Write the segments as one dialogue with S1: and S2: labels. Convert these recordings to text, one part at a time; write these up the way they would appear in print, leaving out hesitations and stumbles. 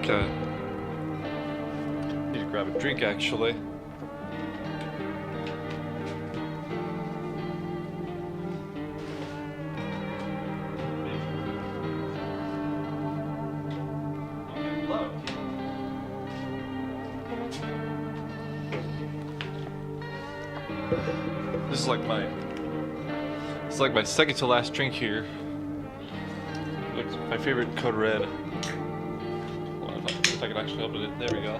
S1: Okay. Need to grab a drink actually. This is like my second to last drink here. Like my favorite Code Red. Well, if I can actually open it. There we go.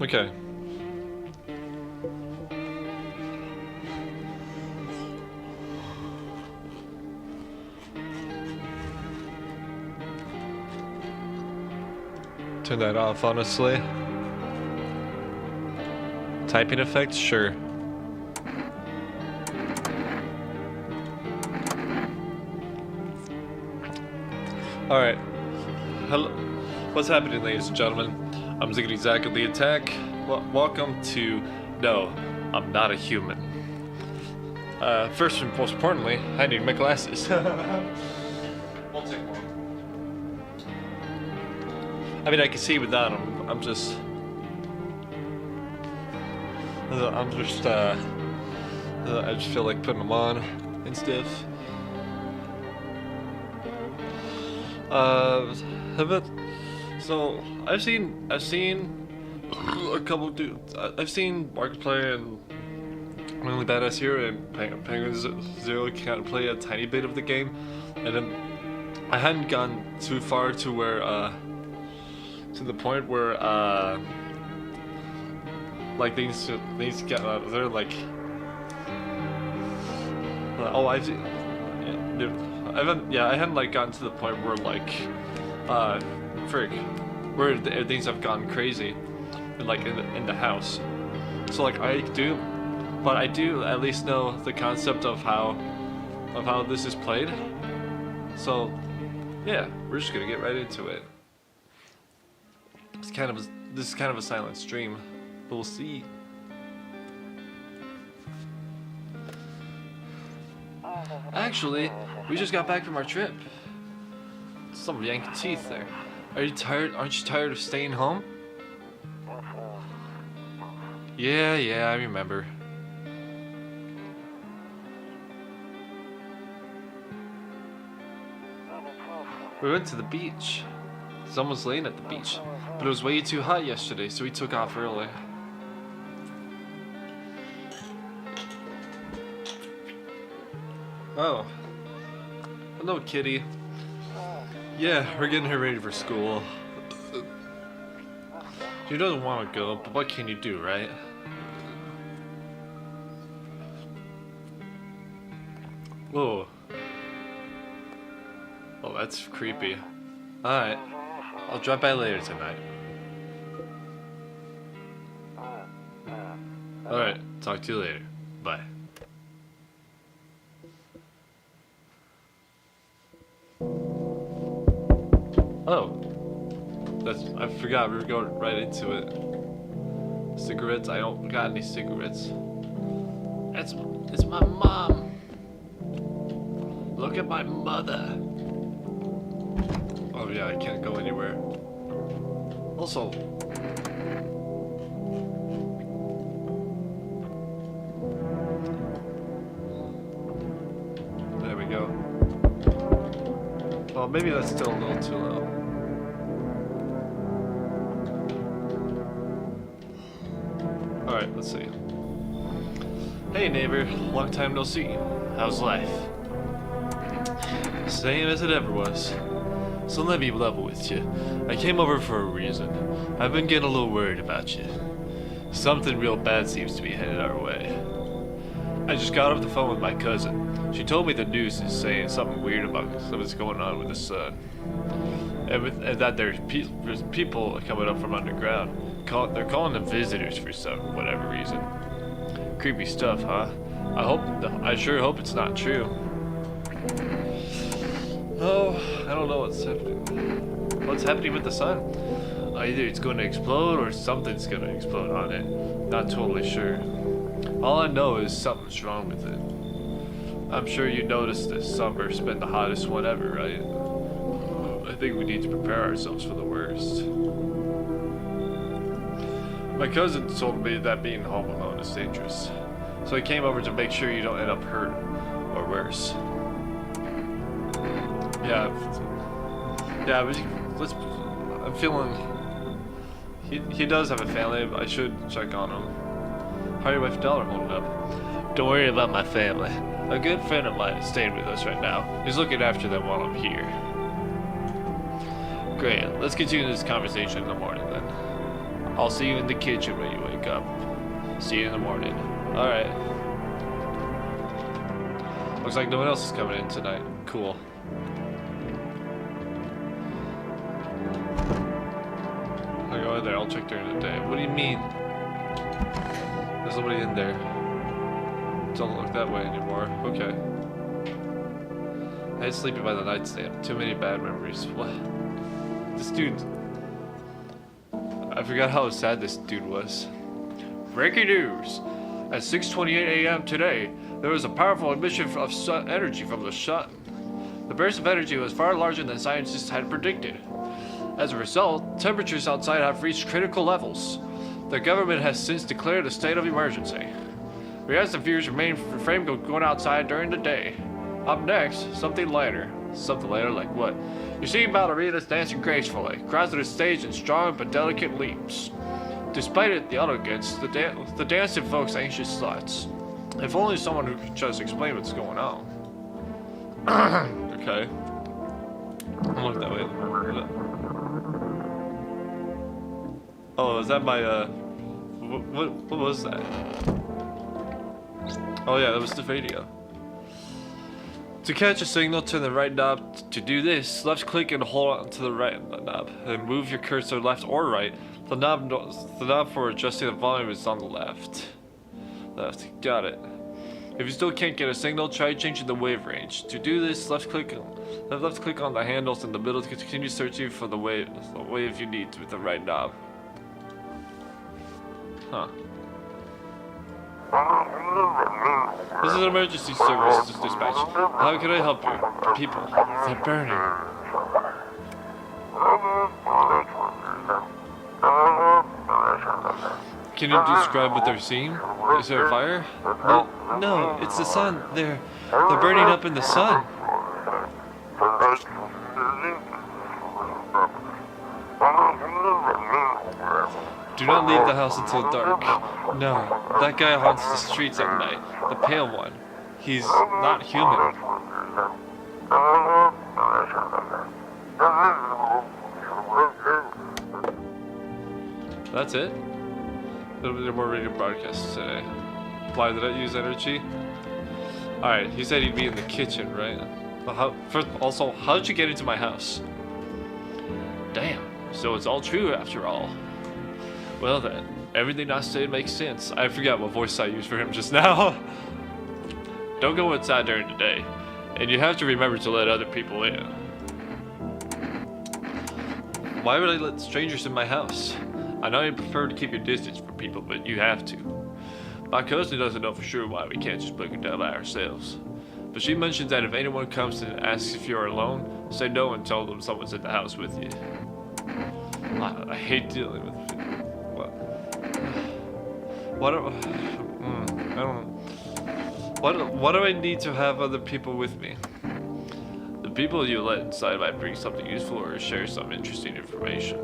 S1: Okay. Turn that off, honestly. Typing effects, sure. Alright. Hello. What's happening, ladies and gentlemen? I'm Ziggity Zack of the Attack. Welcome to No, I'm Not a Human. First and most importantly, I need my glasses. Won't take long. I mean, I can see without them. I just feel like putting them on and stuff. So I've seen a couple dudes. I've seen Markiplier and Really Badass Hero and Penguin Zero kind of play a tiny bit of the game, and then I hadn't gone too far to where to the point where like these get they're like oh I hadn't like gotten to the point where like where things have gone crazy like in the house. So like I do at least know the concept of how this is played. So yeah, we're just gonna get right into it. This is kind of a silent stream, but we'll see. Actually, we just got back from our trip. Some yanked teeth there. Are you tired? Aren't you tired of staying home? Yeah, I remember. We went to the beach. Someone's laying at the beach, but it was way too hot yesterday, so we took off early. Oh. Hello, kitty. Yeah, we're getting her ready for school. She doesn't want to go, but what can you do, right? Whoa. Oh, that's creepy. Alright. I'll drop by later tonight. Alright, talk to you later. Bye. Oh. I forgot we were going right into it. Cigarettes? I don't got any cigarettes. It's my mom. Look at my mother. Oh yeah, I can't go anywhere. Also, there we go. Well, maybe that's still a little too low. Alright, let's see. Hey neighbor, long time no see. How's life? Same as it ever was. So let me level with you. I came over for a reason. I've been getting a little worried about you. Something real bad seems to be headed our way. I just got off the phone with my cousin. She told me the news is saying something weird about something's going on with the sun. And that there's people coming up from underground. They're calling them visitors for whatever reason. Creepy stuff, huh? I sure hope it's not true. Oh, I don't know what's happening. What's happening with the sun? Either it's going to explode or something's going to explode on it. Not totally sure. All I know is something's wrong with it. I'm sure you noticed this summer's been the hottest one ever, right? I think we need to prepare ourselves for the worst. My cousin told me that being home alone is dangerous. So I came over to make sure you don't end up hurt or worse. Yeah, I'm feeling. He does have a family. I should check on him. How are your wife and daughter holding up? Don't worry about my family. A good friend of mine is staying with us right now. He's looking after them while I'm here. Great. Let's continue this conversation in the morning then. I'll see you in the kitchen when you wake up. See you in the morning. Alright. Looks like no one else is coming in tonight. Cool. I'll go in there. I'll check during the day. What do you mean? There's nobody in there. Don't look that way anymore. Okay. I hate sleeping by the nightstand. Too many bad memories. What? This dude... I forgot how sad this dude was. Breaking news! At 6:28 a.m. today, there was a powerful emission of sun energy from the sun. The burst of energy was far larger than scientists had predicted. As a result, temperatures outside have reached critical levels. The government has since declared a state of emergency. We ask the viewers remain refrain from going outside during the day. Up next, something lighter. Something lighter like what? You see ballerinas dancing gracefully, crossing the stage in strong but delicate leaps. Despite the elegance, the dance evokes anxious thoughts. If only someone who could just explain what's going on. Okay. I'll look that way. Oh, is that my, what was that? Oh yeah, that was the video. To catch a signal, turn the right knob. To do this, left click and hold on to the right knob. Then move your cursor left or right. The knob for adjusting the volume is on the left. Got it. If you still can't get a signal, try changing the wave range. To do this, left click on the handles in the middle to continue searching for the wave you need with the right knob. Huh. This is an emergency service dispatch. How can I help you? People, they're burning. Can you describe what they're seeing? Is there a fire? No, it's the sun. They're burning up in the sun. Do not leave the house until dark. No, that guy haunts the streets at night. The pale one. He's not human. That's it? There are more radio broadcasts today. Why did I use energy? Alright, he said he'd be in the kitchen, right? But how did you get into my house? Damn, so it's all true after all. Well then, everything I said makes sense. I forgot what voice I used for him just now. Don't go inside during the day, and you have to remember to let other people in. Why would I let strangers in my house? I know you prefer to keep your distance from people, but you have to. My cousin doesn't know for sure why we can't just break it down by ourselves. But she mentions that if anyone comes and asks if you're alone, say no and tell them someone's in the house with you. I hate dealing with people. What do I need to have other people with me? The people you let inside might bring something useful or share some interesting information.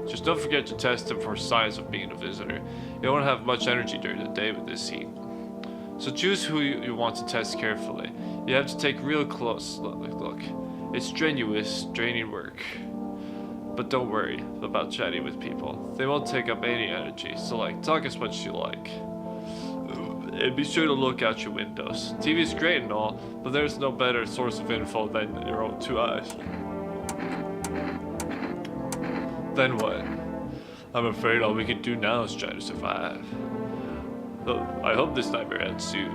S1: Just don't forget to test them for signs of being a visitor. You won't have much energy during the day with this heat. So choose who you want to test carefully. You have to take real close look. It's strenuous, draining work. But don't worry about chatting with people. They won't take up any energy, so talk as much as you like. And be sure to look out your windows. TV's great and all, but there's no better source of info than your own two eyes. Then what? I'm afraid all we can do now is try to survive. Though I hope this nightmare ends soon.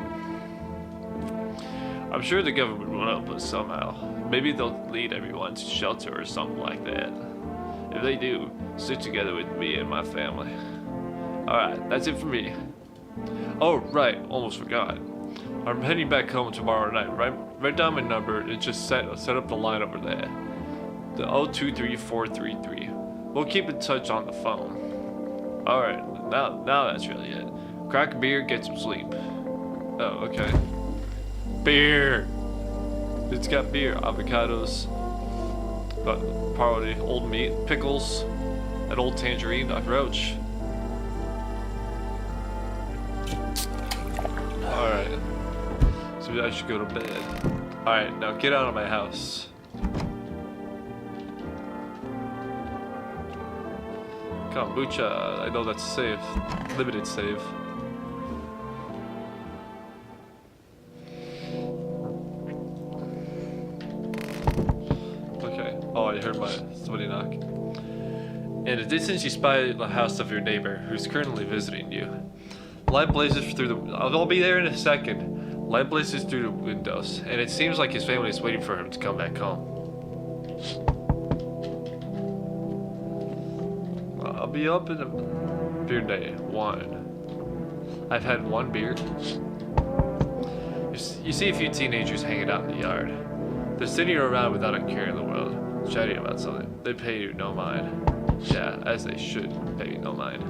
S1: I'm sure the government will help us somehow. Maybe they'll lead everyone to shelter or something like that. If they do, stick together with me and my family. Alright, that's it for me. Oh, right, almost forgot. I'm heading back home tomorrow night. Write down my number and just set up the line over there. The 023433. We'll keep in touch on the phone. Alright, now that's really it. Crack a beer, get some sleep. Oh, okay. Beer! It's got beer, avocados, party, old meat, pickles, an old tangerine, a roach. Alright. So I should go to bed. Alright, now get out of my house. Kombucha, I know that's safe. Limited save. Okay. Oh, I heard somebody knock. In the distance, you spy the house of your neighbor, who's currently visiting you. Light blazes through the... I'll be there in a second. Light blazes through the windows, and it seems like his family is waiting for him to come back home. I'll be up in a... Beer day 1. I've had 1 beer. You see a few teenagers hanging out in the yard. They're sitting around without a care in the world, chatting about something. They pay you no mind. Yeah, as they should pay you no mind.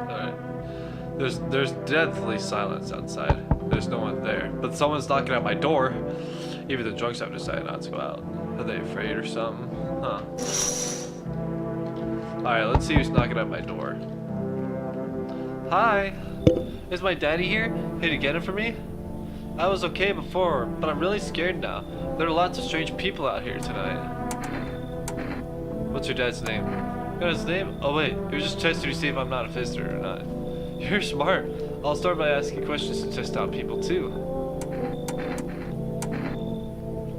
S1: Alright. There's deathly silence outside. There's no one there. But someone's knocking at my door. Even the drunks have decided not to go out. Are they afraid or something? Huh. Alright, let's see who's knocking at my door. Hi! Is my daddy here? Here to get it for me? I was okay before, but I'm really scared now. There are lots of strange people out here tonight. What's your dad's name? Got his name? Oh wait, he was just testing to see if I'm not a visitor or not. You're smart. I'll start by asking questions to test out people too.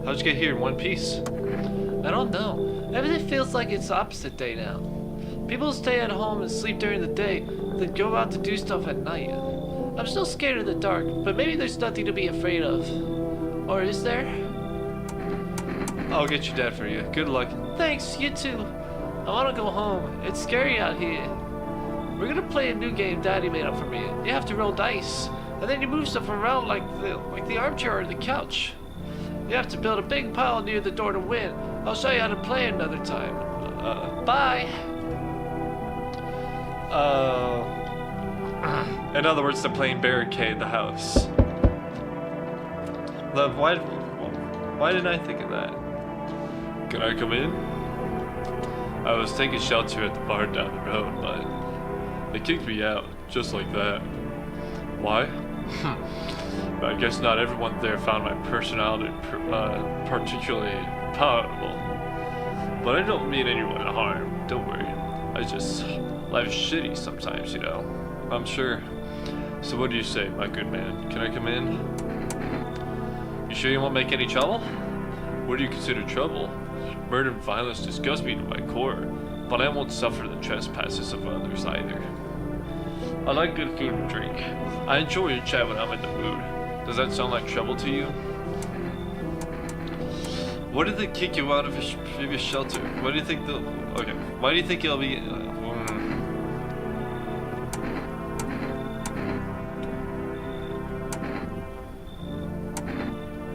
S1: How'd you get here in one piece? I don't know. Everything feels like it's opposite day now. People stay at home and sleep during the day, then go out to do stuff at night. I'm still scared of the dark, but maybe there's nothing to be afraid of. Or is there? I'll get your dad for you. Good luck. Thanks, you too. I want to go home. It's scary out here. We're gonna play a new game Daddy made up for me. You have to roll dice, and then you move stuff around like the armchair or the couch. You have to build a big pile near the door to win. I'll show you how to play another time. Bye. In other words, they're playing barricade the house. Love, why didn't I think of that? Can I come in? I was taking shelter at the bar down the road, but they kicked me out, just like that. Why? I guess not everyone there found my personality particularly palatable. But I don't mean anyone harm, don't worry. Life's shitty sometimes, you know. I'm sure. So what do you say, my good man? Can I come in? You sure you won't make any trouble? What do you consider trouble? Murder and violence disgust me to my core, but I won't suffer the trespasses of others either. I like good food and drink. I enjoy a chat when I'm in the mood. Does that sound like trouble to you? What did they kick you out of his previous shelter? Why do you think okay, why do you think it'll be...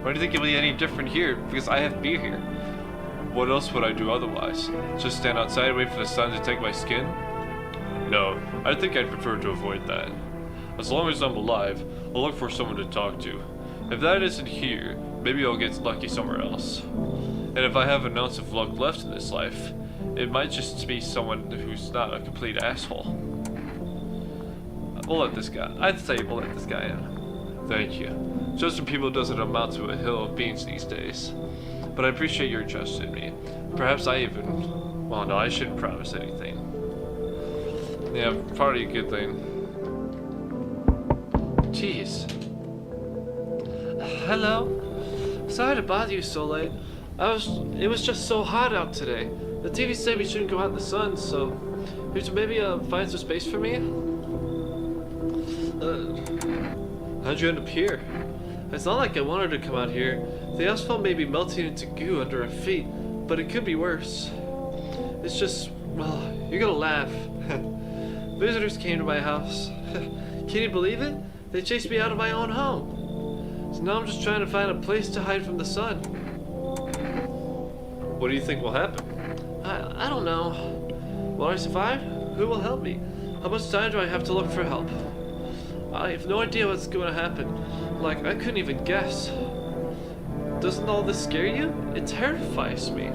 S1: Why do you think it'll be any different here? Because I have beer here. What else would I do otherwise? Just stand outside and wait for the sun to take my skin? No, I think I'd prefer to avoid that. As long as I'm alive, I'll look for someone to talk to. If that isn't here, maybe I'll get lucky somewhere else. And if I have an ounce of luck left in this life, it might just be someone who's not a complete asshole. I'd say we'll let this guy in. Thank you. Trusting people doesn't amount to a hill of beans these days. But I appreciate your trust in me. Perhaps I even... Well, no, I shouldn't promise anything. Yeah, probably a good thing. Jeez. Hello? Sorry to bother you so late. It was just so hot out today. The TV said we shouldn't go out in the sun, so... Could you maybe find some space for me? How'd you end up here? It's not like I wanted to come out here. The asphalt may be melting into goo under our feet, but it could be worse. It's just, well, you're gonna laugh. Visitors came to my house. Can you believe it? They chased me out of my own home. So now I'm just trying to find a place to hide from the sun. What do you think will happen? I don't know. Will I survive? Who will help me? How much time do I have to look for help? I have no idea what's going to happen. Like, I couldn't even guess. Doesn't all this scare you? It terrifies me.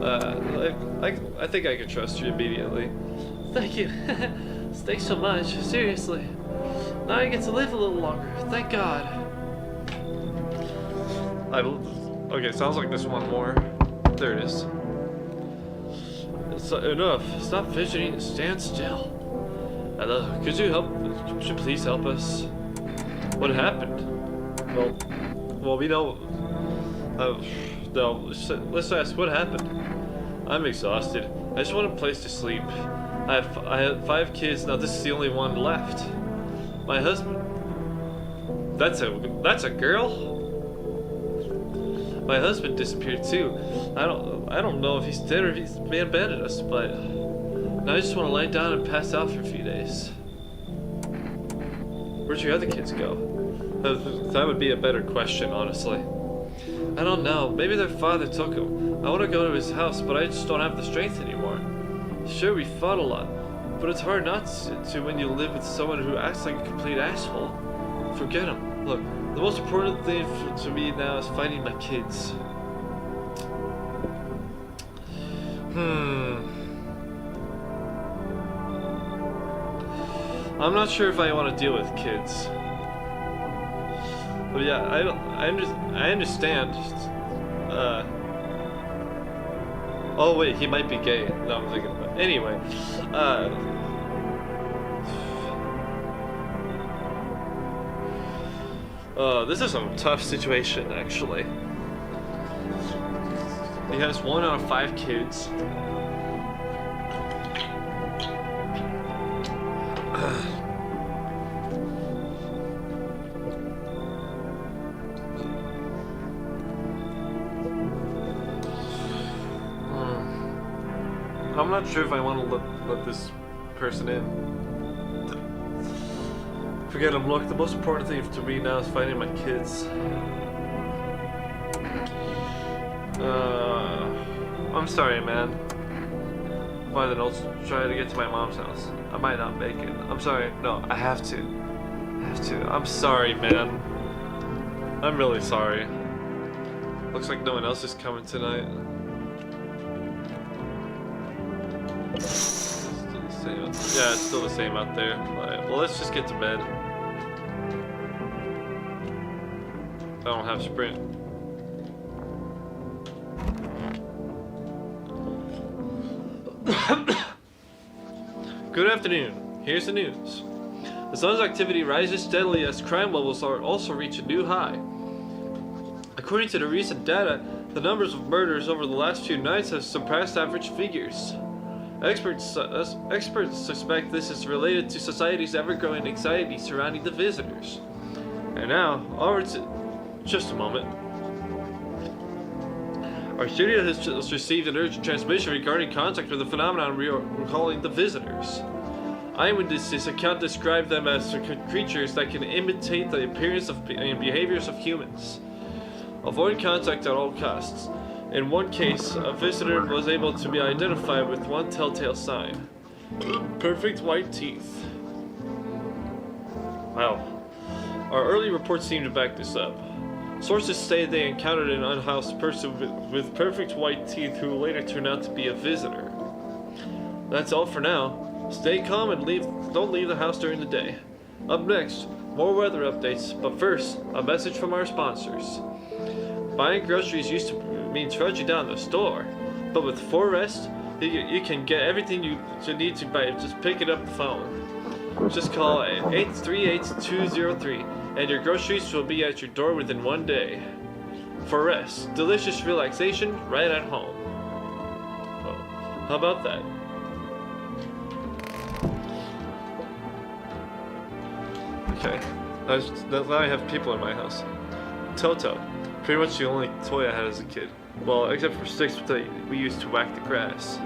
S1: I think I can trust you immediately. Thank you. Thanks so much. Seriously. Now I get to live a little longer. Thank God. Okay, sounds like there's one more. There it is. It's enough. Stop fidgeting and stand still. Hello. Could you please help us? What happened? Well, we know. No, let's ask what happened. I'm exhausted. I just want a place to sleep. I had 5 kids. Now this is the only one left. My husband. That's a girl. My husband disappeared too. I don't know if he's dead or if he's may have abandoned us, but now I just want to lie down and pass out for a few days. Where'd your other kids go? That would be a better question, honestly. I don't know. Maybe their father took them. I want to go to his house, but I just don't have the strength anymore. Sure, we fought a lot, but it's hard not to when you live with someone who acts like a complete asshole. Forget him. Look, the most important thing to me now is finding my kids. I'm not sure if I want to deal with kids. But yeah, I understand. Oh wait, he might be gay. No, I'm thinking about it. Anyway, this is a tough situation, actually. He has 1 out of 5 kids. I'm not sure if I want to let this person in. Forget him. Look, the most important thing to me now is finding my kids. I'm sorry, man. Fine, then I'll try to get to my mom's house. I might not make it. I'm sorry. No, I have to. I'm sorry, man. I'm really sorry. Looks like no one else is coming tonight. Still the same. Yeah, it's still the same out there. Alright, well, let's just get to bed. I don't have sprint. Good afternoon. Here's the news. The sun's activity rises steadily as crime levels are also reach a new high. According to the recent data, the numbers of murders over the last few nights have surpassed average figures. Experts suspect this is related to society's ever-growing anxiety surrounding the visitors. And now, over to... just a moment. Our studio has just received an urgent transmission regarding contact with the phenomenon we're calling the visitors. Eyewitnesses account describe them as creatures that can imitate the appearance and behaviors of humans. Avoid contact at all costs. In one case, a visitor was able to be identified with one telltale sign. Perfect white teeth. Wow. Our early reports seem to back this up. Sources say they encountered an unhoused person with perfect white teeth who later turned out to be a visitor. That's all for now. Stay calm and don't leave the house during the day. Up next, more weather updates, but first, a message from our sponsors. Buying groceries used to mean trudging down the store, but with Forrest, you can get everything you need to buy. Just pick it up the phone. Just call 838-203, and your groceries will be at your door within 1 day. Forrest, delicious relaxation right at home. Oh, how about that? Okay. Now I have people in my house. Toto, pretty much the only toy I had as a kid. Well, except for sticks that we used to whack the grass.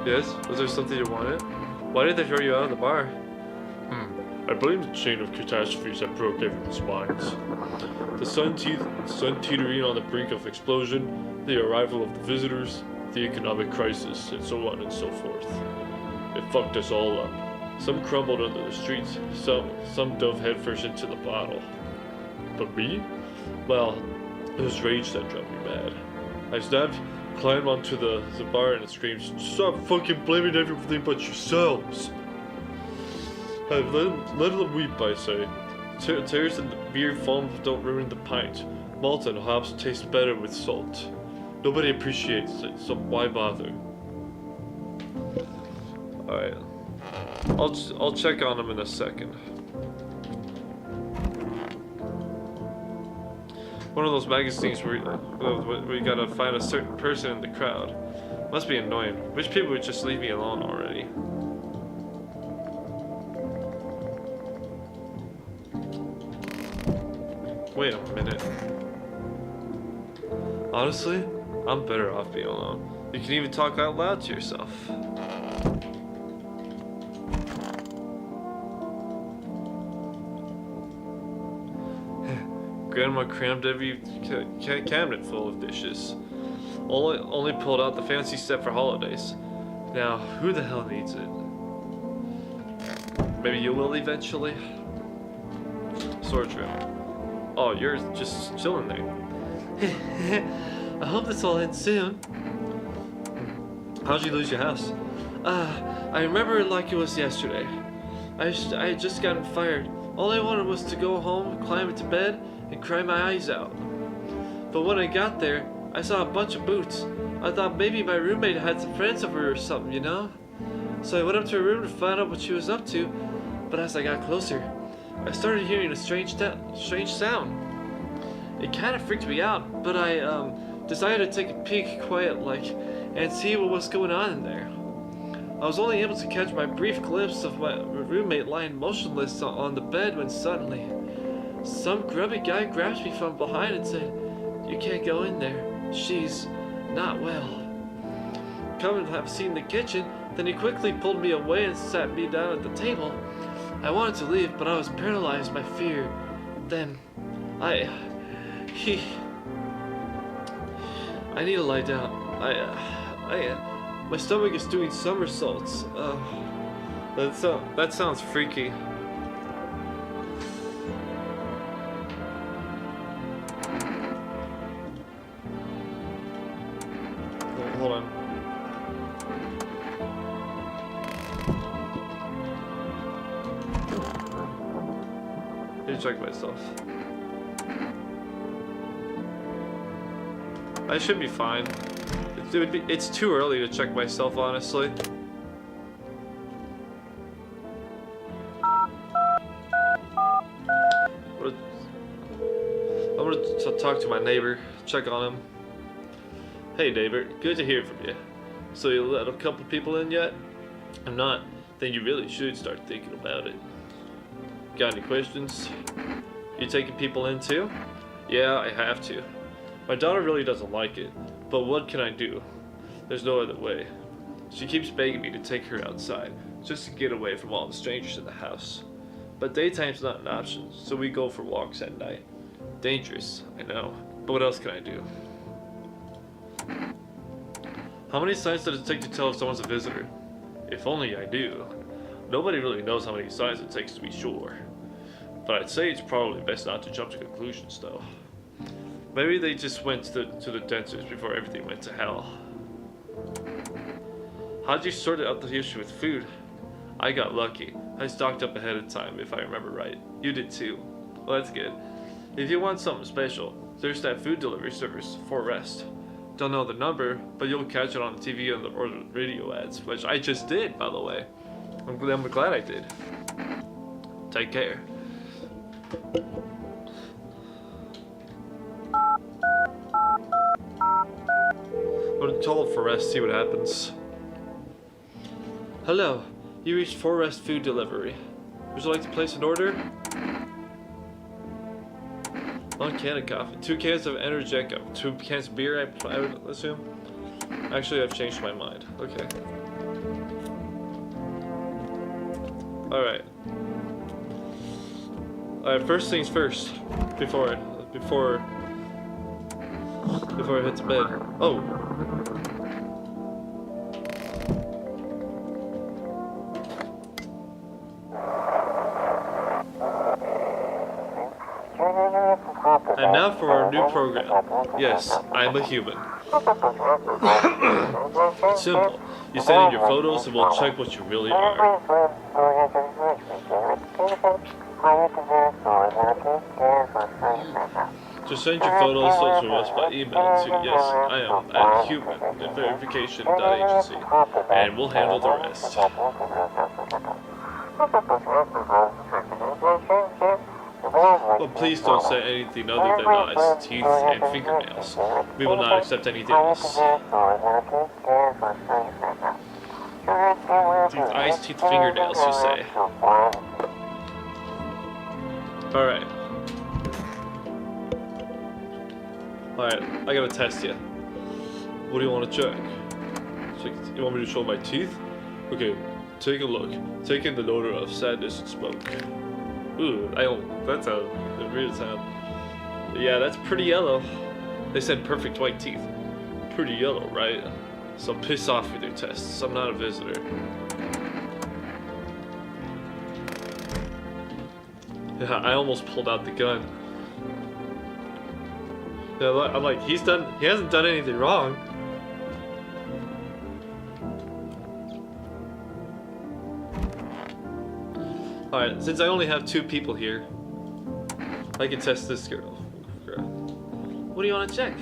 S1: Yes? Was there something you wanted? Why did they throw you out of the bar? I blame the chain of catastrophes that broke everyone's minds. The sun teetering on the brink of explosion, the arrival of the visitors, the economic crisis, and so on and so forth. It fucked us all up. Some crumbled under the streets, some dove headfirst into the bottle. But me? Well, it was rage that drove me mad. I climbed onto the bar and screamed, "Stop fucking blaming everything but yourselves!" I've let them weep, I say. Tears in the beer foam don't ruin the pint. Malt and hops taste better with salt. Nobody appreciates it, so why bother? Alright. I'll check on him in a second. One of those magazines where you gotta find a certain person in the crowd. Must be annoying. Wish people would just leave me alone already. Wait a minute. Honestly, I'm better off being alone. You can even talk out loud to yourself. Grandma crammed every cabinet full of dishes. Only pulled out the fancy set for holidays. Now, who the hell needs it? Maybe you will eventually? Storage room. Oh, you're just chilling there. I hope this all ends soon. How'd you lose your house? I remember it like it was yesterday. I had just gotten fired. All I wanted was to go home, climb into bed, and cry my eyes out. But when I got there, I saw a bunch of boots. I thought maybe my roommate had some friends over or something, you know? So I went up to her room to find out what she was up to, but as I got closer, I started hearing a strange sound. It kind of freaked me out, but I decided to take a peek quiet-like and see what was going on in there. I was only able to catch my brief glimpse of my roommate lying motionless on the bed when suddenly, some grubby guy grabbed me from behind and said, "You can't go in there. She's not well." Come and have seen the kitchen, then he quickly pulled me away and sat me down at the table. I wanted to leave, but I was paralyzed by fear. Then, I need to lie down. My stomach is doing somersaults. That sounds freaky. Hold on. Let me check myself. I should be fine. It's too early to check myself, honestly. I'm gonna talk to my neighbor, check on him. Hey neighbor, good to hear from you. So you let a couple people in yet? I'm not. Then you really should start thinking about it. Got any questions? You taking people in too? Yeah, I have to. My daughter really doesn't like it, but what can I do? There's no other way. She keeps begging me to take her outside, just to get away from all the strangers in the house. But daytime's not an option, so we go for walks at night. Dangerous, I know, but what else can I do? How many signs does it take to tell if someone's a visitor? If only I do. Nobody really knows how many signs it takes to be sure. But I'd say it's probably best not to jump to conclusions, though. Maybe they just went to the dentist before everything went to hell. How'd you sort out the issue with food? I got lucky. I stocked up ahead of time, if I remember right. You did too. Well, that's good. If you want something special, there's that food delivery service, For Rest. Don't know the number, but you'll catch it on the TV or the radio ads, which I just did, by the way. I'm glad I did. Take care. I'm gonna call it For Rest, see what happens. Hello, You reached Forest Food Delivery. Would you like to place an order? 1 can of coffee, 2 cans of Energeco, 2 cans of beer, I would assume. Actually, I've changed my mind. Okay. Alright. Alright, first things first. Before I hit the bed. Oh! And now for our new program. Yes, I'm a human. It's simple. You send in your photos and we'll check what you really are. Just send your photos to us by email to yes, I am at human at verification.agency, and we'll handle the rest. Well, please don't say anything other than eyes, teeth, and fingernails. We will not accept anything else. Eyes, teeth, fingernails, you say? Alright. Alright, I gotta test you. What do you want to check? You want me to show my teeth? Okay, take a look. Take in the odor of sadness and smoke. Ooh, that's a weird sound. Yeah, that's pretty yellow. They said perfect white teeth. Pretty yellow, right? So piss off with your tests. I'm not a visitor. Yeah, I almost pulled out the gun. Yeah, I'm like, he hasn't done anything wrong. Alright, since I only have 2 people here, I can test this girl. What do you want to check?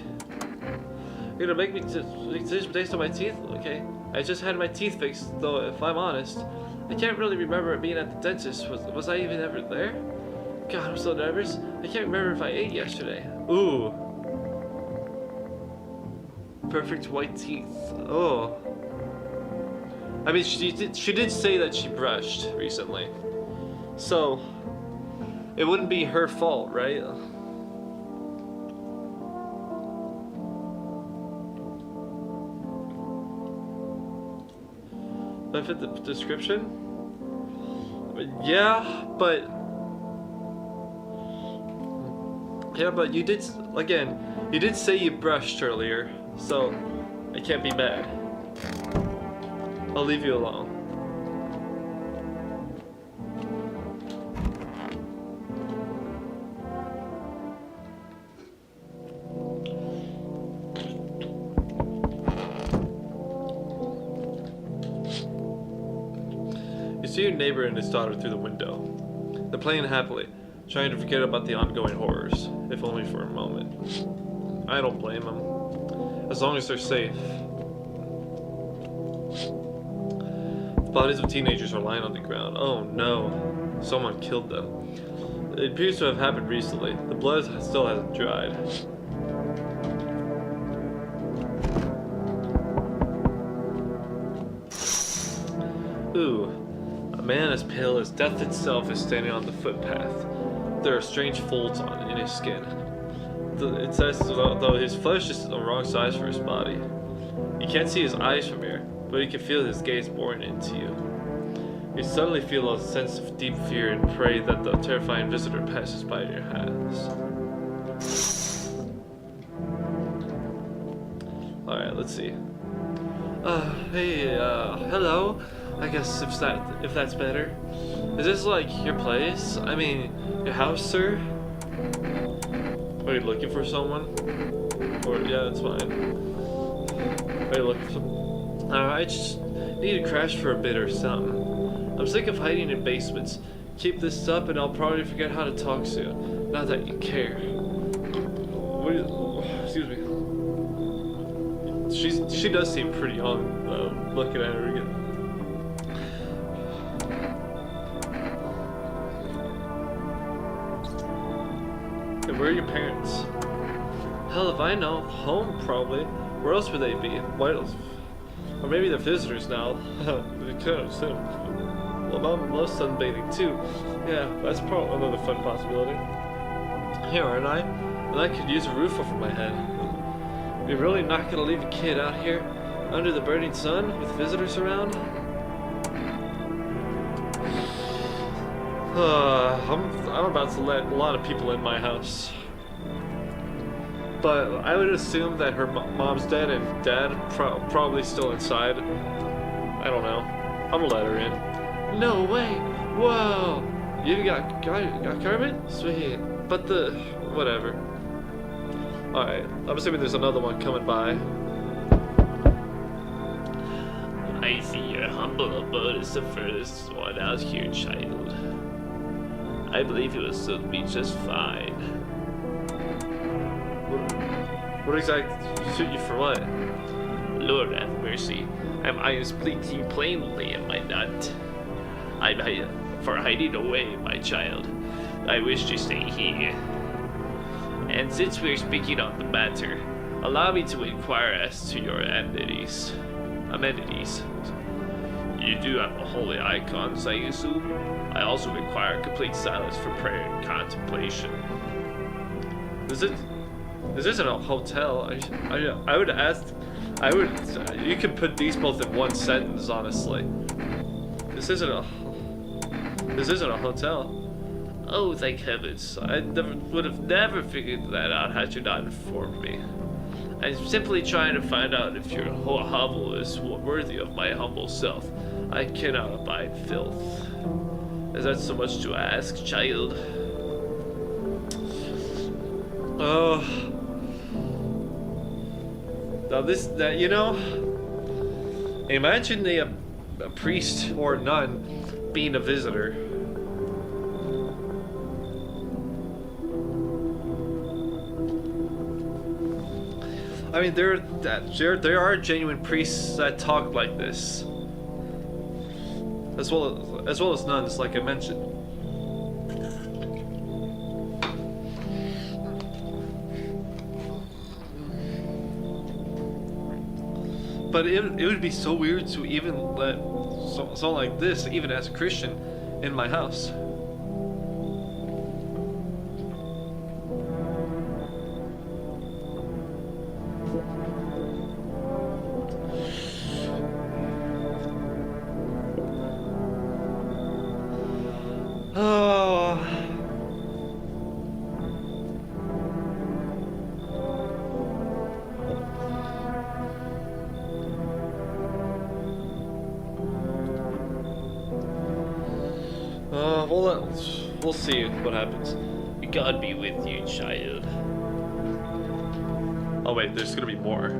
S1: You're gonna make me decision based on my teeth? Okay. I just had my teeth fixed, though if I'm honest, I can't really remember being at the dentist. Was I even ever there? God, I'm so nervous. I can't remember if I ate yesterday. Ooh. Perfect white teeth. Oh. I mean, she did say that she brushed recently. So, it wouldn't be her fault, right? Did I fit the description? Yeah, but you did say you brushed earlier, so I can't be mad. I'll leave you alone. You see your neighbor and his daughter through the window. They're playing happily, trying to forget about the ongoing horrors, if only for a moment. I don't blame them, as long as they're safe. The bodies of teenagers are lying on the ground. Oh no, someone killed them. It appears to have happened recently. The blood still hasn't dried. Ooh. A man as pale as death itself is standing on the footpath. There are strange folds in his skin. It says though his flesh is the wrong size for his body. You can't see his eyes from here, but you can feel his gaze boring into you. You suddenly feel a sense of deep fear and pray that the terrifying visitor passes by in your hands. Alright, let's see. Hello? I guess if that's better. Is this like your place? I mean, your house, sir? Are you looking for someone? Or yeah, it's fine. Are you looking for someone? I just need to crash for a bit or something. I'm sick of hiding in basements. Keep this up and I'll probably forget how to talk soon. Not that you care. Excuse me. She does seem pretty young, looking at her again. Where are your parents? Hell if I know. Home, probably. Where else would they be? Or maybe they're visitors now. They could have assumed. Well, Mom loves sunbathing too. Yeah, that's probably another fun possibility. Here, aren't I? And I could use a roof over my head. You're really not gonna leave a kid out here under the burning sun with visitors around? I'm about to let a lot of people in my house. But I would assume that her mom's dead and dad probably still inside. I don't know. I'm gonna let her in. No way! Whoa! You got Carmen? Sweet. But whatever. Alright, I'm assuming there's another one coming by.
S2: I see your humble abode is the furthest one out here, child. I believe it will still be just fine.
S1: What exactly suit you for what?
S2: Lord have mercy. I am speaking plainly, am I not? For hiding away, my child. I wish to stay here. And since we're speaking on the matter, allow me to inquire as to your amenities. You do have holy icons, I assume? I also require complete silence for prayer and contemplation.
S1: This isn't a hotel. I would ask. You could put these both in one sentence, honestly. This isn't a hotel.
S2: Oh, thank heavens. I would have never figured that out had you not informed me. I'm simply trying to find out if your hovel is worthy of my humble self. I cannot abide filth. Is that so much to ask, child?
S1: Now you know, imagine a priest or nun being a visitor. I mean, there are genuine priests that talk like this, as well as nuns, like I mentioned. But it would be so weird to even let someone like this, even as a Christian, in my house. Oh. We'll see what happens.
S2: God be with you, child.
S1: Oh wait, there's gonna be more.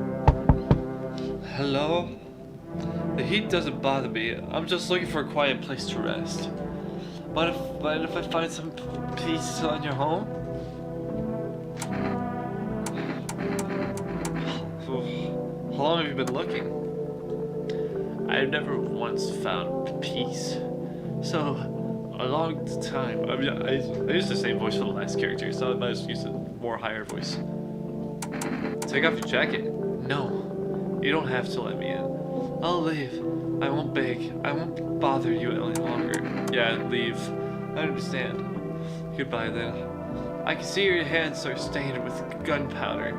S1: Hello? The heat doesn't bother me. I'm just looking for a quiet place to rest. But if I find some peace in your home? How long have you been looking?
S2: I've never once found peace.
S1: So, a long time. I mean, I used the same voice for the last character, so I might just use a more higher voice. Take off your jacket. No, you don't have to let me in. I'll leave. I won't beg. I won't bother you any longer. Yeah, leave. I understand. Goodbye then. I can see your hands are stained with gunpowder.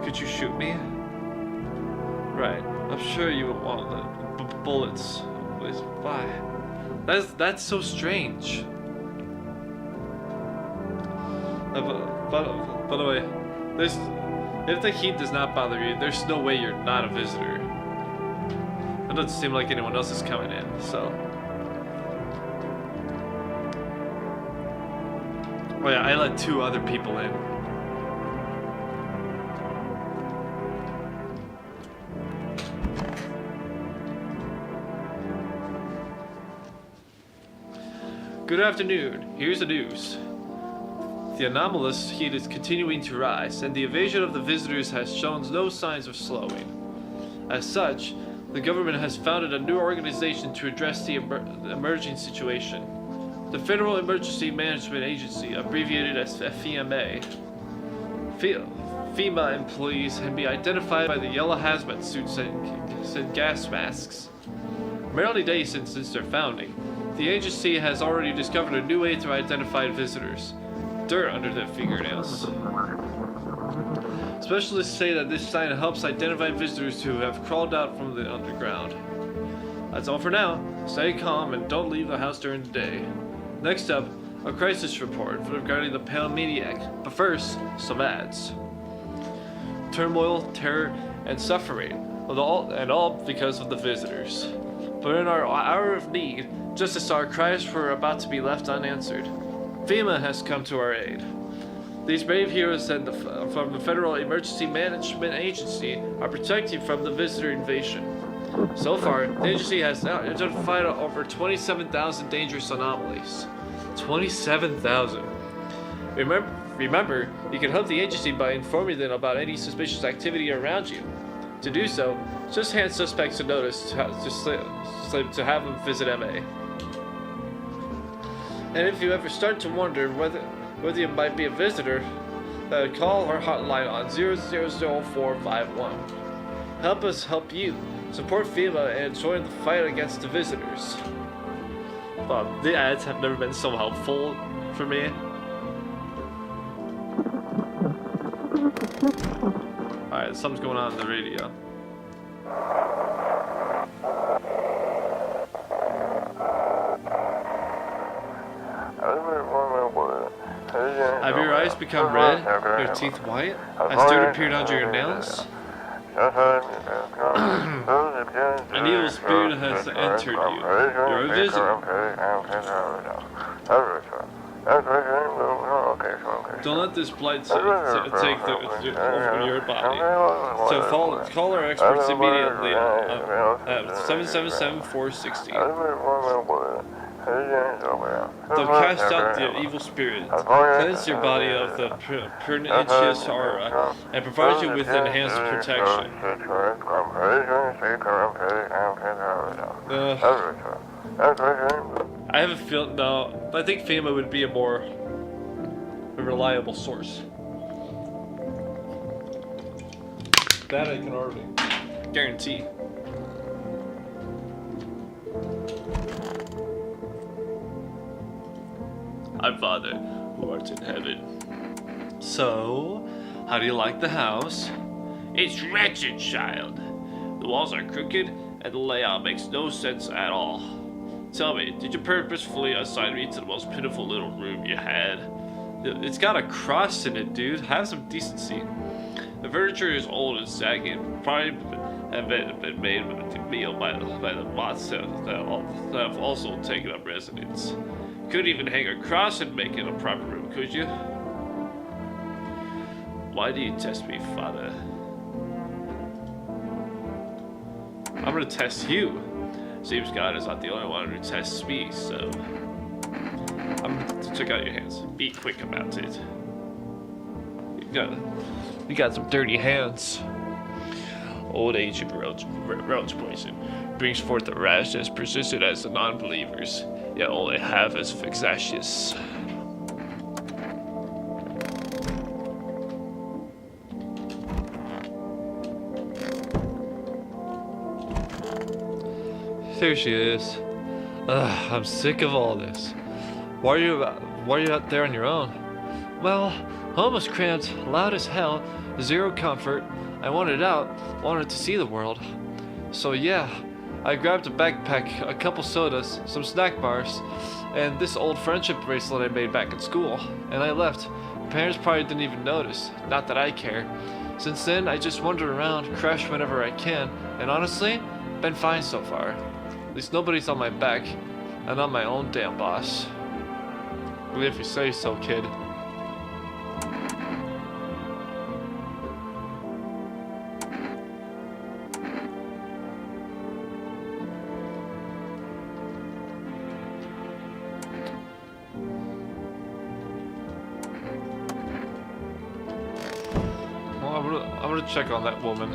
S1: Could you shoot me? Right. I'm sure you won't want the bullets. Please, bye. That's so strange. By the way, if the heat does not bother you, there's no way you're not a visitor. It doesn't seem like anyone else is coming in, so. Oh yeah, I let 2 other people in. Good afternoon. Here's the news. The anomalous heat is continuing to rise, and the invasion of the visitors has shown no signs of slowing. As such, the government has founded a new organization to address the emerging situation. The Federal Emergency Management Agency, abbreviated as FEMA. FEMA employees can be identified by the yellow hazmat suits and gas masks. Merely days since their founding, the agency has already discovered a new way to identify visitors: dirt under their fingernails. Specialists say that this sign helps identify visitors who have crawled out from the underground. That's all for now. Stay calm and don't leave the house during the day. Next up, a crisis report regarding the Pale Maniac. But first, some ads. Turmoil, terror, and suffering, all because of the visitors. But in our hour of need, just as our cries were about to be left unanswered, FEMA has come to our aid. These brave heroes from the Federal Emergency Management Agency are protecting from the visitor invasion. So far, the agency has now identified over 27,000 dangerous anomalies. 27,000. Remember, you can help the agency by informing them about any suspicious activity around you. To do so, just hand suspects a notice to have them visit MA. And if you ever start to wonder whether you might be a visitor, call our hotline on 000451. Help us help you. Support FEMA and join the fight against the visitors. The ads have never been so helpful for me. Alright, something's going on in the radio. Have your eyes become red? Your teeth white? Has dirt appeared under your nails? An evil spirit has entered you. You're a visitor. Don't let this blight take over your body. So call our experts immediately at 777-460. They'll cast out the evil spirit, cleanse your body of the pernicious aura, and provide you with enhanced protection. I have a feeling. No, I think FEMA would be a more reliable source. That I can already guarantee. Our Father, who art in heaven. So, how do you like the house?
S2: It's wretched, child. The walls are crooked, and the layout makes no sense at all. Tell me, did you purposefully assign me to the most pitiful little room you had?
S1: It's got a cross in it, dude. Have some decency.
S2: The furniture is old and sagging. Probably have been made with the meal by the moths that have also taken up residence. Couldn't even hang a cross and make it a proper room, could you? Why do you test me, Father?
S1: I'm gonna test you.
S2: Seems God is not the only one who tests me, so
S1: I'm gonna check out your hands.
S2: be quick about it.
S1: You got some dirty hands.
S2: Old age of roach poison brings forth a rash as persistent as the non-believers, yet only half as vexatious.
S1: There she is. I'm sick of all this. Why are you out there on your own? Well, home was cramped, loud as hell, zero comfort. I wanted out, wanted to see the world. So yeah, I grabbed a backpack, a couple sodas, some snack bars, and this old friendship bracelet I made back in school, and I left. Parents probably didn't even notice, not that I care. Since then, I just wander around, crash whenever I can, and honestly, been fine so far. At least nobody's on my back, and I'm my own damn boss. Well, if you say so, kid. I'm gonna check on that woman.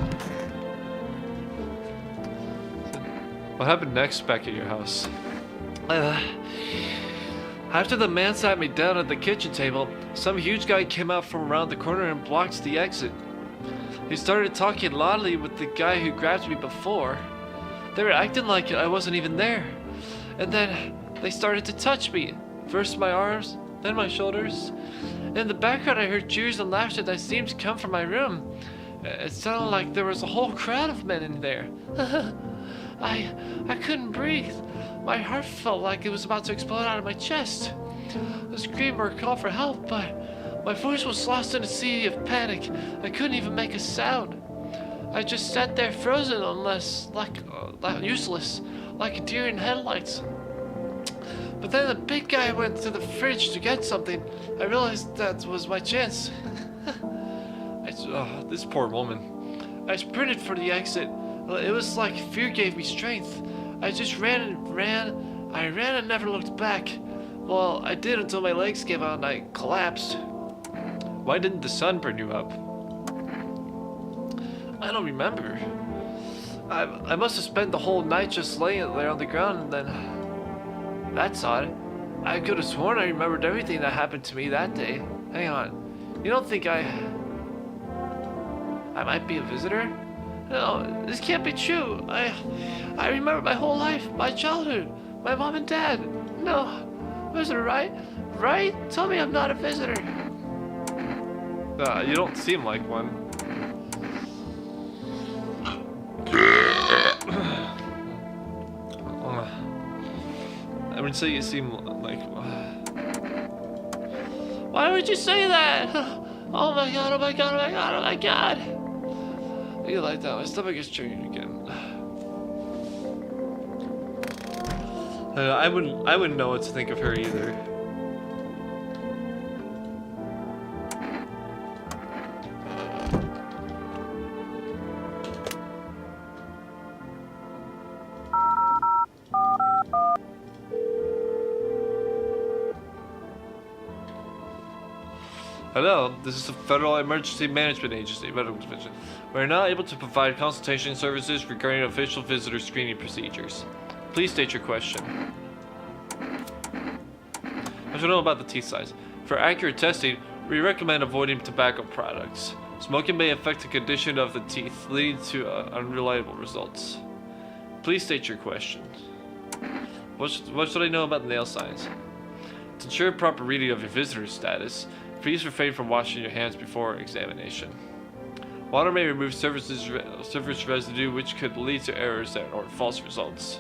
S1: What happened next back at your house? After the man sat me down at the kitchen table, some huge guy came out from around the corner and blocked the exit. He started talking loudly with the guy who grabbed me before. They were acting like I wasn't even there. And then they started to touch me. First my arms, then my shoulders. In the background I heard jeers and laughter that seemed to come from my room. It sounded like there was a whole crowd of men in there. I couldn't breathe. My heart felt like it was about to explode out of my chest. A scream or a call for help, but my voice was lost in a sea of panic. I couldn't even make a sound. I just sat there frozen, useless, like a deer in headlights. But then the big guy went to the fridge to get something. I realized that was my chance. This poor woman. I sprinted for the exit. It was like fear gave me strength. I just ran and ran. I ran and never looked back. Well, I did until my legs gave out and I collapsed. Why didn't the sun burn you up? I don't remember. I must have spent the whole night just laying there on the ground and then... That's odd. I could have sworn I remembered everything that happened to me that day. Hang on. You don't think I might be a visitor? No, this can't be true. I remember my whole life, my childhood, my mom and dad. No, visitor, right? Right? Tell me I'm not a visitor. You don't seem like one. I would say you seem like... Why would you say that? Oh my god, oh my god, oh my god, oh my god. You like that? My stomach is churning again. I wouldn't know what to think of her either. Hello, this is the Federal Emergency Management Agency, Medical Division. We are now able to provide consultation services regarding official visitor screening procedures. Please state your question. I should know about the teeth size. For accurate testing, we recommend avoiding tobacco products. Smoking may affect the condition of the teeth, leading to unreliable results. Please state your question. What should I know about nail size? To ensure proper reading of your visitor status, please refrain from washing your hands before examination. Water may remove surface residue, which could lead to errors or false results.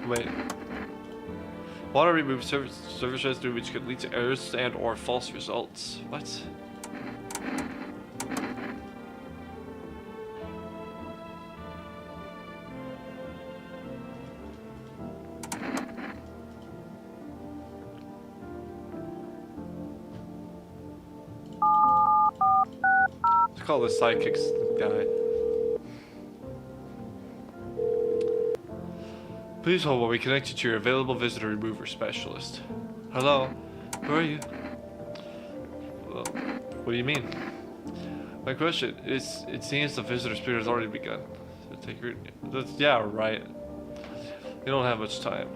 S1: Wait. Water removes surface residue, which could lead to errors and or false results. What? Call the psychics guy. Please hold while we connect you to your available visitor remover specialist. Hello, who are you? Well, what do you mean? My question is, it seems the visitor spirit has already begun. So take your, yeah, right. You don't have much time.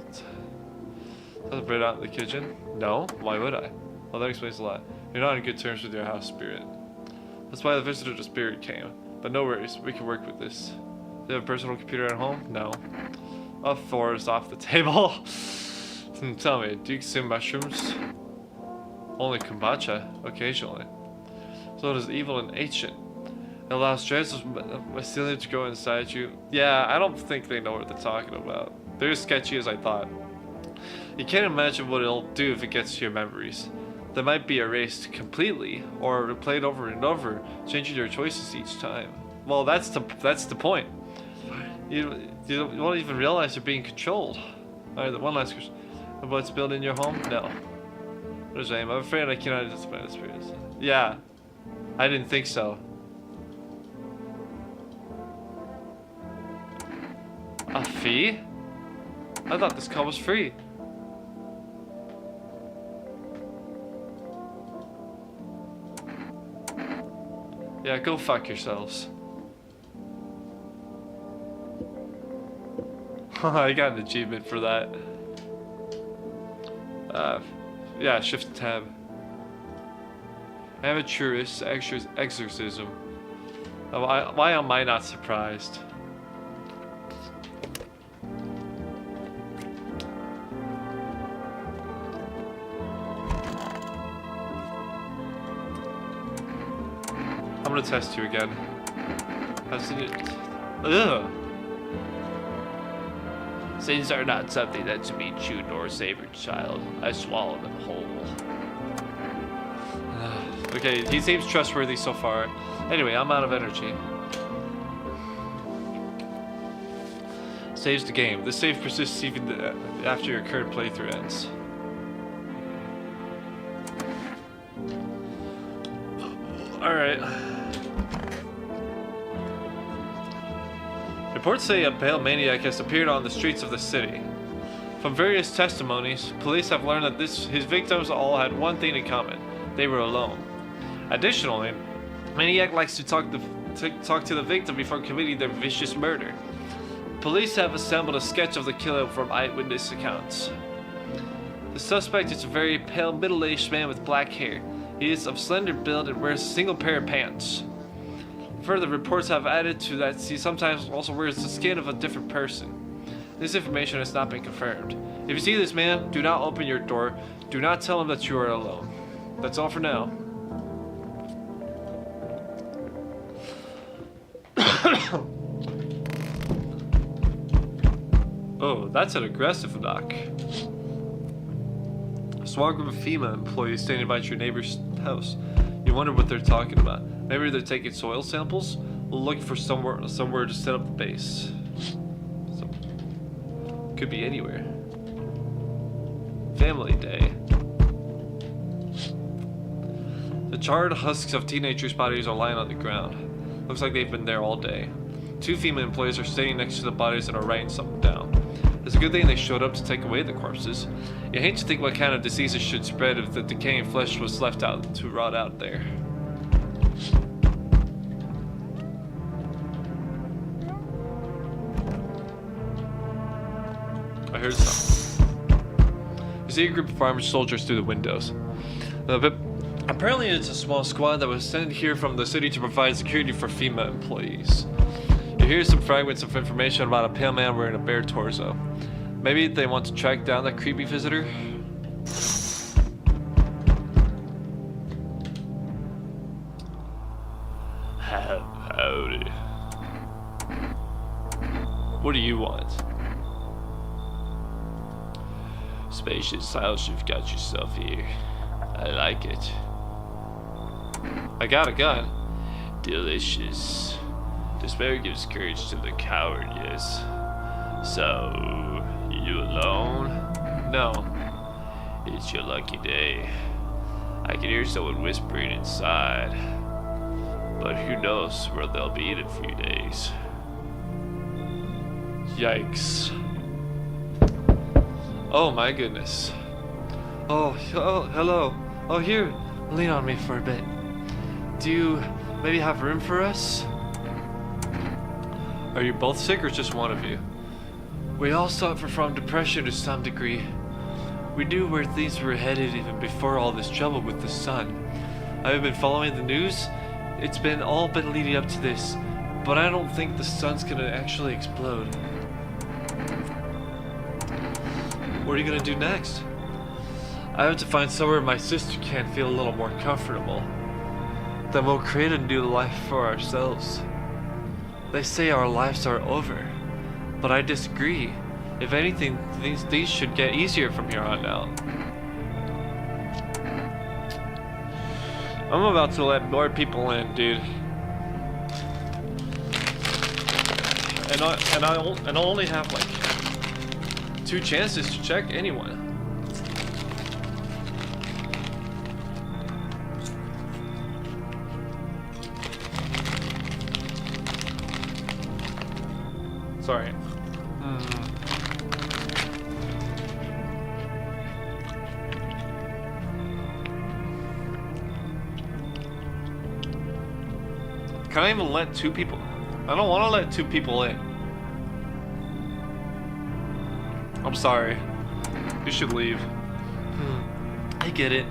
S1: Does bread out in the kitchen? No, why would I? Well, that explains a lot. You're not on good terms with your house spirit. That's why the visitor to spirit came. But no worries, we can work with this. Do you have a personal computer at home? No. All four is off the table. Tell me, do you consume mushrooms? Only kombucha, occasionally. So it is evil and ancient. It allows strands of mycelium to go inside you. Yeah, I don't think they know what they're talking about. They're as sketchy as I thought. You can't imagine what it'll do if it gets to your memories. They might be erased completely, or replayed over and over, changing your choices each time. Well, that's the point. You won't even realize you're being controlled. Alright, one last question. What's built in your home? No. What is I'm afraid I cannot identify the spirits. Yeah, I didn't think so. A fee? I thought this call was free. Yeah, go fuck yourselves. I got an achievement for that. Yeah, shift tab. Amateurish exorcism. Why am I not surprised? I'm gonna test you again. I've seen it. Ugh.
S2: Sins are not something that to be chewed nor savored, child. I swallow them whole.
S1: Okay, he seems trustworthy so far. Anyway, I'm out of energy. Saves the game. This save persists even after your current playthrough ends. Alright. Reports say a pale maniac has appeared on the streets of the city. From various testimonies, police have learned that his victims all had one thing in common. They were alone. Additionally, maniac likes to talk to the victim before committing their vicious murder. Police have assembled a sketch of the killer from eyewitness accounts. The suspect is a very pale, middle-aged man with black hair. He is of slender build and wears a single pair of pants. Further reports have added to that he sometimes also wears the skin of a different person. This information has not been confirmed. If you see this man, do not open your door. Do not tell him that you are alone. That's all for now. Oh, that's an aggressive knock. A small group of female employees standing by your neighbor's house. You wonder what they're talking about. Maybe they're taking soil samples, looking for somewhere to set up the base. So, could be anywhere. Family Day. The charred husks of teenagers' bodies are lying on the ground. Looks like they've been there all day. Two female employees are standing next to the bodies and are writing something down. It's a good thing they showed up to take away the corpses. You hate to think what kind of diseases should spread if the decaying flesh was left out to rot out there. I heard something. You see a group of armed soldiers through the windows. But apparently it's a small squad that was sent here from the city to provide security for female employees. You hear some fragments of information about a pale man wearing a bare torso. Maybe they want to track down that creepy visitor?
S2: Howdy.
S1: What do you want?
S2: Spacious house you've got yourself here. I like it.
S1: I got a gun.
S2: Delicious. Despair gives courage to the coward, yes. So, you alone?
S1: No.
S2: It's your lucky day. I can hear someone whispering inside. But who knows where they'll be in a few days.
S1: Yikes. Oh my goodness. Oh, hello. Oh, here. Lean on me for a bit. Do you maybe have room for us? Are you both sick or just one of you? We all suffer from depression to some degree. We knew where things were headed even before all this trouble with the sun. I've been following the news. It's all been leading up to this, but I don't think the sun's gonna actually explode. What are you gonna do next? I have to find somewhere my sister can feel a little more comfortable. Then we'll create a new life for ourselves. They say our lives are over, but I disagree. If anything, these should get easier from here on out. I'm about to let more people in, dude. And I only have like 2 chances to check anyone. Sorry. Can I even let 2 people? I don't want to let 2 people in. I'm sorry. You should leave. I get it.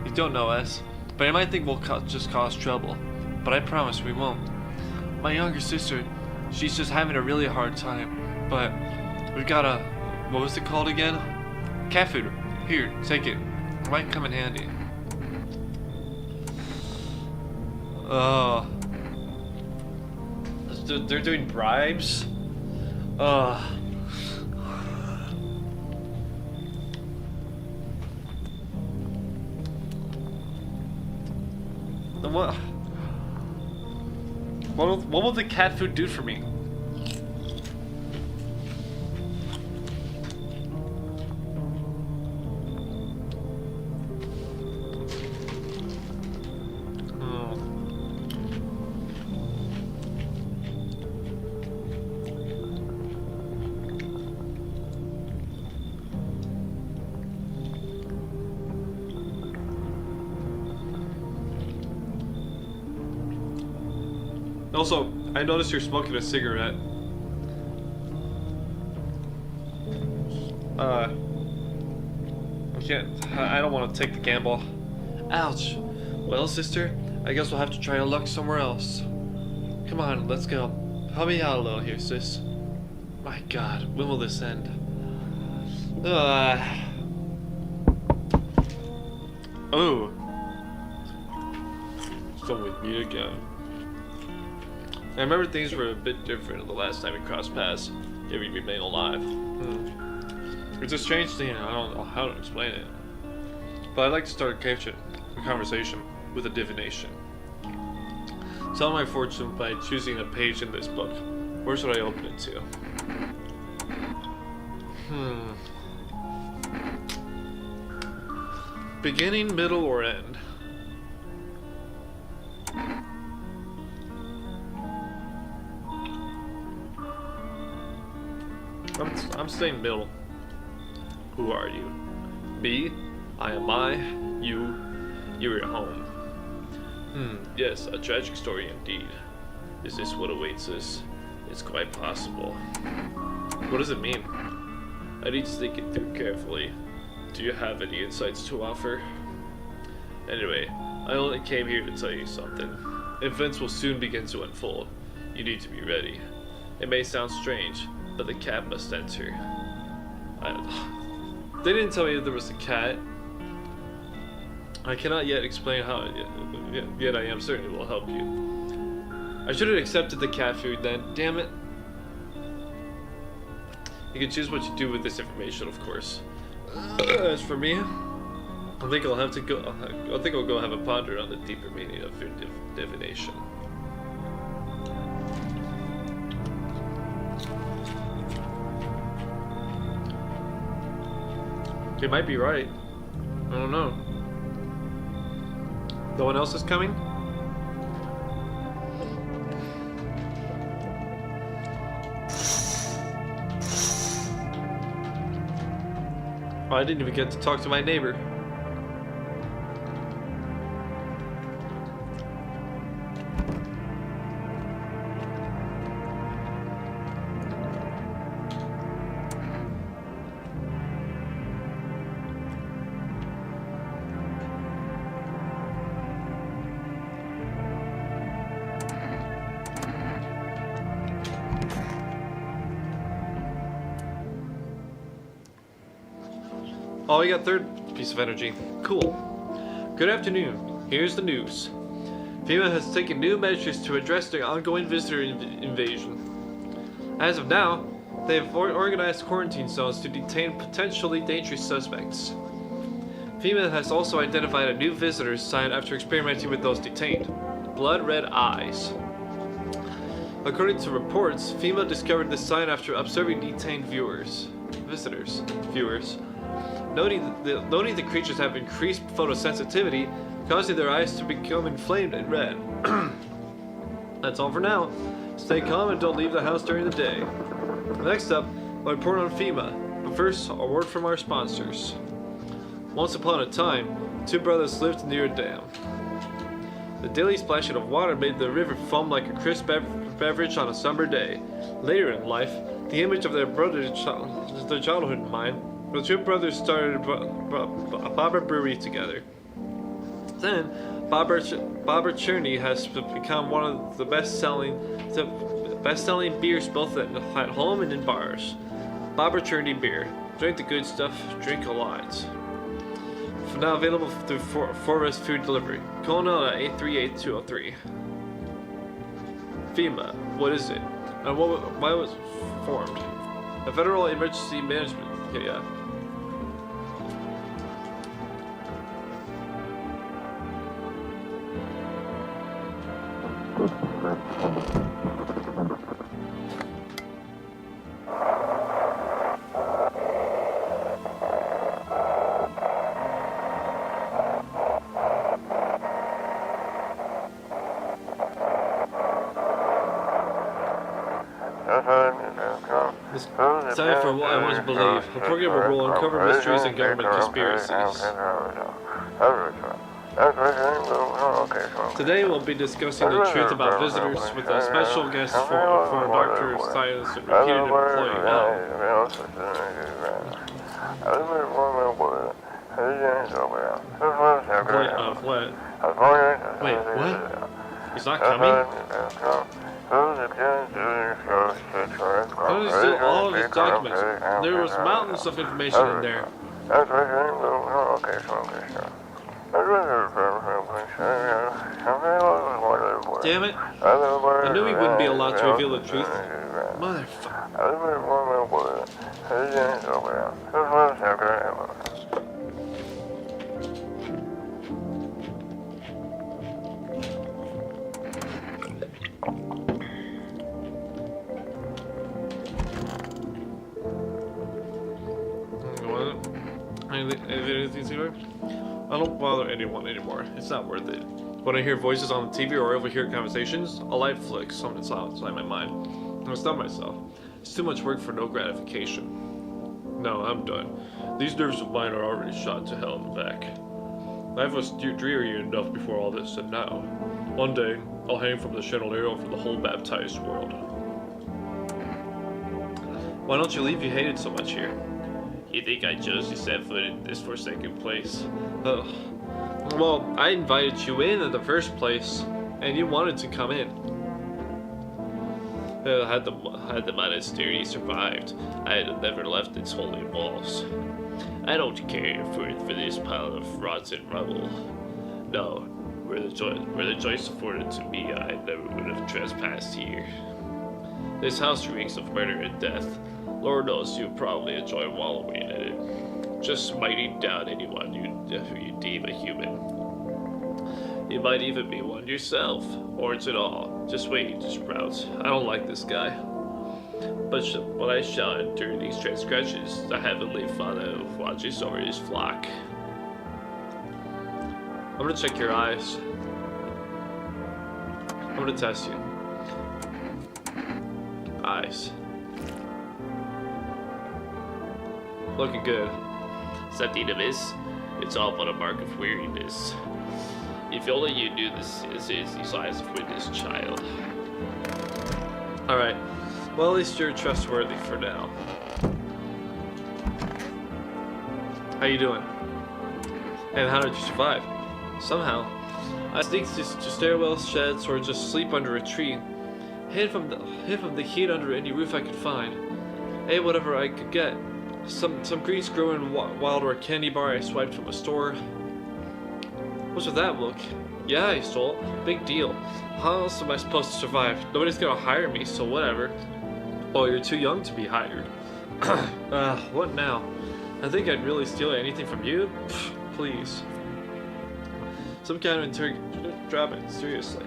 S1: You don't know us. But I might think we'll just cause trouble. But I promise we won't. My younger sister, she's just having a really hard time. But we've got a, what was it called again? Cat food. Here, take it. It might come in handy. They're doing bribes? Then what will the cat food do for me? Also, I noticed you're smoking a cigarette. I don't want to take the gamble. Ouch. Well, sister, I guess we'll have to try our luck somewhere else. Come on, let's go. Help me out a little here, sis. My God, when will this end? Oh. Come with me again. I remember things were a bit different the last time we crossed paths, yet we remain alive. It's a strange thing, I don't know how to explain it. But I'd like to start a conversation with a divination. Tell my fortune by choosing a page in this book. Where should I open it to? Beginning, middle, or end? I'm staying middle. Who are you? Me? I am I. You're at home. Yes, a tragic story indeed. Is this what awaits us? It's quite possible. What does it mean? I need to think it through carefully. Do you have any insights to offer? Anyway, I only came here to tell you something. Events will soon begin to unfold. You need to be ready. It may sound strange, but the cat must enter. They didn't tell me there was a cat. I cannot yet explain how, yet I am certain it will help you. I should have accepted the cat food then, damn it. You can choose what you do with this information, of course. As for me, I think I'll go have a ponder on the deeper meaning of your divination. They might be right. I don't know. No one else is coming? Oh, I didn't even get to talk to my neighbor. Oh, we got third piece of energy. Cool. Good afternoon. Here's the news. FEMA has taken new measures to address the ongoing visitor invasion. As of now, they have organized quarantine zones to detain potentially dangerous suspects. FEMA has also identified a new visitor sign after experimenting with those detained. Blood red eyes. According to reports, FEMA discovered this sign after observing detained viewers. Noting the creatures have increased photosensitivity, causing their eyes to become inflamed and red. That's all for now. Stay calm and don't leave the house during the day. Next up, a report on FEMA, but first, a word from our sponsors. Once upon a time, two brothers lived near a dam. The daily splashing of water made the river foam like a crisp beverage on a summer day. Later in life, the image of their childhood in mind, the two brothers started a Baba brewery together. Then, Bobber Churney has become one of the best-selling beers both at home and in bars. Bobber Churney beer. Drink the good stuff, drink a lot. Now available through Forest Food Delivery. Call now at 838-203. FEMA, what is it? And why was it formed? A Federal Emergency Management. Okay, yeah. It's time for what I want to believe. A program will uncover mysteries and government conspiracies. Today we'll be discussing the truth about visitors with a special guest for Dr. Science and repeated employee now. Wait, what? He's not coming? How did he steal all of his documents? There was mountains of information in there. Damn it. I knew he wouldn't be allowed to reveal the truth. Motherfucker. I don't bother anyone anymore. It's not worth it. When I hear voices on the TV or overhear conversations, a light flicks something's outside my mind. I stop myself. It's too much work for no gratification. No, I'm done. These nerves of mine are already shot to hell and back. Life was dreary enough before all this, and now, one day, I'll hang from the chandelier for the whole baptized world. Why don't you leave? You hate it so much here.
S2: You think I chose to set foot in this forsaken place?
S1: Well, I invited you in the first place, and you wanted to come in.
S2: Had the monastery survived, I'd have never left its holy walls. I don't care for this pile of rotten rubble. No, were the choice afforded to me, I never would have trespassed here. This house reeks of murder and death. Lord knows you probably enjoy wallowing in it, just smiting down anyone who you deem a human. You might even be one yourself, or it's it all. Just wait, Sprouts. I don't like this guy. But I shall endure these transgressions. The heavenly Father watches over his flock.
S1: I'm gonna check your eyes. I'm gonna test you. Eyes. Looking good.
S2: Something amiss? It's all but a mark of weariness. If only you knew this is these eyes of witness, child.
S1: Alright. Well, at least you're trustworthy for now. How you doing? And how did you survive? Somehow. I sneaked to stairwell sheds or just sleep under a tree. Hid from the heat under any roof I could find. Ate whatever I could get. Some greens growing wild or a candy bar I swiped from a store. What's with that look? Yeah, I stole it. Big deal. How else am I supposed to survive? Nobody's gonna hire me, so whatever. Oh, you're too young to be hired. What now? I think I'd really steal anything from you? Pfft, please. Some kind of entrapment, seriously.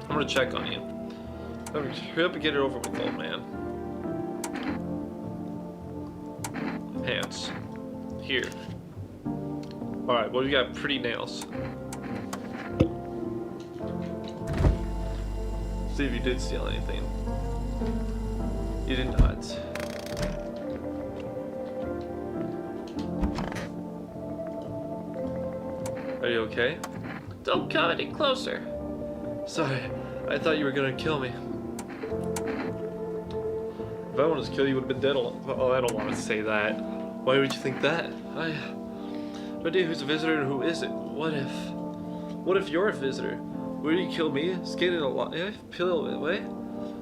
S1: I'm gonna check on you. Hurry up and get it over with, old man. Pants. Here. Alright, well, you got pretty nails. See if you did steal anything. You did not. Are you okay?
S2: Don't come any closer.
S1: Sorry, I thought you were gonna kill me. If I wanted to kill you, you would have been dead. Oh, I don't want to say that. Why would you think that? I no idea who's a visitor and who isn't. What if you're a visitor? Would you kill me? Skated a lot. Yeah, peel it away.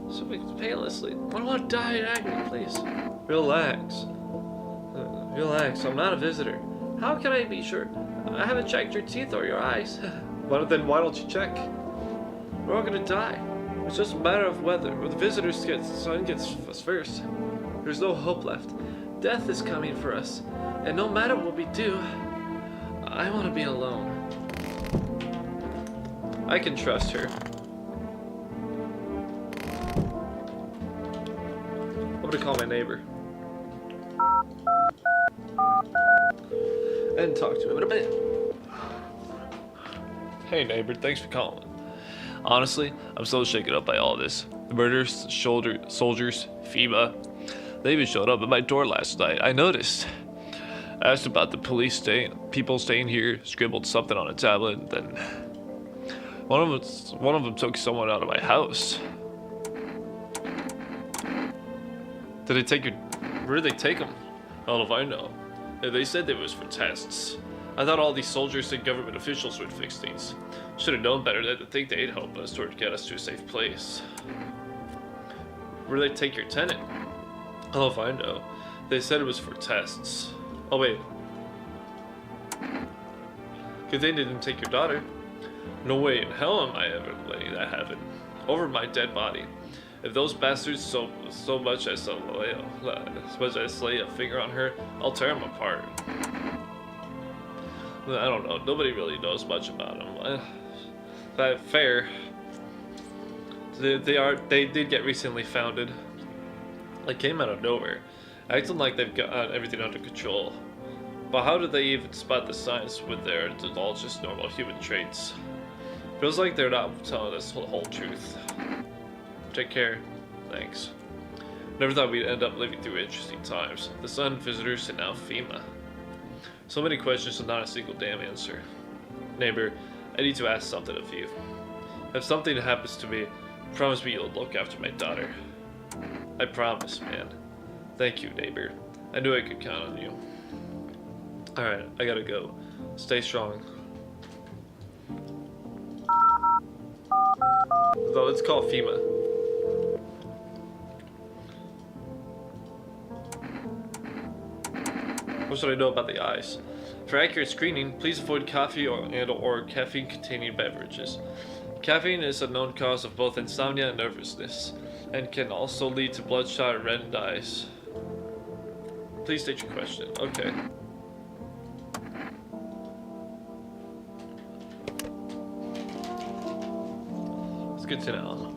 S1: So painlessly. I don't want to die in agony, please. Relax. Relax. I'm not a visitor. How can I be sure? I haven't checked your teeth or your eyes. Why don't you check? We're all gonna die. It's just a matter of whether the visitors son gets us first. There's no hope left. Death is coming for us, and no matter what we do, I want to be alone. I can trust her. I'm gonna call my neighbor and talk to him in a bit. Hey neighbor, thanks for calling. Honestly, I'm so shaken up by all this. The murders, soldiers, FEMA. They even showed up at my door last night. I noticed. I asked about the people staying here, scribbled something on a tablet, and then one of them took someone out of my house. Where did they take him? I don't know if I know. They said it was for tests. I thought all these soldiers and government officials would fix things. Should have known better than to think they'd help us or get us to a safe place. Where did they take your tenant? I don't know if I know. They said it was for tests. Oh wait. Good thing they didn't take your daughter. No way in hell am I ever letting that happen. Over my dead body. If those bastards so much as lay a finger on her, I'll tear them apart. I don't know. Nobody really knows much about them. Fair. They did get recently founded. They came out of nowhere, acting like they've got everything under control. But how did they even spot the signs when they're all just normal human traits? Feels like they're not telling us the whole truth. Take care. Thanks. Never thought we'd end up living through interesting times. The sun, visitors, and now FEMA. So many questions and not a single damn answer. Neighbor, I need to ask something of you. If something happens to me, promise me you'll look after my daughter. I promise, man. Thank you, neighbor. I knew I could count on you. Alright, I gotta go. Stay strong. So let's call FEMA. What should I know about the eyes? For accurate screening, please avoid coffee or caffeine-containing beverages. Caffeine is a known cause of both insomnia and nervousness, and can also lead to bloodshot or reddened eyes. Please state your question. Okay. It's good to know.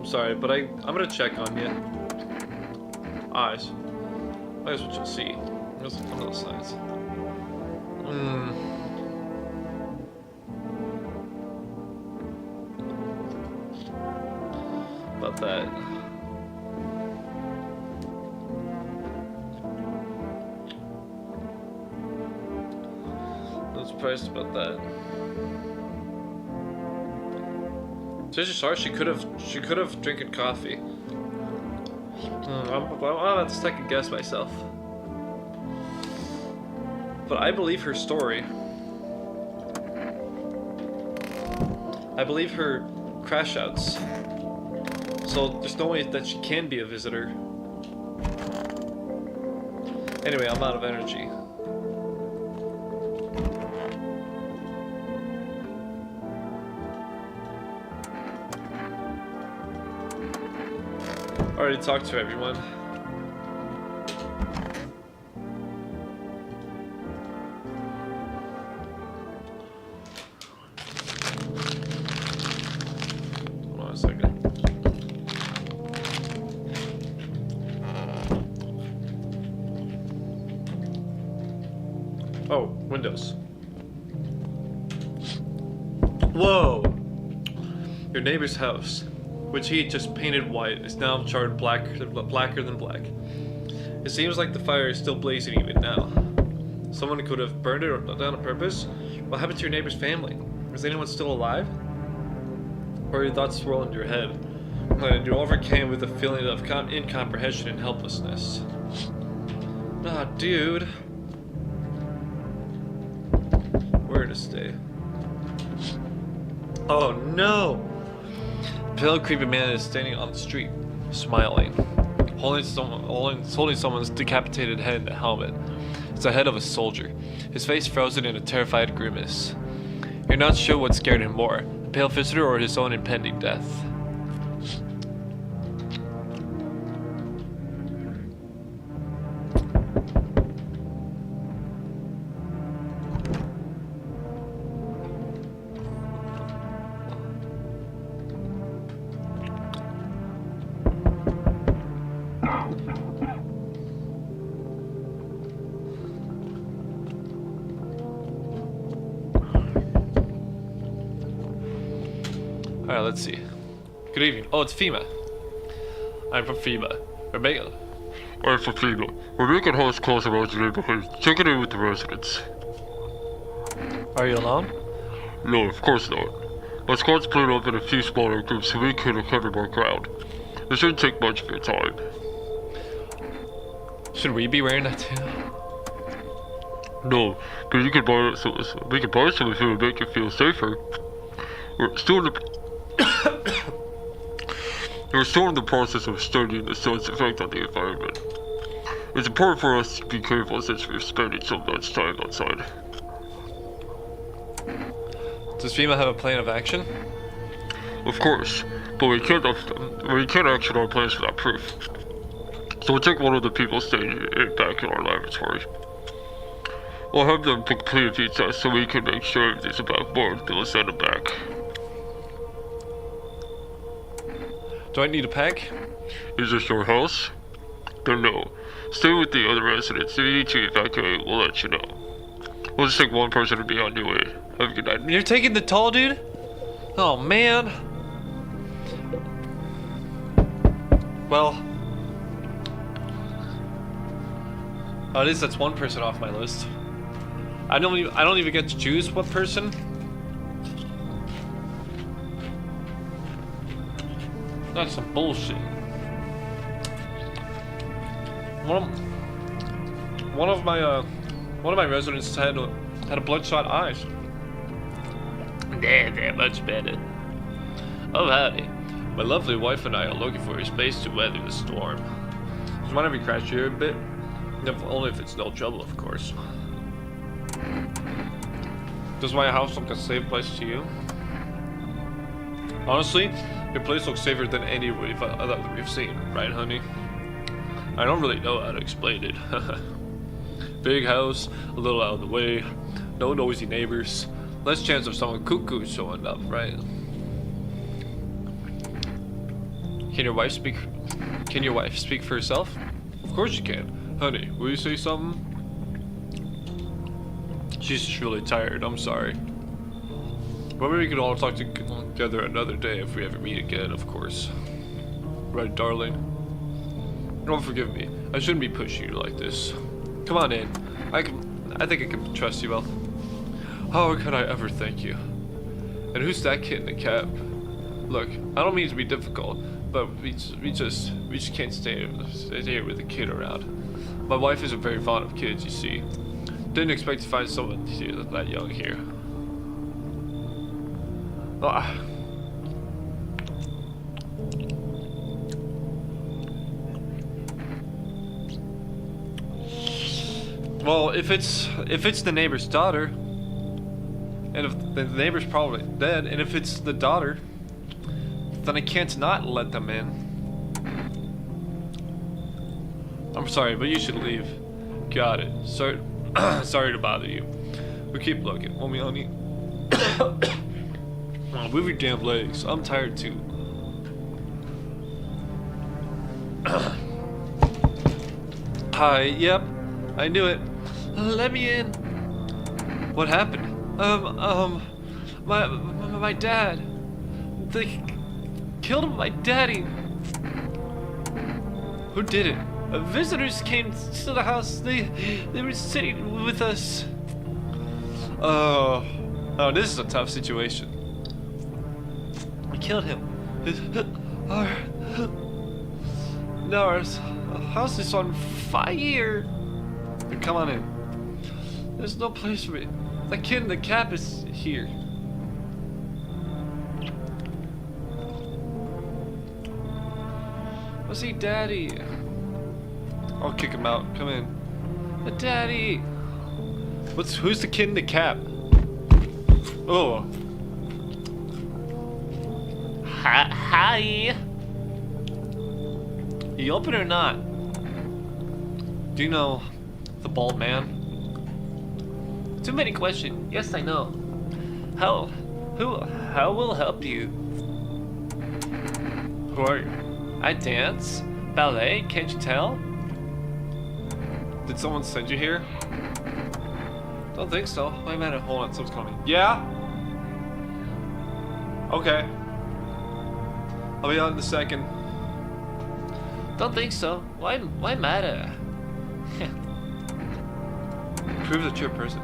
S1: Sorry, but I'm gonna check on you. Eyes. That's what you'll see. There's one of those signs. About that. I'm surprised about that. Sorry, she could have drinking coffee. I'm about to second guess myself, but I believe her story. I believe her crash outs. So there's no way that she can be a visitor. Anyway, I'm out of energy. Already talked to everyone. Hold on a second. Oh, Windows. Whoa! Your neighbor's house, which he just painted white, is now charred blacker than black. It seems like the fire is still blazing even now. Someone could have burned it down on purpose. What happened to your neighbor's family? Is anyone still alive? Or your thoughts swirl in your head? And you overcame with a feeling of incomprehension and helplessness. Ah, dude. Where to stay? Oh no! Pale, creepy man is standing on the street, smiling, holding someone's decapitated head in a helmet. It's the head of a soldier, his face frozen in a terrified grimace. You're not sure what scared him more, the pale visitor or his own impending death. Alright, let's see. Good evening. Oh, it's FEMA. I'm from FEMA. Rebecca.
S3: I'm from FEMA. We're making house calls around the neighborhood, checking in with the residents.
S1: Are you alone?
S3: No, of course not. My squad's split up in a few smaller groups so we can cover more ground. It shouldn't take much of your time.
S1: Should we be wearing that too?
S3: No, but you can buy it, we can buy some if it would make you feel safer. We're still in the We're still in the process of studying the sun's effect on the environment. It's important for us to be careful since we're spending so much time outside.
S1: Does FEMA have a plan of action?
S3: Of course, but we can't action our plans without proof. So we'll take one of the people staying back in our laboratory. We'll have them complete a few tests so we can make sure everything's above board, then we'll send them back.
S1: Do I need a pack?
S3: Is this your house? Then no. Stay with the other residents. If you need to evacuate, we'll let you know. We'll just take one person to be on your way. Have a good night.
S1: You're taking the tall dude? Oh man. Well, at least that's one person off my list. I don't even get to choose what person. That's some bullshit. One of my residents had a bloodshot eyes.
S2: They're much better. Oh, howdy.
S1: My lovely wife and I are looking for a space to weather the storm. Just mind if we crash here a bit? Only if it's no trouble, of course. Does my house look a safe place to you? Honestly, your place looks safer than any that we've seen, right, honey? I don't really know how to explain it. Big house, a little out of the way, no noisy neighbors, less chance of someone cuckoo showing up, right? Can your wife speak for herself? Of course you can. Honey, will you say something? She's just really tired, I'm sorry. Maybe we could all talk together another day if we ever meet again, of course. Right, darling? Don't forgive me. I shouldn't be pushing you like this. Come on in. I think I can trust you well. How could I ever thank you? And who's that kid in the cap? Look, I don't mean to be difficult, but we just can't stay here with a kid around. My wife isn't very fond of kids, you see. Didn't expect to find someone that young here. Ah. Well, if it's the neighbor's daughter, and if the neighbor's probably dead, and if it's the daughter, then I can't not let them in. I'm sorry, but you should leave. Got it. Sorry, sorry to bother you. We'll keep looking, won't we, honey? Oh, move your damn legs. I'm tired too. Hi. Yep. I knew it. Let me in. What happened? My dad. They killed my daddy. Who did it? Visitors came to the house. They were sitting with us. Oh, this is a tough situation. We killed him. Our house is on fire. Come on in. There's no place for me. The kid in the cap is here. Was he Daddy? I'll kick him out. Come in. Daddy! Who's the kid in the cap? Oh.
S2: Hi.
S1: You open or not? Do you know the bald man? Too many questions. Yes, I know. How will help you? Who are you? I dance? Ballet? Can't you tell? Did someone send you here? Don't think so. Wait a minute, hold on, someone's coming. Yeah? Okay. I'll be out in a second. Don't think so. Why matter? Prove that you're a person.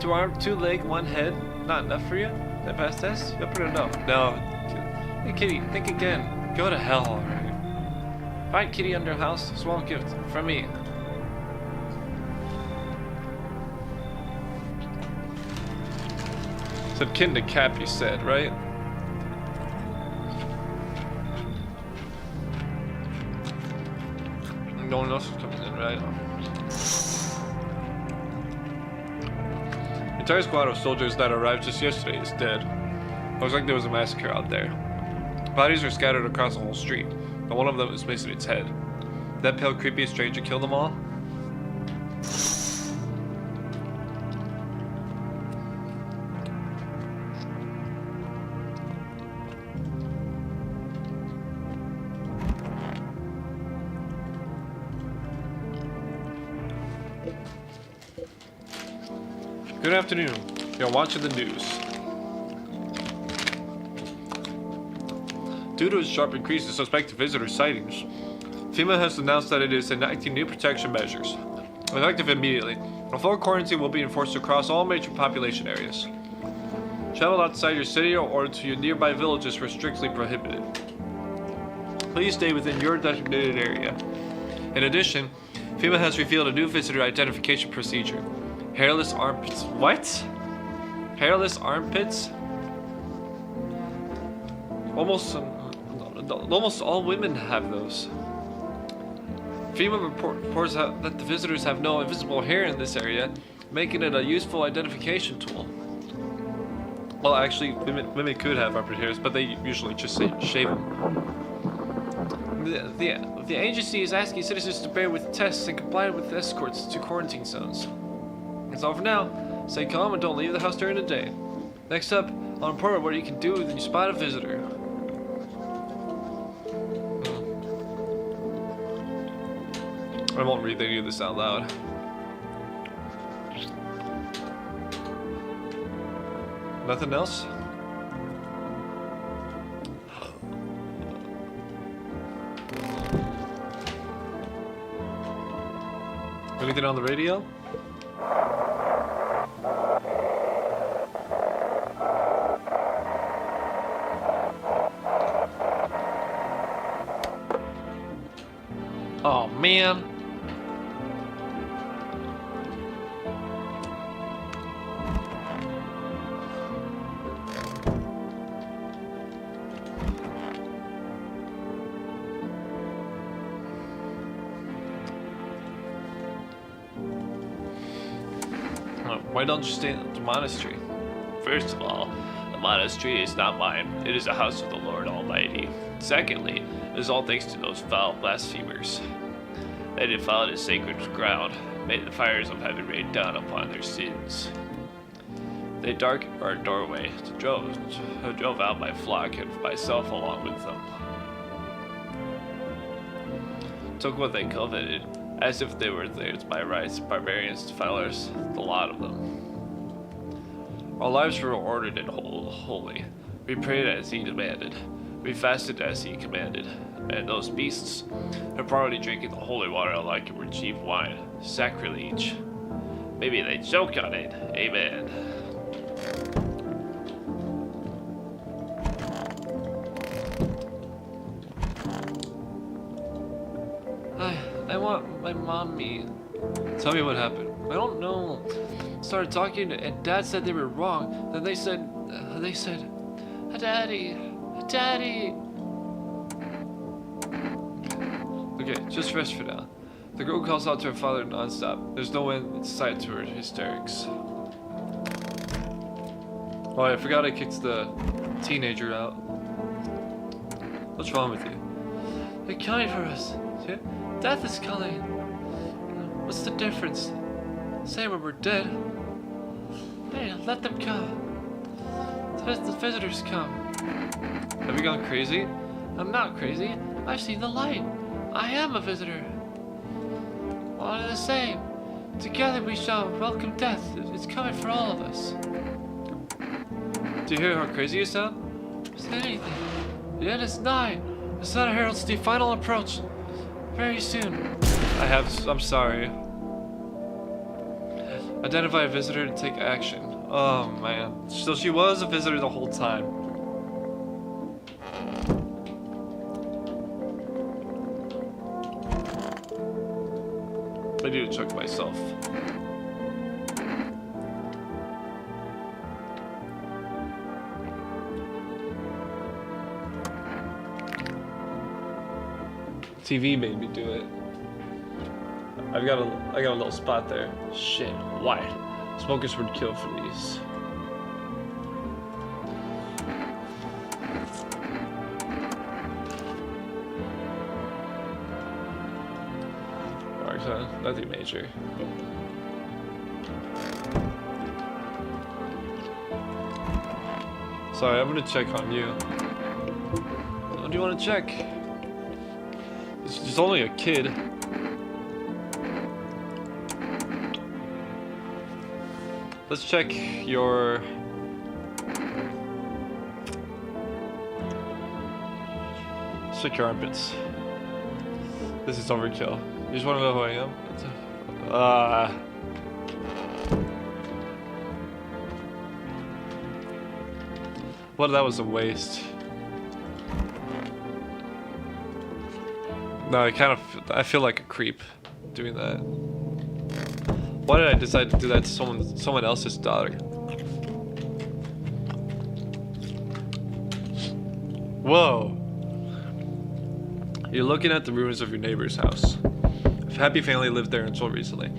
S1: 2 arms, 2 legs, 1 head. Not enough for you? That pass test? Yep or no? No. Hey kitty, think again. Go to hell already. Find kitty under house. Small gift from me. Said kid in the cap, you said, right? No one else is coming in, right? The entire squad of soldiers that arrived just yesterday is dead. Looks like there was a massacre out there. Bodies are scattered across the whole street, and one of them is missing its head. That pale, creepy stranger killed them all? Good afternoon. You're watching the news. Due to a sharp increase in suspected visitor sightings, FEMA has announced that it is enacting new protection measures, effective immediately. A full quarantine will be enforced across all major population areas. Travel outside your city or to your nearby villages are strictly prohibited. Please stay within your designated area. In addition, FEMA has revealed a new visitor identification procedure. Hairless armpits. What? Hairless armpits? Almost all women have those. FEMA reports that the visitors have no invisible hair in this area, making it a useful identification tool. Well, actually, women could have armpit hairs, but they usually just shave them. The agency is asking citizens to bear with tests and comply with escorts to quarantine zones. That's all for now. Stay calm and don't leave the house during the day. Next up, I'll report what you can do when you spot a visitor. I won't read any of this out loud. Nothing else? Anything on the radio? Oh man. Why don't you stay at the monastery?
S2: First of all, the monastery is not mine. It is a house of the Lord Almighty. Secondly, it is all thanks to those foul blasphemers. They defiled his sacred ground, made the fires of heaven rain down upon their sins. They darkened our doorway, drove out my flock and myself along with them. Took what they coveted, as if they were theirs by rights, barbarians, defilers, the lot of them. Our lives were ordered and holy. We prayed as he demanded. We fasted as he commanded, and those beasts are probably drinking the holy water like it were cheap wine. Sacrilege. Maybe they choke on it. Amen.
S1: I want my mommy. Tell me what happened. I don't know. Started talking, and Dad said they were wrong. Then they said, Daddy, Daddy. Okay, just rest for now. The girl calls out to her father nonstop. There's no end in sight to her hysterics. Oh, I forgot I kicked the teenager out. What's wrong with you? They're coming for us. See? Death is calling. What's the difference? Say when we're dead. Hey, let them come. Let the visitors come. Have you gone crazy? I'm not crazy. I've seen the light. I am a visitor. One and the same. Together we shall welcome death. It's coming for all of us. Do you hear how crazy you sound? Say anything. The end is nigh. The sun heralds the final approach. Very soon. I'm sorry. Identify a visitor to take action. Oh man. So she was a visitor the whole time. I need to check myself. TV made me do it. I got a little spot there. Shit, white. Smokers would kill for these. Nothing major. Sorry, I'm gonna check on you. What do you want to check? It's only a kid. Let's check your... Let's check your armpits. This is overkill. You just want to know who I am? Well, that was a waste. No, I feel like a creep doing that. Why did I decide to do that to someone else's daughter? Whoa. You're looking at the ruins of your neighbor's house. A happy family lived there until recently.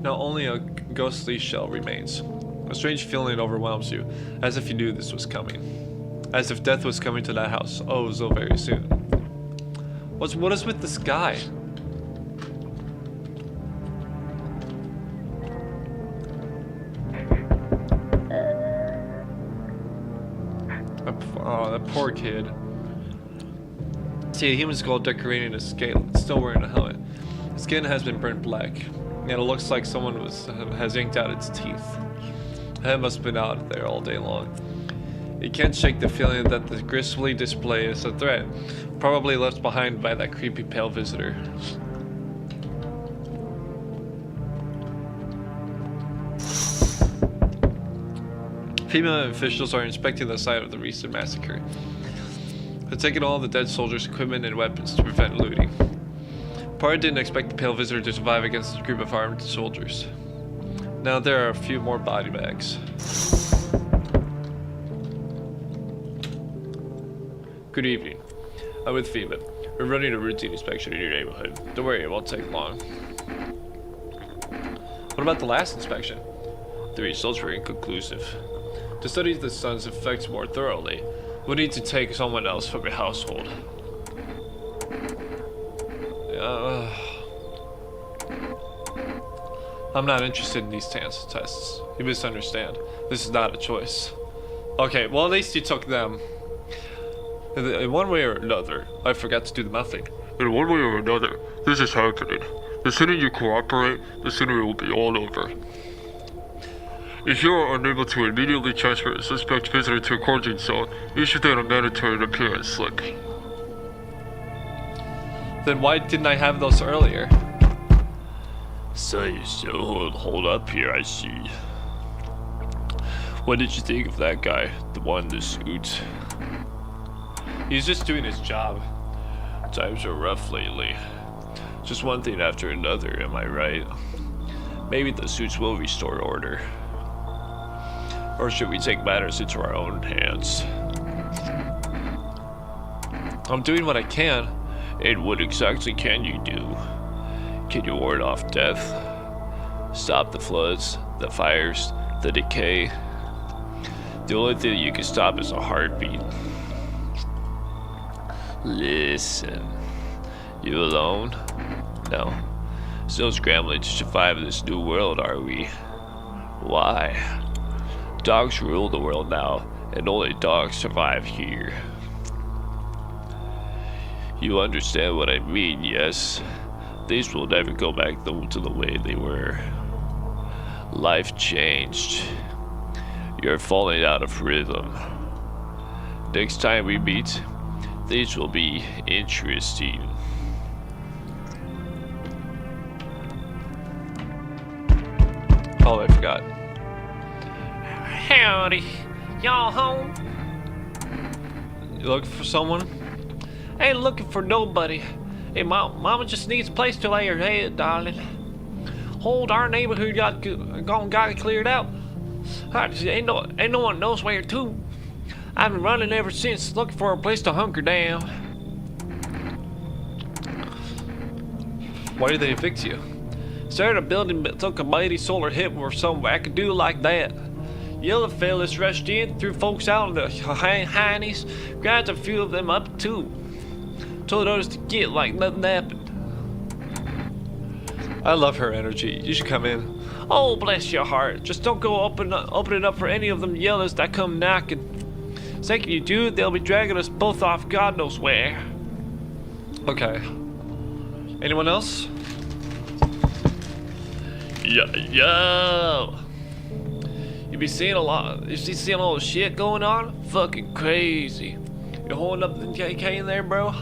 S1: Now only a ghostly shell remains. A strange feeling overwhelms you, as if you knew this was coming. As if death was coming to that house, oh so very soon. What is with this guy? Oh, that poor kid. See, a human skull decorating his skin, still wearing a helmet. His skin has been burnt black, and it looks like someone has yanked out its teeth. The head must have been out there all day long. You can't shake the feeling that the grisly display is a threat, probably left behind by that creepy pale visitor. Female officials are inspecting the site of the recent massacre. They're taking all the dead soldiers' equipment and weapons to prevent looting. Parr didn't expect the pale visitor to survive against a group of armed soldiers. Now there are a few more body bags. Good evening. I'm with FEMA. We're running a routine inspection in your neighborhood. Don't worry, it won't take long. What about the last inspection? The results were inconclusive. To study the sun's effects more thoroughly, we'll need to take someone else from your household. I'm not interested in these tests. You misunderstand. This is not a choice. Okay, well at least you took them. In one way or another, I forgot to do the mathing.
S3: In one way or another, this is happening. The sooner you cooperate, the sooner it will be all over. If you are unable to immediately transfer a suspect visitor to a quarantine cell, issue them a mandatory appearance slip.
S1: Then why didn't I have those earlier?
S2: So hold up here, I see. What did you think of that guy, the one in the suit?
S1: He's just doing his job.
S2: Times are rough lately. Just one thing after another, am I right? Maybe the suits will restore order. Or should we take matters into our own hands?
S1: I'm doing what I can.
S2: And what exactly can you do? Can you ward off death? Stop the floods, the fires, the decay? The only thing you can stop is a heartbeat. Listen. You alone? No. Still scrambling to survive in this new world, are we? Why? Dogs rule the world now, and only dogs survive here. You understand what I mean, yes? Things will never go back to the way they were. Life changed. You're falling out of rhythm. Next time we meet, things will be interesting.
S1: Oh, I forgot.
S4: Howdy. Y'all home?
S1: You looking for someone?
S4: Ain't looking for nobody. Hey, Mama just needs a place to lay her head, darling. Whole our neighborhood got cleared out. Ain't no one knows where to. I've been running ever since, looking for a place to hunker down.
S1: Why did they evict you?
S4: Started a building that took a mighty solar hit or some wackadoo like that. Yellow fellas rushed in, threw folks out in the heinies, grabbed a few of them up too. Told others to get like nothing happened.
S1: I love her energy. You should come in.
S4: Oh, bless your heart. Just don't go open it up for any of them yellows that come knocking. Second you do, they'll be dragging us both off God knows where.
S1: Okay. Anyone else?
S2: Yo!
S4: You be seeing a lot. You see seeing all the shit going on? Fucking crazy. You holding up the KK in there, bro?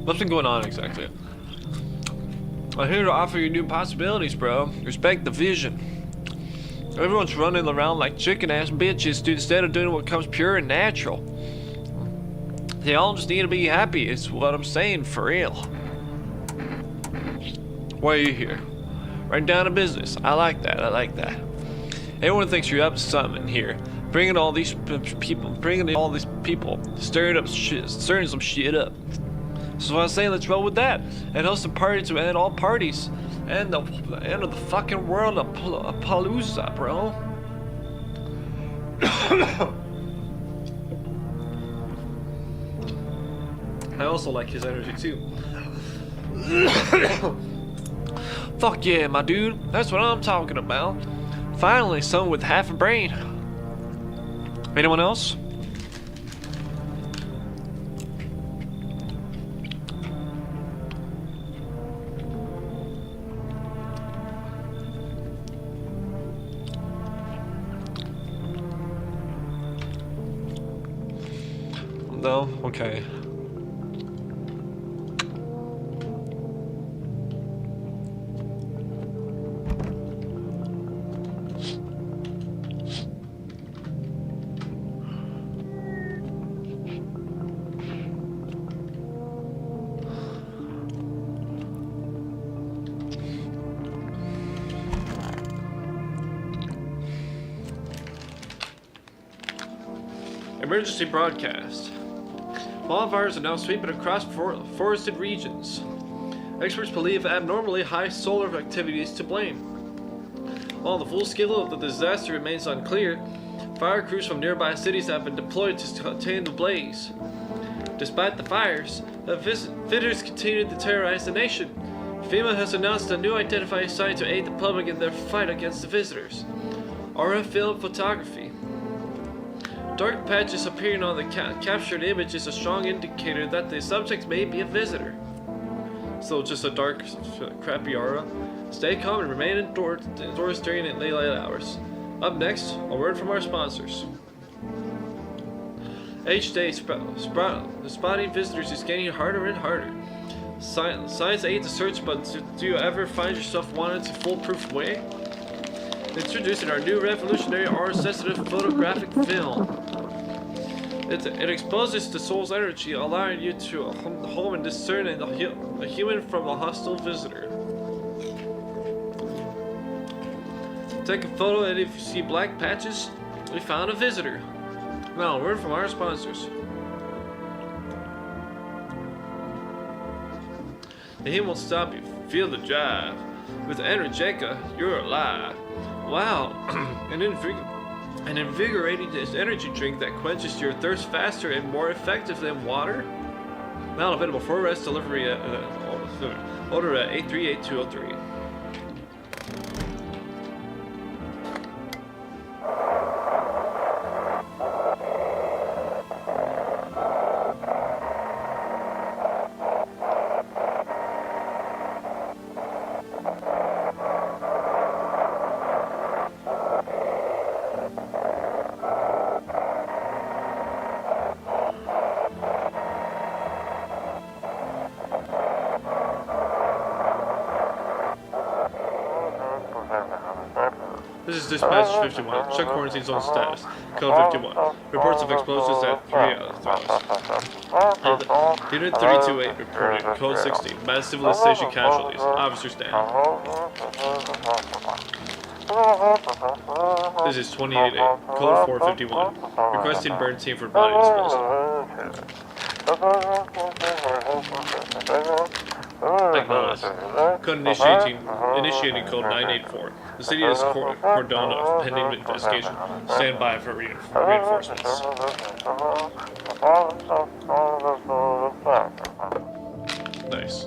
S1: What's been going on exactly? I'm here to offer you new possibilities, bro. Respect the vision. Everyone's running around like chicken-ass bitches instead of doing what comes pure and natural. They all just need to be happy, is what I'm saying, for real. Why are you here? Right down to business. I like that, Everyone thinks you're up to something here. Bringing all these people, stirring some shit up. So I was saying, let's roll with that and host a party to end all parties and the end of the fucking world of Palooza, bro. I also like his energy too. Fuck yeah, my dude. That's what I'm talking about. Finally, someone with half a brain. Anyone else? No? Okay. Emergency broadcast. Wildfires are now sweeping across forested regions. Experts believe abnormally high solar activity is to blame. While the full scale of the disaster remains unclear, fire crews from nearby cities have been deployed to contain the blaze. Despite the fires, the visitors continue to terrorize the nation. FEMA has announced a new identified site to aid the public in their fight against the visitors. RF film photography. Dark patches appearing on the captured image is a strong indicator that the subject may be a visitor. So just a dark, crappy aura. Stay calm and remain indoors during the daylight hours. Up next, a word from our sponsors. Each day, spotting visitors is getting harder and harder. Science aids the search, but do you ever find yourself wanting to foolproof way? Introducing our new revolutionary aura-sensitive photographic film. It exposes the soul's energy, allowing you to home and discern a human from a hostile visitor. Take a photo, and if you see black patches, we found a visitor. Now, a word from our sponsors. The heat won't stop you. Feel the drive. With Energetica, you're alive. Wow, an invigorating energy drink that quenches your thirst faster and more effective than water. Now available for rest delivery at order at 838203. This is dispatch 51. Check quarantine zone status. Code 51. Reports of explosions at 3 hours. Unit 328 reporting. Code 60. Mass civilization casualties. Officer stand. This is 28A. Code 451. Requesting burn team for body disposal. Acknowledged. Code initiating code 984. The city is cordoned off pending investigation. Stand by for reinforcements. Nice.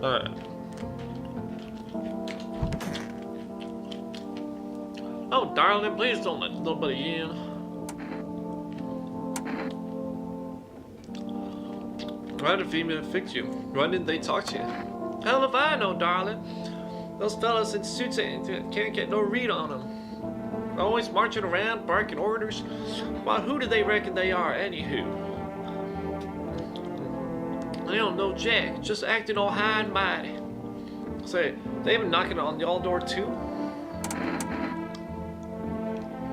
S1: Alright. Oh, darling, please don't let nobody in. Why did female fix you? Why didn't they talk to you? Hell if I know, darling. Those fellas in suits can't get no read on them. Always marching around, barking orders. Well, who do they reckon they are, anywho? They don't know jack, just acting all high and mighty. Say, they been knocking on y'all door too?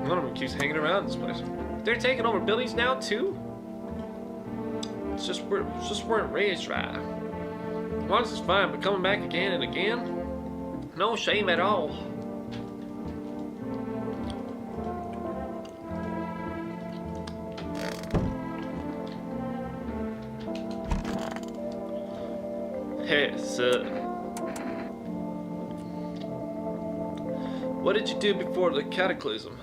S1: One of them keeps hanging around this place. They're taking over buildings now too? It's just weren't raised right. Once is fine, but coming back again and again? No shame at all. Hey, sir. What did you do before the cataclysm?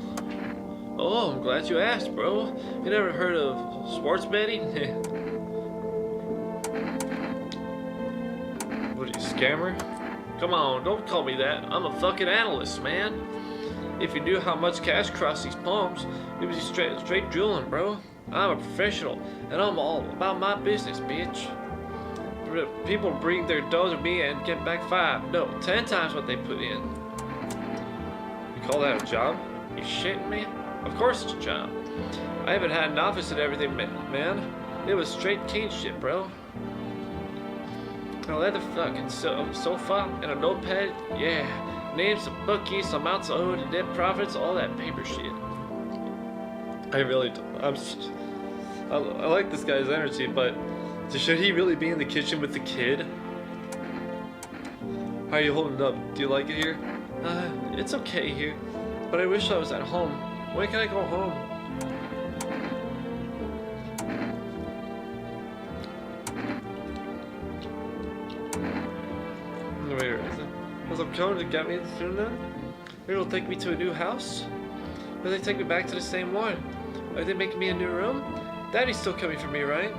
S1: Oh, I'm glad you asked, bro. You never heard of sports betting? What are you, scammer? Come on, don't call me that. I'm a fucking analyst, man. If you knew how much cash crossed these palms, you'd be straight drooling, bro. I'm a professional, and I'm all about my business, bitch. People bring their dough to me and get back 5, no, 10 times what they put in. You call that a job? You shitting me? Of course it's a job. I haven't had an office and everything, man. It was straight king shit, bro. A leather fucking sofa and a notepad, yeah. Names of bookies, amounts owed, and net profits, all that paper shit. I really don't. I like this guy's energy, but should he really be in the kitchen with the kid? How are you holding up? Do you like it here? It's okay here, but I wish I was at home. When can I go home? Wait, was I'm coming to get me soon then? Maybe it'll take me to a new house? Or they take me back to the same one? Are they making me a new room? Daddy's still coming for me, right?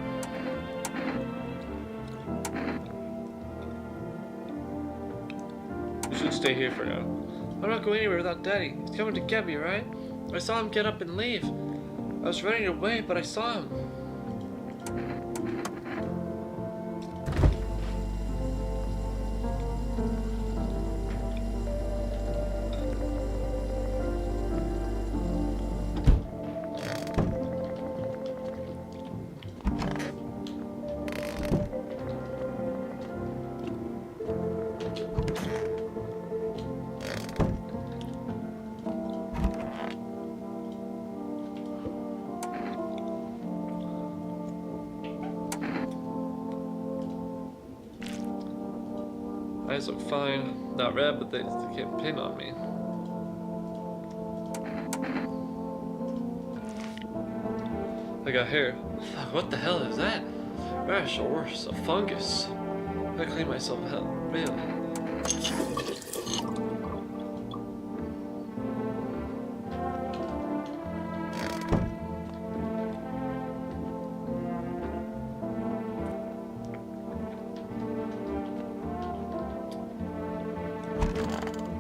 S1: You should stay here for now. I'm not going anywhere without Daddy. He's coming to get me, right? I saw him get up and leave. I was running away, but I saw him. Eyes look fine. Not red, but they can't pin on me. I got hair. Fuck, what the hell is that? Rash or worse, a fungus. I clean myself out, really.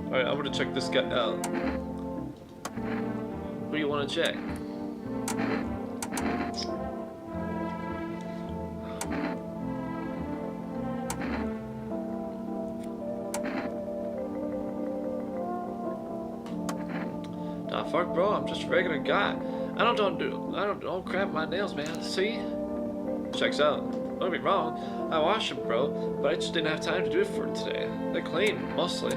S1: Alright, I'm gonna check this guy out. What do you want to check? Nah, fuck, bro. I'm just a regular guy. I don't cramp my nails, man. See? Checks out. Don't get me wrong. I washed them, bro, but I just didn't have time to do it for today. They're clean, mostly.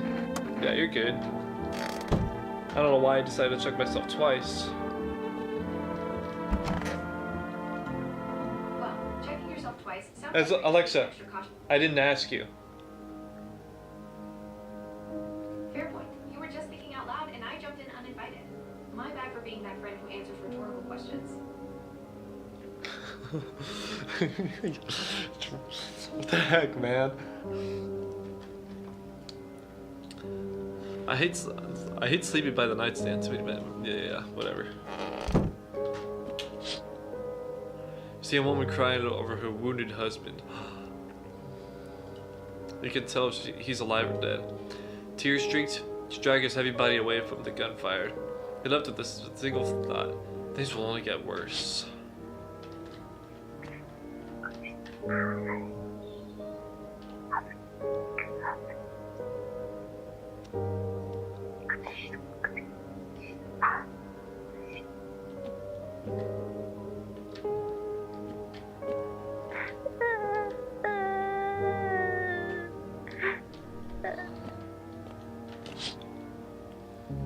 S1: Yeah, you're good. I don't know why I decided to check myself twice.
S5: Well, checking yourself twice sounds
S1: As
S5: like
S1: Alexa,
S5: extra caution.
S1: I didn't ask you.
S5: Fair point. You were just thinking out loud, and I jumped in uninvited. My bad for being that friend who answers rhetorical questions.
S1: What the heck, man? I hate sleeping by the nightstand too, man. Yeah, whatever. See a woman crying over her wounded husband. You can tell if he's alive or dead. Tears streaked, she dragged his heavy body away from the gunfire. He left with this single thought: things will only get worse.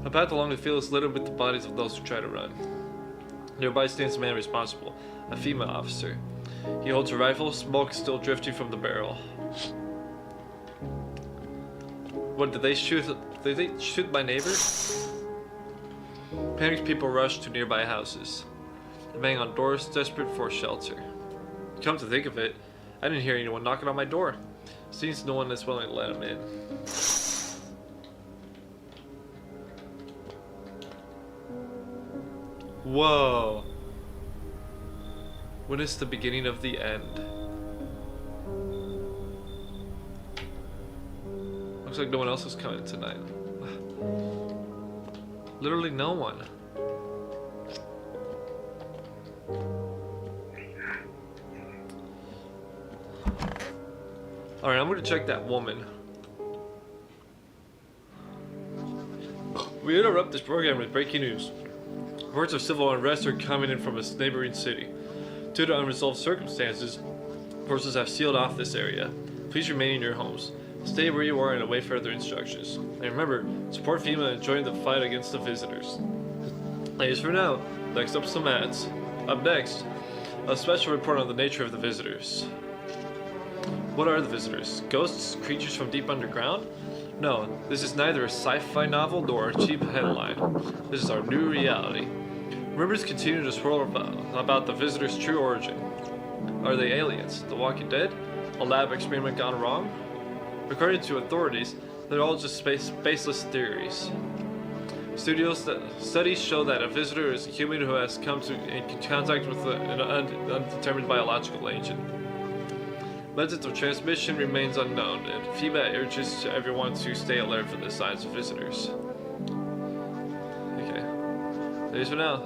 S1: A path along the field is littered with the bodies of those who try to run. Nearby stands the man responsible, a female officer. He holds a rifle, smoke still drifting from the barrel. What, did they shoot my neighbor? Panicked people rush to nearby houses. They bang on doors, desperate for shelter. Come to think of it, I didn't hear anyone knocking on my door. Seems no one is willing to let him in. Whoa. When is the beginning of the end? Looks like no one else is coming tonight. Literally no one. Alright, I'm gonna check that woman. We interrupt this program with breaking news. Reports of civil unrest are coming in from a neighboring city. Due to unresolved circumstances, forces have sealed off this area. Please remain in your homes. Stay where you are and await further instructions. And remember, support FEMA and join the fight against the visitors. Ladies, for now, next up some ads. Up next, a special report on the nature of the visitors. What are the visitors? Ghosts? Creatures from deep underground? No, this is neither a sci-fi novel nor a cheap headline. This is our new reality. Rumors continue to swirl about the visitors' true origin. Are they aliens? The Walking Dead? A lab experiment gone wrong? According to authorities, they're all just baseless theories. Studies show that a visitor is a human who has come in contact with an undetermined biological agent. Methods of transmission remains unknown, and FEMA urges everyone to stay alert for the signs of visitors. Okay. Thanks for now.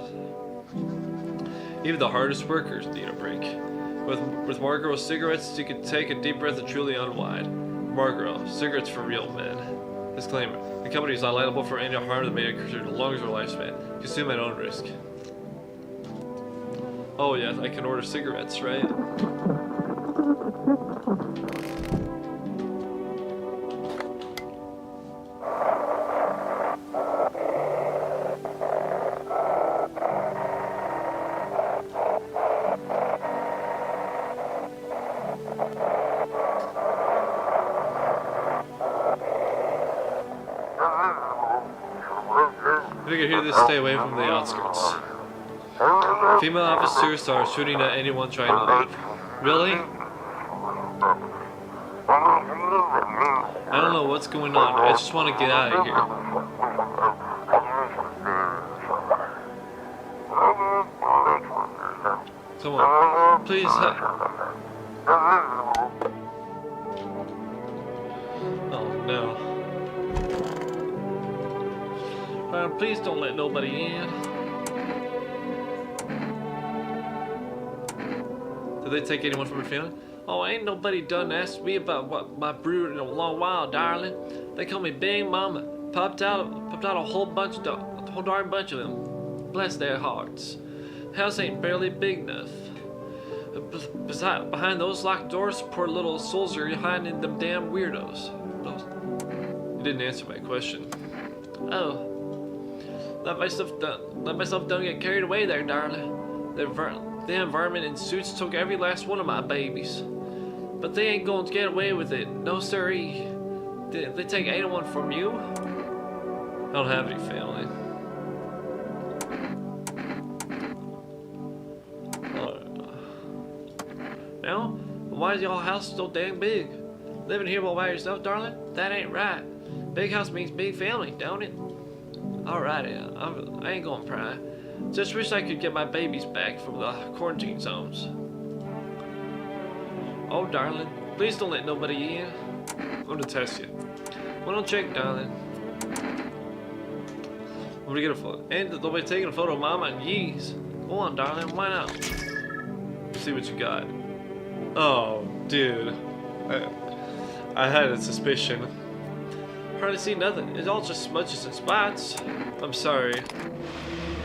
S1: Even the hardest workers need a break. With Marlboro cigarettes, you can take a deep breath and truly unwind. Marlboro, cigarettes for real men. Disclaimer: the company is not liable for any harm that may occur to the lungs or lifespan. Consume at own risk. Oh yeah, I can order cigarettes, right? If you can hear this, stay away from the outskirts. Female officers are shooting at anyone trying to leave. Really? I don't know what's going on. I just want to get out of here. Come on. Please. Oh no. Please don't let nobody in. Did they take anyone from your family? Oh, ain't nobody done asked me about what my brood in a long while, darling. They call me Big Mama. Popped out a whole darn bunch of them. Bless their hearts. House ain't barely big enough. Behind those locked doors, poor little souls are hiding in them damn weirdos. You didn't answer my question. Oh. Let myself don't get carried away there, darling. The environment and suits took every last one of my babies. But they ain't going to get away with it. No siree. Did they take anyone from you? I don't have any family. No? Why is y'all house so dang big? Living here all by yourself, darling? That ain't right. Big house means big family, don't it? Alrighty, I ain't gonna pry. Just wish I could get my babies back from the quarantine zones. Oh, darling, please don't let nobody in. I'm gonna test you. Why don't check, darling? I'm gonna get a photo. And they'll be taking a photo of Mama and Yeez. Go on, darling, why not? Let's see what you got. Oh, dude. I had a suspicion. Hardly see nothing. It's all just smudges and spots. I'm sorry.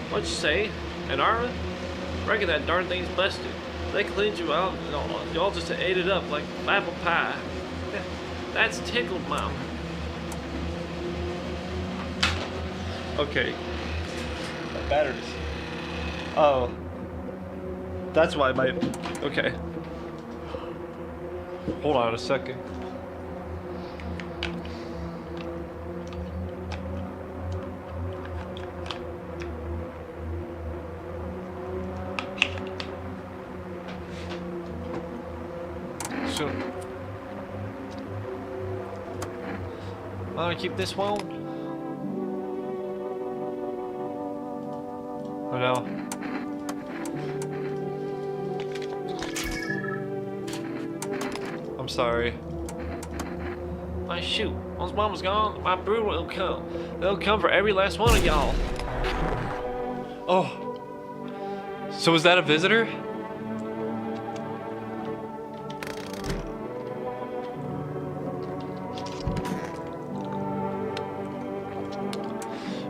S1: What'd you say? An armor? Reckon that darn thing's busted. They cleaned you out and y'all just ate it up like apple pie. That's tickled, Mom. Okay. My batteries. Oh. That's why my... Okay. Hold on a second. So, I'm gonna keep this one. Oh no. I'm sorry. Oh shoot, once Mama's gone, my brood will come. They'll come for every last one of y'all. Oh. So was that a visitor?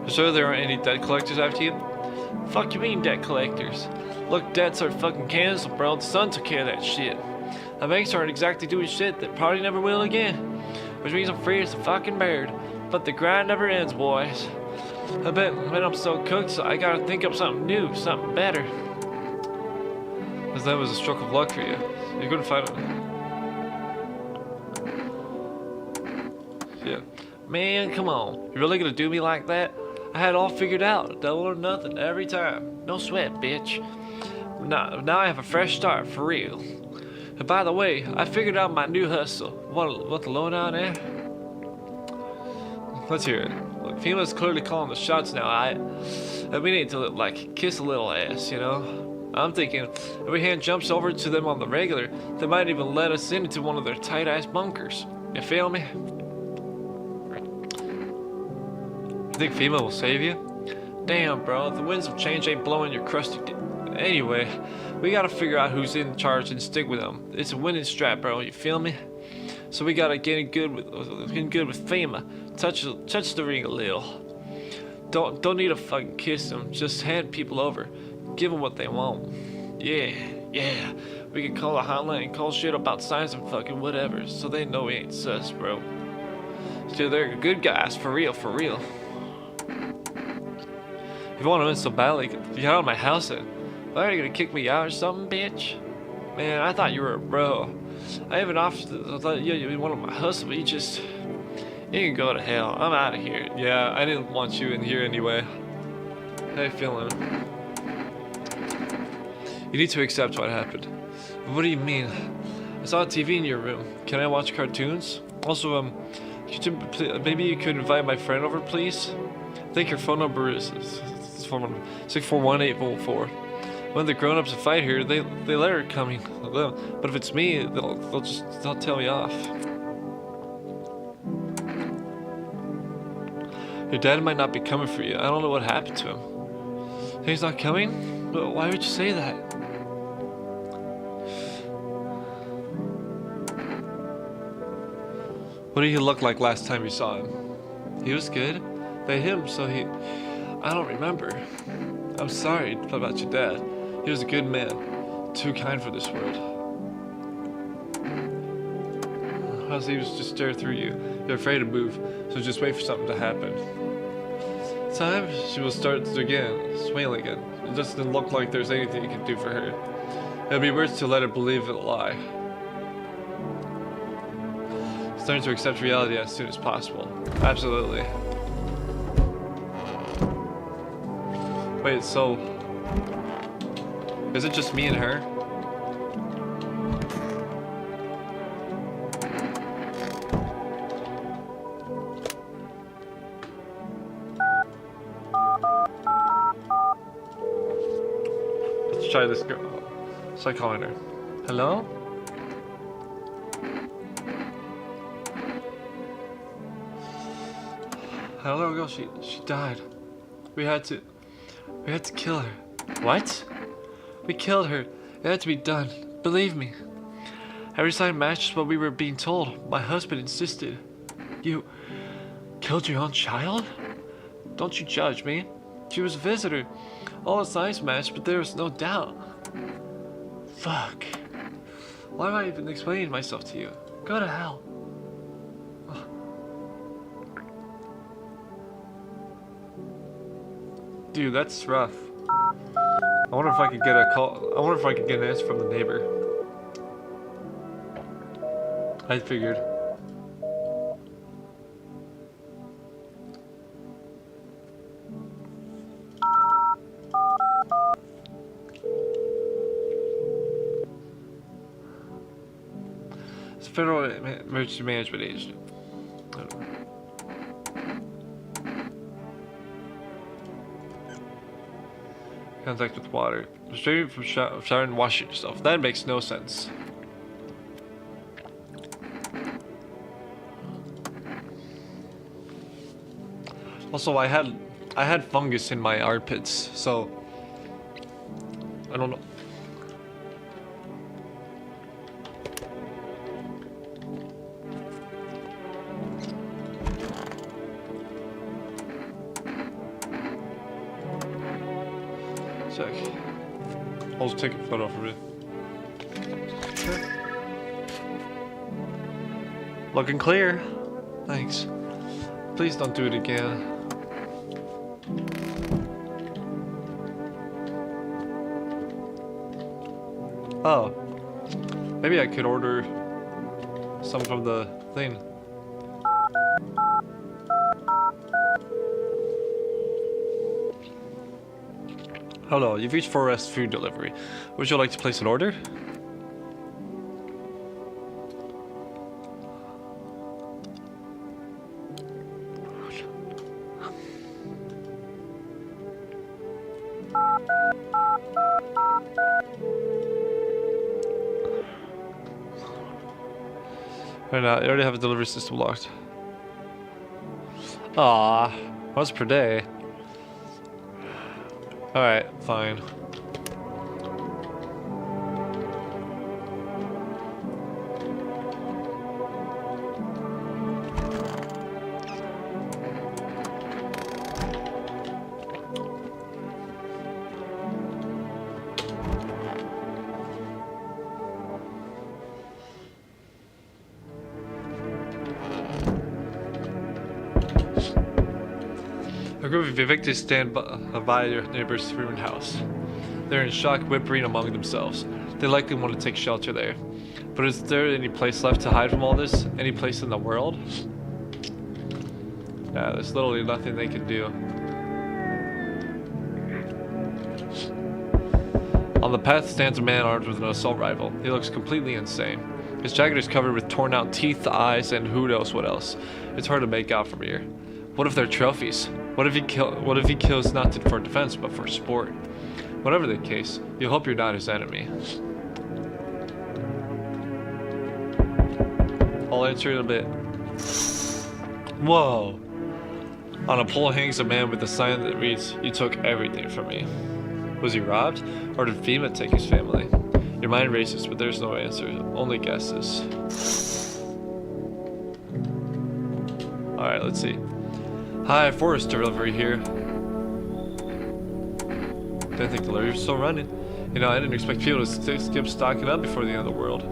S1: So there aren't any debt collectors after you? Fuck you mean debt collectors? Look, debts are fucking canceled, bro. The son took care of that shit. The banks aren't exactly doing shit that probably never will again. Which means I'm free as a fucking bird. But the grind never ends, boys. I bet I'm so cooked, so I gotta think up something new, something better. Because that was a stroke of luck for you. You couldn't find it. Yeah. Man, come on. You really gonna do me like that? I had it all figured out, double or nothing, every time. No sweat, bitch. Now I have a fresh start, for real. And by the way, I figured out my new hustle. What the lowdown there? Let's hear it. Look, Fima's clearly calling the shots now, and we need to, like, kiss a little ass, you know? I'm thinking, if we hand jumps over to them on the regular, they might even let us into one of their tight-ass bunkers. You feel me? You think FEMA will save you?
S4: Damn, bro, the winds of change ain't blowing your crusty Anyway, we gotta figure out who's in charge and stick with them. It's a winning strat, bro, you feel me? So we gotta get good with FEMA. Touch the ring a little. Don't need to fucking kiss them. Just hand people over. Give them what they want. Yeah. We can call a hotline and call shit about signs and fucking whatever, so they know we ain't sus, bro. So they're good guys, for real. If you want to win so badly, get out of my house then. Why are you gonna kick me out or something, bitch? Man, I thought you were a bro. I even offered, I thought you one of my hustles, but you can go to hell. I'm out of here. Yeah, I didn't want you in here anyway. How you feeling? You need to accept what happened. What do you mean? I saw a TV in your room. Can I watch cartoons? Also, maybe you could invite my friend over, please? I think your phone number is 641-804. When the grown-ups fight here, they let her come in. But if it's me, they'll tell me off. Your dad might not be coming for you. I don't know what happened to him. He's not coming? But why would you say that? What did he look like last time you saw him? He was good. They hit him, so I don't remember. I'm sorry about your dad. He was a good man. Too kind for this world. How's he was just stare through you. You're afraid to move, so just wait for something to happen. Time, she will start again, swaying again. It just didn't look like there's anything you can do for her. It'd be worse to let her believe it a lie. Starting to accept reality as soon as possible. Absolutely. Wait, so is it just me and her? Let's try this girl. Try calling her. Hello? How long ago she died? We had to kill her. What? We killed her. It had to be done. Believe me. Every sign matched what we were being told. My husband insisted. You killed your own child? Don't you judge me. She was a visitor. All the signs matched, but there was no doubt. Fuck. Why am I even explaining myself to you? Go to hell. Dude, that's rough. I wonder if I could get a call. I wonder if I could get an answer from the neighbor. I figured. It's a Federal Emergency Management Agency. I don't know. Contact with water. Restraining from showering and washing yourself. That makes no sense. Also, I had fungus in my armpits, so I don't know. Check. I'll just take a photo for it. Sure. Looking clear. Thanks. Please don't do it again. Oh. Maybe I could order some from the thing. Hello, you've reached Forest Food Delivery. Would you like to place an order? Right now, I already have a delivery system locked. Ah, once per day.
S1: Alright, fine. A group of evictees stand by their neighbor's ruined house. They're in shock, whimpering among themselves. They likely want to take shelter there. But is there any place left to hide from all this? Any place in the world? Yeah, there's literally nothing they can do. On the path stands a man armed with an assault rifle. He looks completely insane. His jacket is covered with torn out teeth, eyes, and who knows what else. It's hard to make out from here. What if they're trophies? What if he kills not for defense but for sport? Whatever the case, you hope you're not his enemy. I'll answer in a bit. Whoa! On a pole hangs a man with a sign that reads, "You took everything from me." Was he robbed? Or did FEMA take his family? Your mind races, but there's no answer, only guesses. Alright, let's see. Hi, forest delivery here. Didn't think delivery was still running. You know, I didn't expect people to skip stocking up before the end of the world.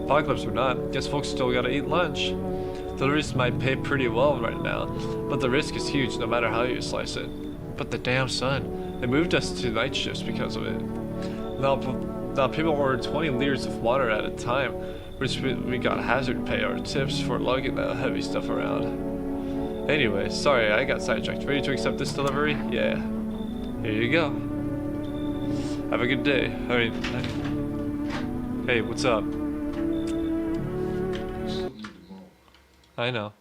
S1: Apocalypse or not, guess folks still gotta eat lunch. Deliveries might pay pretty well right now, but the risk is huge no matter how you slice it. But the damn sun, they moved us to night shifts because of it. Now people order 20 liters of water at a time, which we got hazard pay or tips for lugging that heavy stuff around. Anyway, sorry, I got sidetracked. Ready to accept this delivery? Yeah. Here you go. Have a good day. Hey, what's up? I know.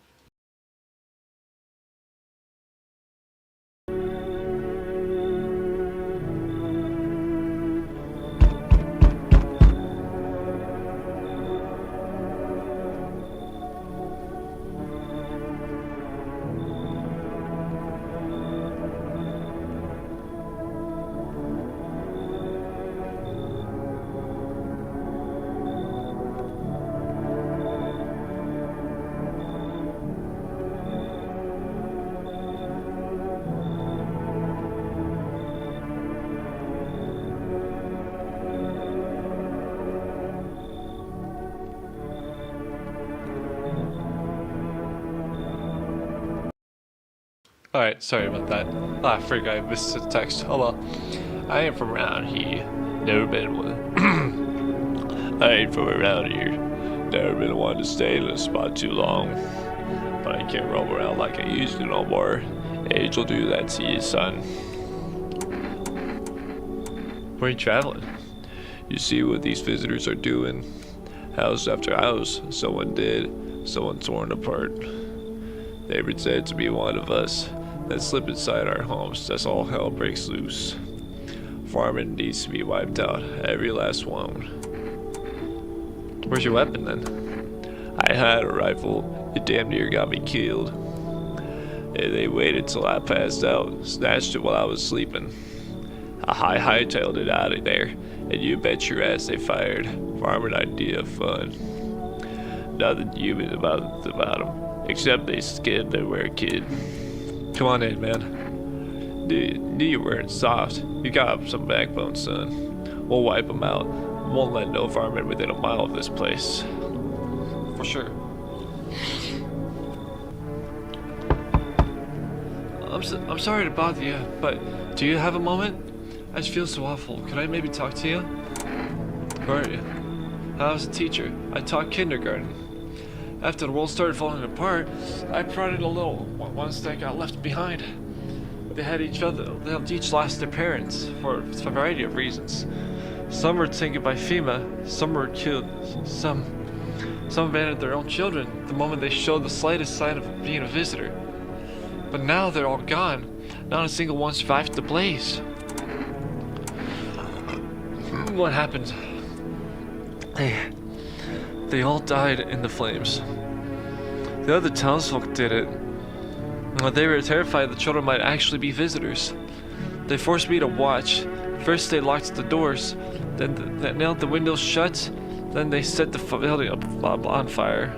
S1: Alright, sorry about that. Ah, frig, I missed the text. Oh well. I ain't from around here. Never been one. I ain't from around here. Never been one to stay in a spot too long. But I can't roam around like I used to no more. Age will do that to you, son. Where are you traveling? You see what these visitors are doing? House after house, someone dead, someone torn apart. They pretend to be one of us, then slip inside our homes. That's all hell breaks loose. Farming needs to be wiped out, every last one. Where's your weapon then? I had a rifle. It damn near got me killed. They waited till I passed out, snatched it while I was sleeping. I hightailed it out of there, and you bet your ass they fired. Farming idea of fun. Nothing human about them. Except they scared they were a kid. Come on in, man. Knew you weren't soft. You got some backbone, son. We'll wipe them out. Won't let no varmint within a mile of this place. For sure. I'm sorry to bother you, but do you have a moment? I just feel so awful. Could I maybe talk to you? Who are you? I was a teacher. I taught kindergarten. After the world started falling apart, I brought in a little ones that got left behind. They had each lost their parents for a variety of reasons. Some were taken by FEMA, some were killed, some abandoned their own children the moment they showed the slightest sign of being a visitor. But now they're all gone. Not a single one survived the blaze. What happened? They all died in the flames. The other townsfolk did it. They were terrified the children might actually be visitors.
S4: They forced me to watch. First they locked the doors, then they nailed the windows shut, then they set the building up on fire.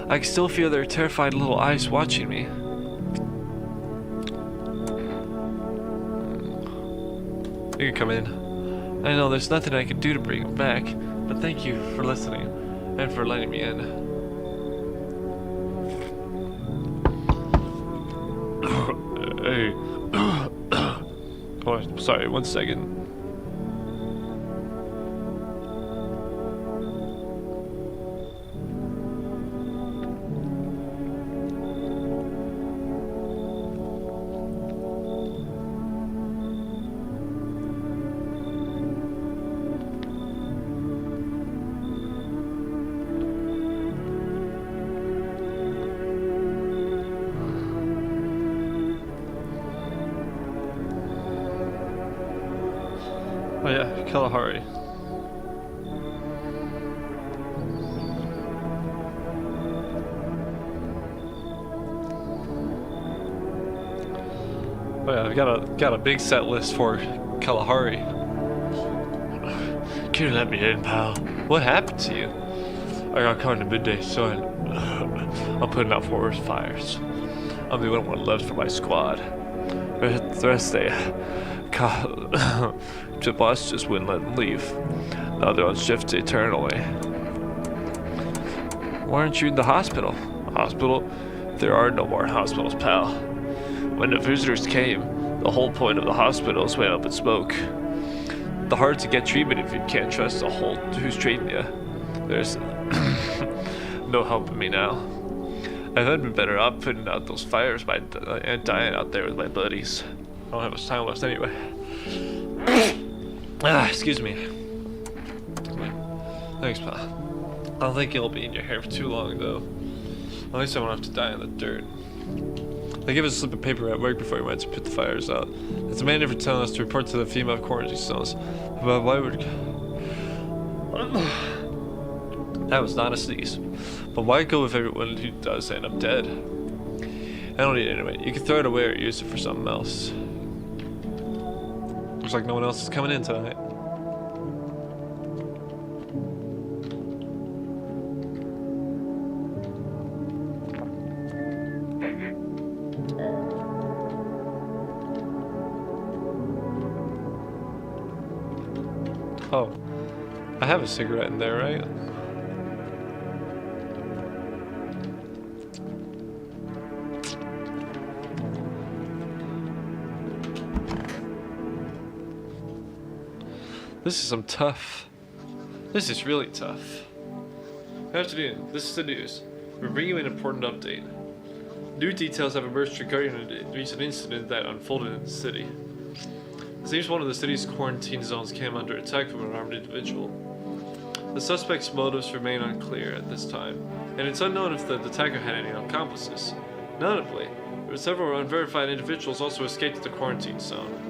S4: I can still feel their terrified little eyes watching me. You can come in. I know there's nothing I can do to bring him back, but thank you for listening and for letting me in. Hey. Oh, sorry, 1 second. Oh yeah, Kalahari. Oh yeah, I've got a big set list for Kalahari. Can you let me in, pal? What happened to you? I got caught in the midday sun. I'm putting out forest fires. I'm the only one left for my squad. The rest they the boss just wouldn't let them leave. Now they're on shift eternally. Why aren't you in the hospital? Hospital? There are no more hospitals, pal. When the visitors came, the whole point of the hospitals went up in smoke. The hard to get treatment if you can't trust the whole who's treating you. There's no helping me now. I'd been better off putting out those fires by and dying out there with my buddies. I don't have much time left anyway. Excuse me. Thanks, pal. I don't think it'll be in your hair for too long, though. At least I won't have to die in the dirt. They gave us a slip of paper at work before we went to put the fires out. It's a mandate for telling us to report to the female quarantine cells. But why would... That was not a sneeze. But why go with everyone who does end up dead? I don't need it anyway. You can throw it away or use it for something else. Looks like no one else is coming in tonight. Oh, I have a cigarette in there, right? This is some tough. This is really tough. Good afternoon. This is the news. We're bringing you an important update. New details have emerged regarding a recent incident that unfolded in the city. It seems one of the city's quarantine zones came under attack from an armed individual. The suspect's motives remain unclear at this time, and it's unknown if the attacker had any accomplices. Notably, several unverified individuals also escaped the quarantine zone.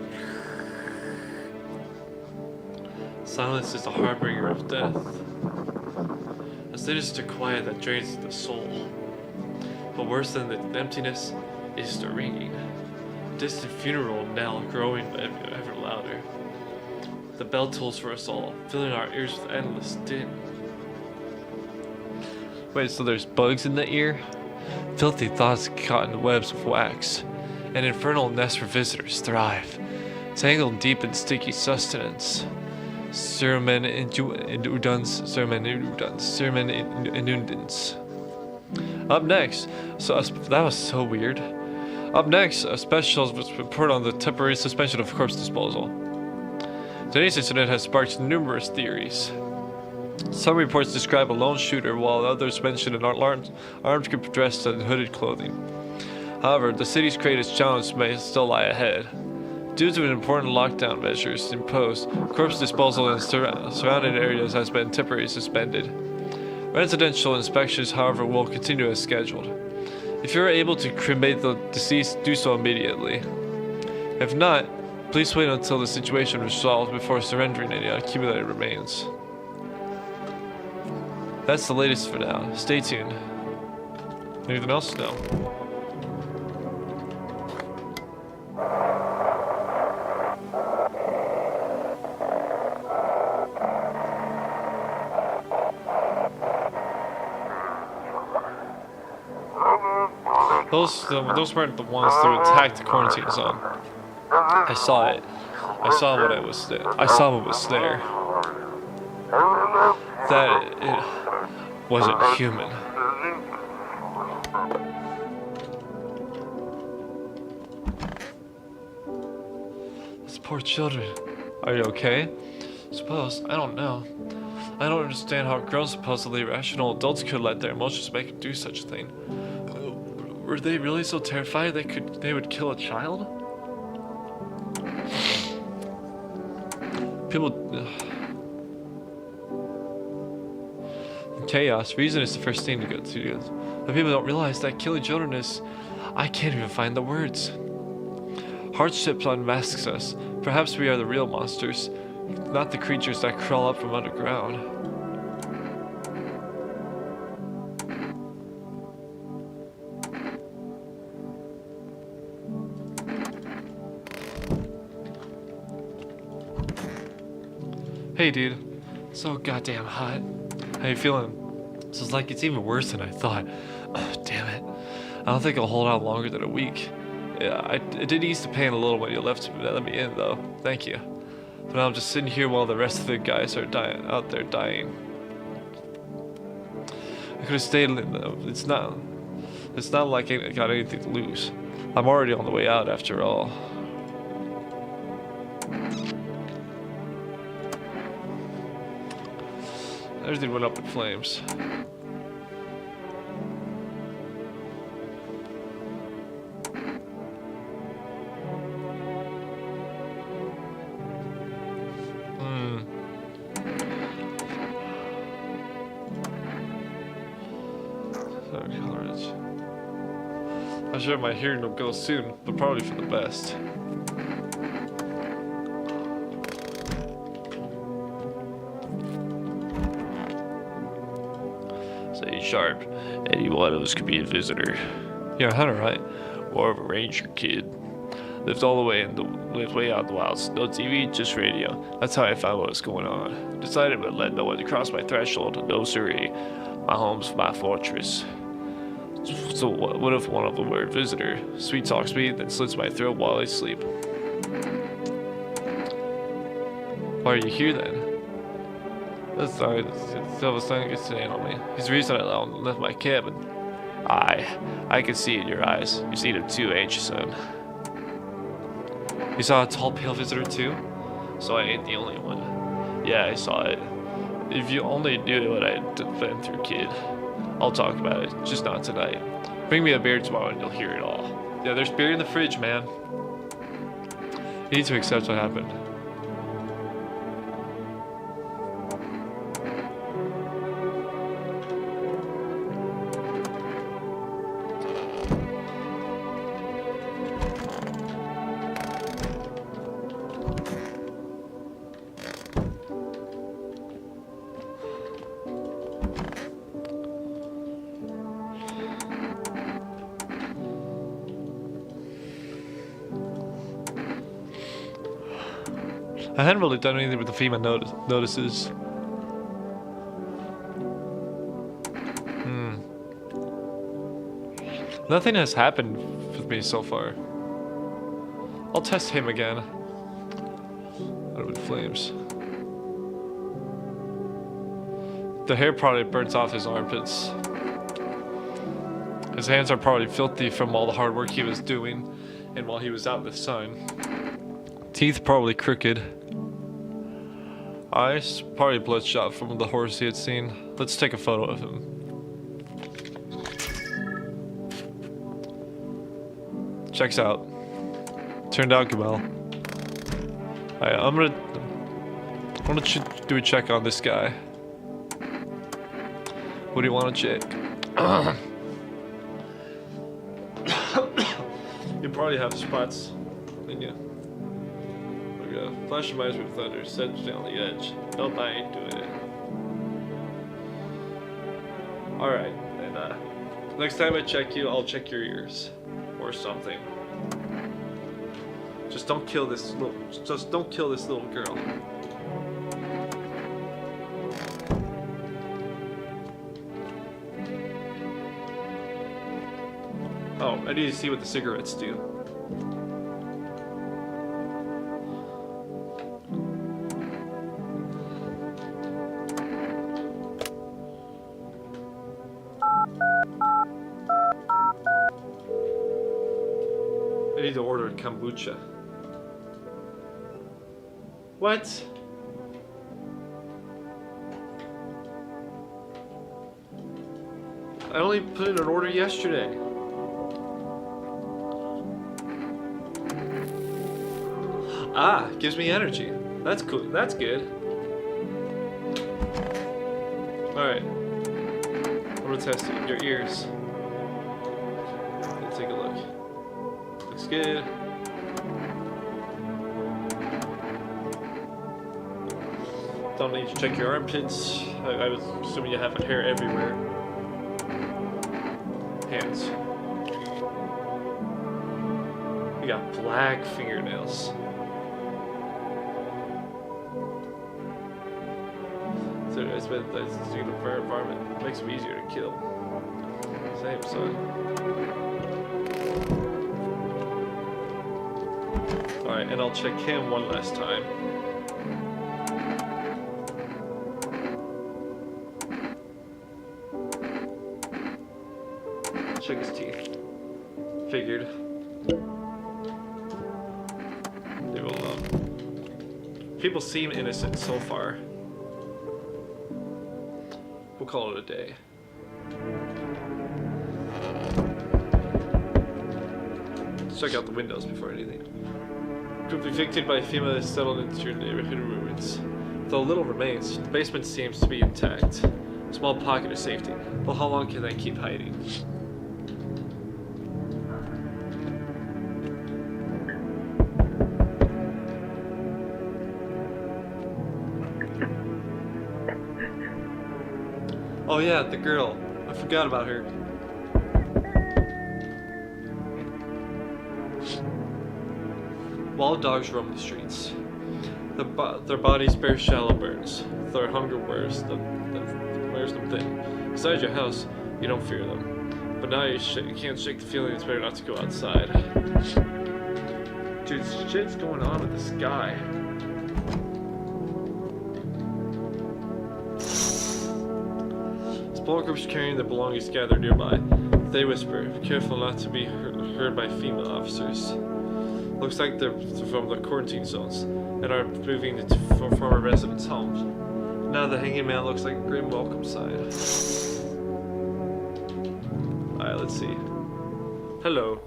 S4: Silence is the harbinger of death. A sinister quiet that drains the soul. But worse than the emptiness is the ringing. A distant funeral knell growing ever louder. The bell tolls for us all, filling our ears with endless din. Wait, so there's bugs in the ear? Filthy thoughts caught in webs of wax. An infernal nest where visitors thrive, tangled deep in sticky sustenance. Sermon indudans. Up next, that was so weird. Up next, a special report on the temporary suspension of corpse disposal. Today's incident has sparked numerous theories. Some reports describe a lone shooter, while others mention an armed group dressed in hooded clothing. However, the city's greatest challenge may still lie ahead. Due to important lockdown measures imposed, corpse disposal in surrounding areas has been temporarily suspended. Residential inspections, however, will continue as scheduled. If you are able to cremate the deceased, do so immediately. If not, please wait until the situation is resolved before surrendering any accumulated remains. That's the latest for now. Stay tuned. Anything else? No.
S1: Those weren't the ones that attacked the quarantine zone. I saw it. I saw what I was there. I saw what was there. That it wasn't human. Those poor children. Are you okay? Suppose. I don't know. I don't understand how grown, supposedly rational adults could let their emotions make them do such a thing. Were they really so terrified they would kill a child? People. Chaos. Reason is the first thing to go to. But people don't realize that killing children is. I can't even find the words. Hardship unmasks us. Perhaps we are the real monsters, not the creatures that crawl up from underground. Hey dude, so goddamn hot. How you feeling? So it's like it's even worse than I thought. Oh, damn it. I don't think I'll hold out longer than a week. Yeah, it did ease the pain a little when you let me in though. Thank you. But now I'm just sitting here while the rest of the guys are out there dying. I could have stayed. It's not like I got anything to lose. I'm already on the way out after all. Everything went up in flames. I'm sure my hearing will go soon, but probably for the best.
S2: Stay sharp. Any one of us could be a visitor.
S1: You're a hunter, right?
S2: More of a ranger kid. Lived way out in the wilds. No TV, just radio. That's how I found what was going on. Decided to let no one cross my threshold. No siree. My home's my fortress. So what if one of them were a visitor? Sweet talks me, then slits my throat while I sleep.
S1: Why are you here then? That's not the son gets to handle me. He's the reason I left my cabin.
S2: I can see it in your eyes. You've seen him too, ain't you, son?
S1: You saw a tall, pale visitor too?
S2: So I ain't the only one. Yeah, I saw it.
S1: If you only knew what I'd been through, kid. I'll talk about it, just not tonight. Bring me a beer tomorrow and you'll hear it all. Yeah, there's beer in the fridge, man. You need to accept what happened. I hadn't really done anything with the FEMA notices. Nothing has happened with me so far. I'll test him again. Out with flames. The hair probably burns off his armpits. His hands are probably filthy from all the hard work he was doing and while he was out in the sun. Teeth probably crooked. Eyes probably bloodshot from the horrors he had seen. Let's take a photo of him. Checks out. Turned out well. Alright, I'm gonna do a check on this guy. What do you want to check? You probably have spots in you. Flash reminds me of thunder, set down the edge. Nope, I ain't doing it. Alright, and next time I check you, I'll check your ears. Or something. Just don't kill this little girl. Oh, I need to see what the cigarettes do. I need to order kombucha. What? I only put in an order yesterday. Ah, gives me energy. That's cool. That's good. Alright. I'm gonna test it. Your ears. Let's take a look. Looks good. Don't need to check your armpits. I was assuming you have hair everywhere. Hands. You got black fingernails. So it's been the environment. It makes them easier to kill. Same, son. Alright, and I'll check him one last time. Check his teeth. Figured. Leave him alone. People seem innocent so far. We'll call it a day. Let's check out the windows before anything. Group evicted by FEMA is settled into your neighborhood ruins. Though little remains, the basement seems to be intact. A small pocket of safety. Well, how long can they keep hiding? Oh yeah, the girl. I forgot about her. Wild dogs roam the streets. Their bodies bear shallow burns. Their hunger wears them thin. Inside your house, you don't fear them. But now you can't shake the feeling it's better not to go outside. Dude, shit's going on with this guy. Small groups carrying their belongings gather nearby. They whisper, careful not to be heard by female officers. Looks like they're from the quarantine zones and are moving into former residents' homes. Now the hanging man looks like a grim welcome sign. Alright, let's see. Hello.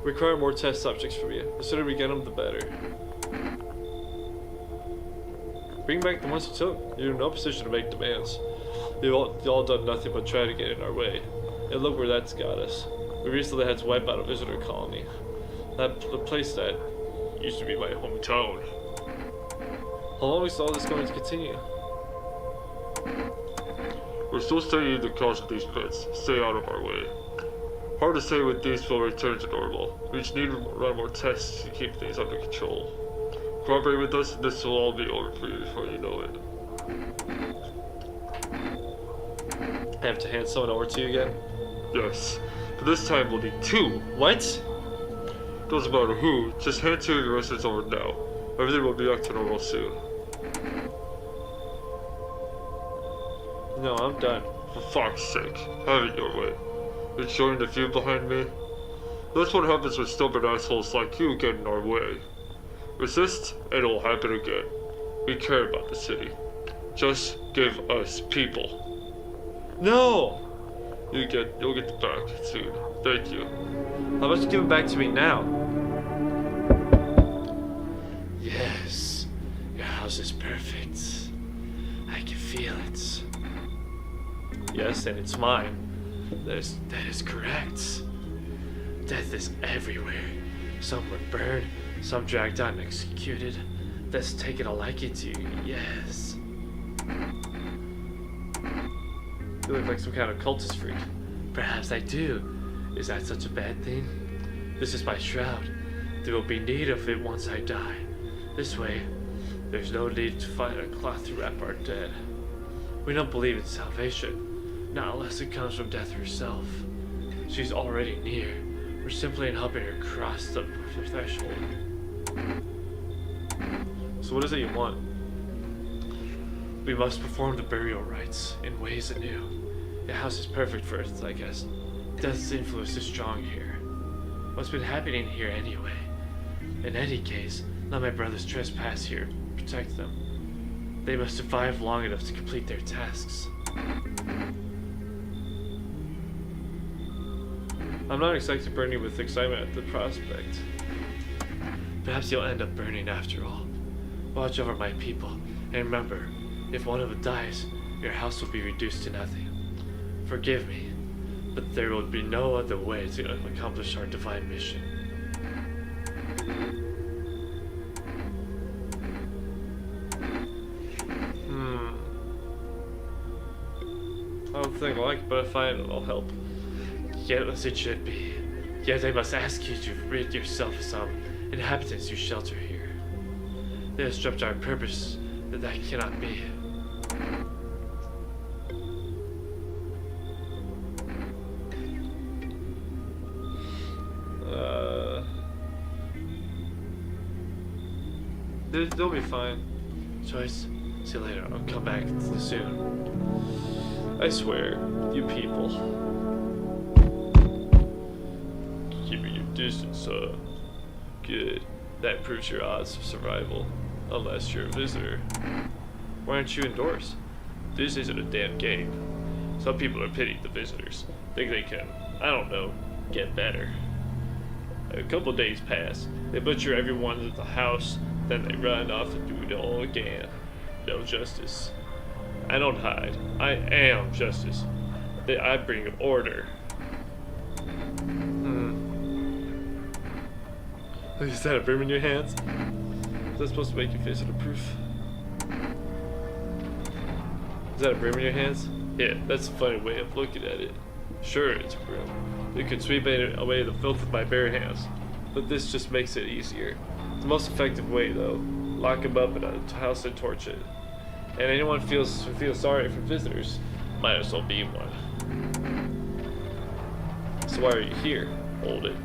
S1: Require more test subjects from you. The sooner we get them, the better. Bring back the ones you took. You're in no position to make demands. You've all done nothing but try to get in our way. And look where that's got us. We recently had to wipe out a visitor colony. The place that used to be my hometown. How long is all this going to continue?
S3: We're still studying the cause of these pits. Stay out of our way. Hard to say when things will return to normal. We just need to run more tests to keep things under control. Cooperate with us and this will all be over for you before you know it.
S1: I have to hand someone over to you again?
S3: Yes. But this time we'll need 2.
S1: What?
S3: Doesn't matter who, just hand 2 of your residents over now. Everything will be back to normal soon.
S1: No, I'm done.
S3: For fuck's sake, have it your way. You're showing the view behind me? That's what happens when stubborn assholes like you get in our way. Resist, and it will happen again. We care about the city. Just give us people.
S1: No!
S3: You'll get it back soon. Thank you.
S1: How about you give it back to me now?
S4: Yes, your house is perfect. I can feel it.
S1: Yes, and it's mine.
S4: That is correct. Death is everywhere. Some were burned, some dragged out and executed. That's taken a liking to you, yes.
S1: You look like some kind of cultist freak.
S4: Perhaps I do. Is that such a bad thing? This is my shroud. There will be need of it once I die. This way, there's no need to find a cloth to wrap our dead. We don't believe in salvation, not unless it comes from death herself. She's already near,
S1: We're simply helping her cross the threshold. So what is it you want? We must perform the burial rites in ways anew. The house is perfect for it, I guess. Death's influence is strong here. What's been happening here anyway? In any case, let my brothers trespass here. Protect them. They must survive long enough to complete their tasks. I'm not exactly burning with excitement at the prospect. Perhaps you'll end up burning after all. Watch over my people, and remember, if one of them dies, your house will be reduced to nothing. Forgive me, but there will be no other way to accomplish our divine mission. I don't think I like it, but I find it'll help. Yet as it should be. Yet I must ask you to rid yourself of some inhabitants who shelter here. They have stripped our purpose, that cannot be. They'll be fine. Joyce, see you later. I'll come back soon. I swear, you people. Keeping your distance, good. That proves your odds of survival. Unless you're a visitor. Why aren't you indoors? This isn't a damn game. Some people are pitying the visitors. Think they can, I don't know, get better. A couple days pass. They butcher everyone at the house, then they run off to do it all again. No justice. I don't hide. I am justice. I bring order. Is that a broom in your hands? Is that supposed to make you visitor proof? Is that a broom in your hands? Yeah, that's a funny way of looking at it. Sure, it's a broom. You can sweep away the filth with my bare hands. But this just makes it easier. It's the most effective way, though. Lock him up in a house and torch it. And anyone who feels sorry for visitors might as well be one. So why are you here? Hold it.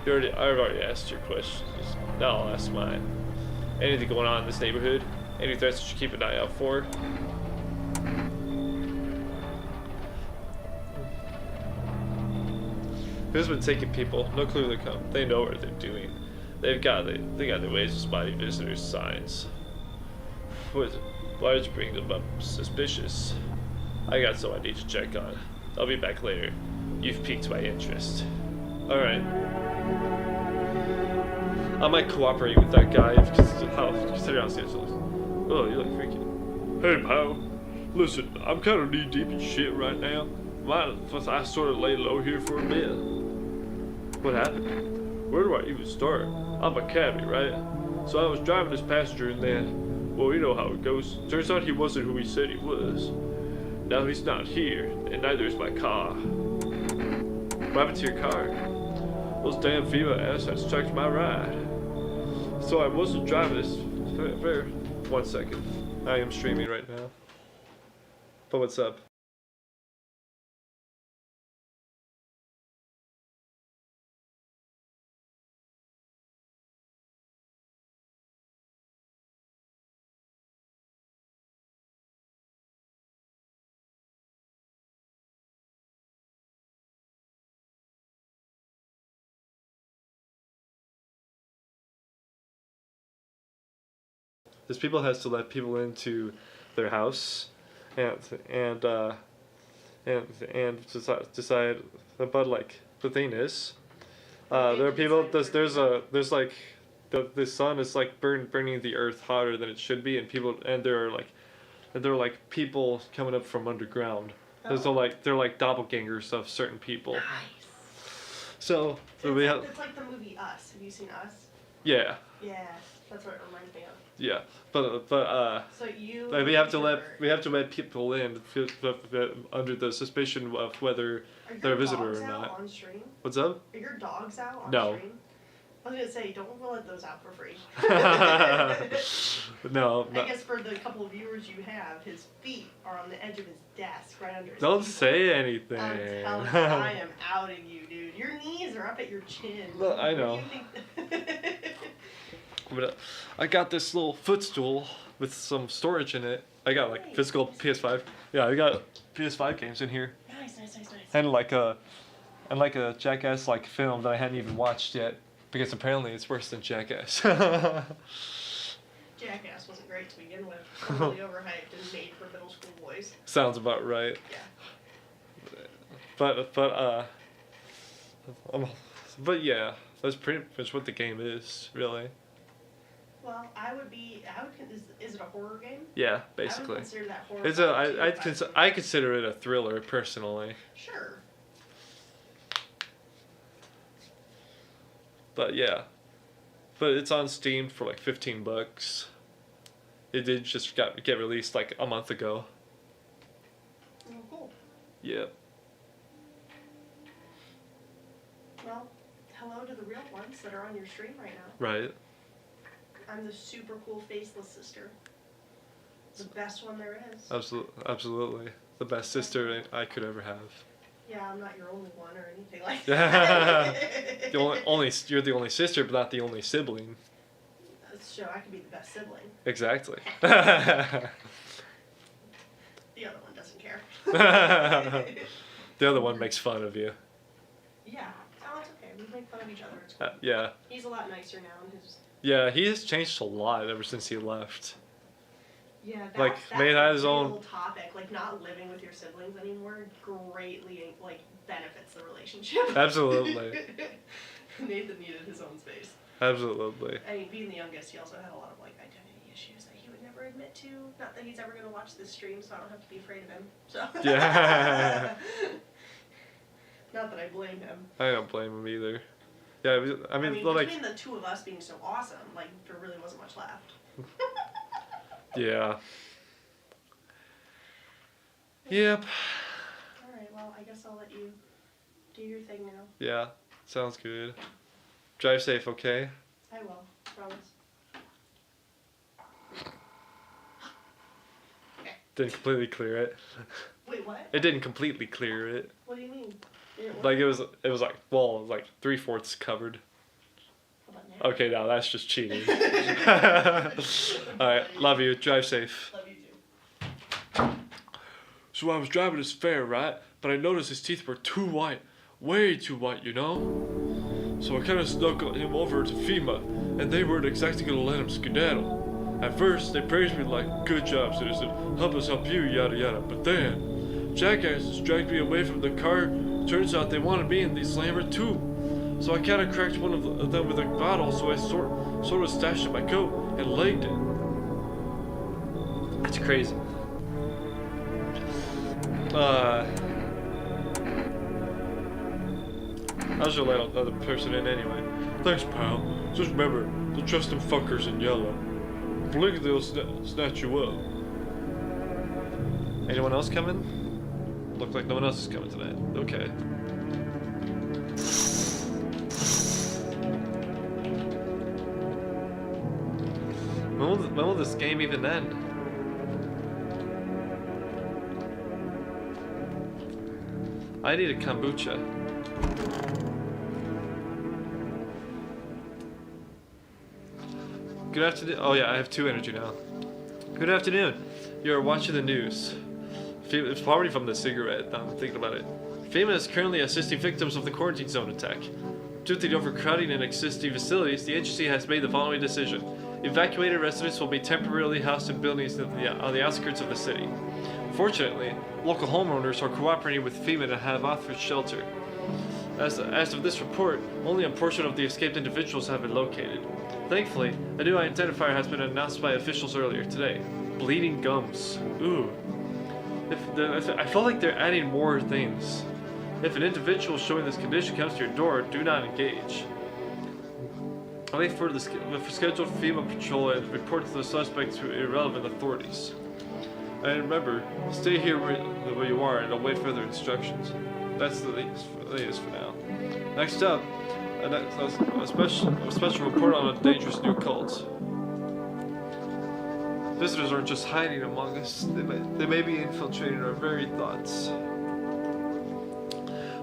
S1: I've already asked your questions. Now I'll ask mine. Anything going on in this neighborhood? Any threats you should keep an eye out for? Who's been taking people? No clue they come. They know what they're doing. They got their ways of spotting visitors' signs. Why did you bring them up? Suspicious. I got some I need to check on. I'll be back later. You've piqued my interest. Alright. I might cooperate with that guy considering how serious it is. Oh, you look freaky. Hey, pal. Listen, I'm kind of knee deep in shit right now. I sort of lay low here for a bit. What happened? Where do I even start? I'm a cabbie, right? So I was driving this passenger and then, well, you know how it goes. Turns out he wasn't who he said he was. Now he's not here, and neither is my car. What happened to your car? Those damn FEMA assets checked my ride. So I wasn't driving this. 1 second. I am streaming right now. But what's up? This people has to let people into their house, and decide. But like the thing is, there are people. There's like the sun is like burning the earth hotter than it should be, and there are like people coming up from underground.
S6: Oh.
S1: So like they're like doppelgangers of certain people.
S6: Nice.
S1: So we have
S6: It's like the movie Us. Have you seen Us?
S1: yeah.
S6: Yeah, that's what it reminds me of.
S1: Yeah, but
S6: So you.
S1: like we have to let people in under the suspicion of whether
S6: Are
S1: they're a
S6: your
S1: visitor
S6: dogs
S1: or
S6: out
S1: not.
S6: on stream?
S1: What's up?
S6: Are your dogs out on
S1: No.
S6: stream? I was gonna say, don't let those out for free.
S1: No,
S6: I guess for the couple of viewers you have, his feet are on the edge of his desk, right under his
S1: don't
S6: keyboard.
S1: say anything.
S6: I'm telling you, I am outing you, dude. Your knees are up at your chin.
S1: Well, I
S6: Where do
S1: know.
S6: you think-
S1: But I got this little footstool with some storage in it. I got like
S6: Nice.
S1: physical PS5. Yeah, I got PS5 games in here,
S6: Nice, nice, nice, nice.
S1: and like a Jackass like film that I hadn't even watched yet because apparently it's worse than Jackass.
S6: Jackass wasn't great to begin with. Totally overhyped and made for middle school boys.
S1: Sounds about right.
S6: Yeah.
S1: But yeah, that's pretty much what the game is, really.
S6: Well, is it a horror game?
S1: Yeah,
S6: I would
S1: basically.
S6: consider that horror.
S1: It's I consider it a thriller personally.
S6: Sure.
S1: But yeah. But it's on Steam for like $15. It did just get released like a month ago.
S6: Oh, cool.
S1: Yep.
S6: Well, hello to the real ones that are on your stream right now.
S1: Right.
S6: I'm the super cool faceless sister. The best one there is.
S1: Absolutely. The best sister I could ever have.
S6: Yeah, I'm not your only one or anything like that.
S1: You're the only sister, but not the only sibling.
S6: So I could be the best sibling.
S1: Exactly.
S6: The other one doesn't care.
S1: The other one makes fun of you.
S6: Yeah. Oh, it's okay. We make fun of each other. It's cool.
S1: Yeah.
S6: He's a lot nicer now. And his...
S1: Yeah, he has changed a lot ever since he left.
S6: Yeah,
S1: Like,
S6: that's
S1: made
S6: a
S1: his own-
S6: real topic. Like, not living with your siblings anymore greatly, like, benefits the relationship.
S1: Absolutely.
S6: Nathan needed his own space.
S1: Absolutely.
S6: I mean, being the youngest, he also had a lot of, like, identity issues that he would never admit to. Not that he's ever going to watch this stream, so I don't have to be afraid of him. So.
S1: Yeah.
S6: Not that I blame him.
S1: I don't blame him either. Yeah, I mean like,
S6: between the two of us being so awesome, like, there really wasn't much left.
S1: yeah. Yep.
S6: Alright, well, I guess I'll let you do your thing now.
S1: Yeah. Sounds good. Drive safe, okay?
S6: I will. Promise. Okay.
S1: Didn't completely clear it.
S6: Wait, what?
S1: It didn't completely clear it.
S6: What do you mean? Didn't work?
S1: Like it was like, well, like 3/4 covered.
S6: How about now?
S1: Okay, now that's just cheating. Alright, love you. Drive safe.
S6: Love you too.
S1: So I was driving his fare, right? But I noticed his teeth were too white. Way too white, you know? So I kind of snuck him over to FEMA, and they weren't exactly gonna let him skedaddle. At first, they praised me like, good job, citizen, help us help you, yada yada. But then, jackasses dragged me away from the car. Turns out they wanted me in the slammer too. So I kind of cracked one of them with a bottle, so I sort of stashed it in my coat and legged it. That's crazy. I was gonna let another person in anyway. Thanks, pal. Just remember, don't trust them fuckers in yellow. Blink, they'll snatch you up. Anyone else coming? Look like no one else is coming tonight. Okay. When will this game even end? I need a kombucha. Good afternoon. Oh yeah, I have 2 energy now. Good afternoon. You are watching the news. It's probably from the cigarette. Now I'm thinking about it. FEMA is currently assisting victims of the quarantine zone attack. Due to the overcrowding in existing facilities, the agency has made the following decision. Evacuated residents will be temporarily housed in buildings on the outskirts of the city. Fortunately, local homeowners are cooperating with FEMA to have offered shelter. As of this report, only a portion of the escaped individuals have been located. Thankfully, a new identifier has been announced by officials earlier today. Bleeding gums. Ooh. I feel like they're adding more things. If an individual showing this condition comes to your door, do not engage. Wait for scheduled FEMA patrol and report to the suspect to irrelevant authorities. And remember, stay here where you are and await further instructions. That's the latest for now. Next up, a special report on a dangerous new cult. Visitors aren't just hiding among us, they may be infiltrating our very thoughts.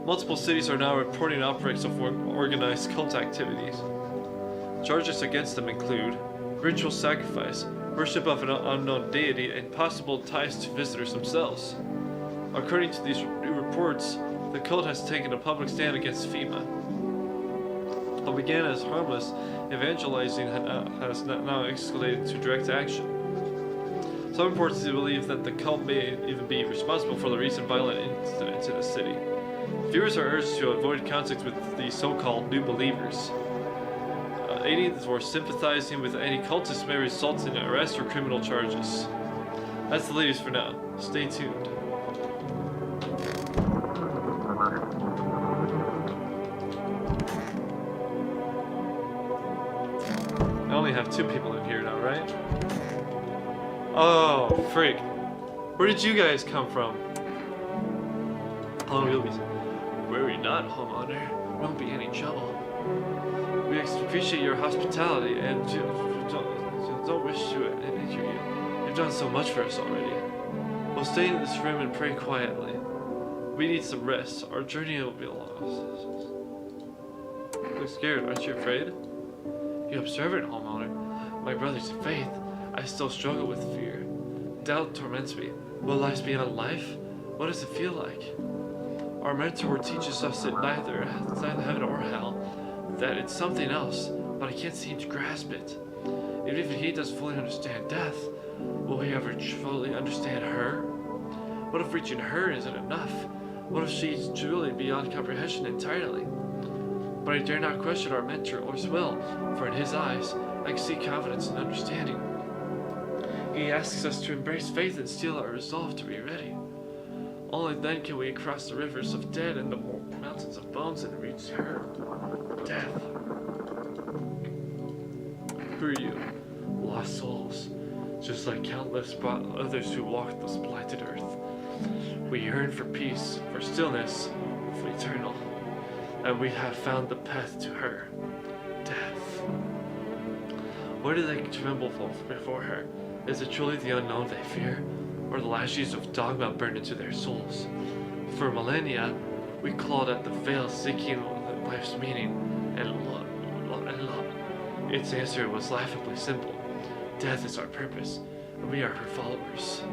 S1: Multiple cities are now reporting outbreaks of organized cult activities. Charges against them include ritual sacrifice, worship of an unknown deity, and possible ties to visitors themselves. According to these new reports, the cult has taken a public stand against FEMA. What began as harmless evangelizing has now escalated to direct action. Some reports believe that the cult may even be responsible for the recent violent incidents in the city. Viewers are urged to avoid contact with the so-called new believers. Aiding or sympathizing with any cultists may result in arrest or criminal charges. That's the latest for now. Stay tuned. I only have 2 people in here now, right? Oh, freak. Where did you guys come from? Oh, you'll be...
S2: Worry not, homeowner. Won't be any trouble.
S1: We appreciate your hospitality and don't wish to injure you. You've done so much for us already. We'll stay in this room and pray quietly. We need some rest. Our journey will be long. You look scared. Aren't you afraid? You observant, homeowner. My brothers in faith, I still struggle with fear. Doubt torments me. Will life be beyond life? What does it feel like? Our mentor teaches us that neither heaven or hell, that it's something else, but I can't seem to grasp it. Even if he doesn't fully understand death, will he ever fully understand her? What if reaching her isn't enough? What if she's truly beyond comprehension entirely? But I dare not question our mentor's will, for in his eyes, I can see confidence and understanding. He asks us to embrace faith and steel our resolve to be ready. Only then can we cross the rivers of dead and the mountains of bones and reach her, death. Who are you? Lost souls, just like countless others who walk this blighted earth. We yearn for peace, for stillness, for eternal, and we have found the path to her, death. Why do they tremble before her? Is it truly the unknown they fear, or the lashes of dogma burned into their souls? For millennia, we clawed at the veil seeking life's meaning and love. Its answer was laughably simple. Death is our purpose, and we are her followers.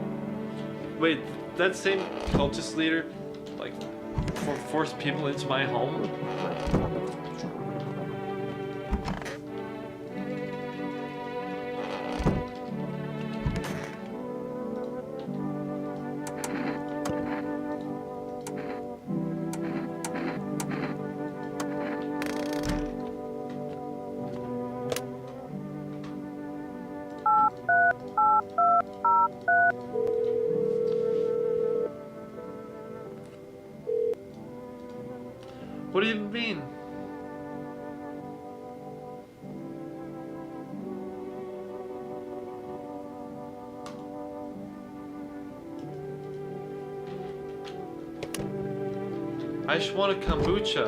S1: Wait, that same cultist leader, like, forced people into my home? What do you mean? I just want a kombucha.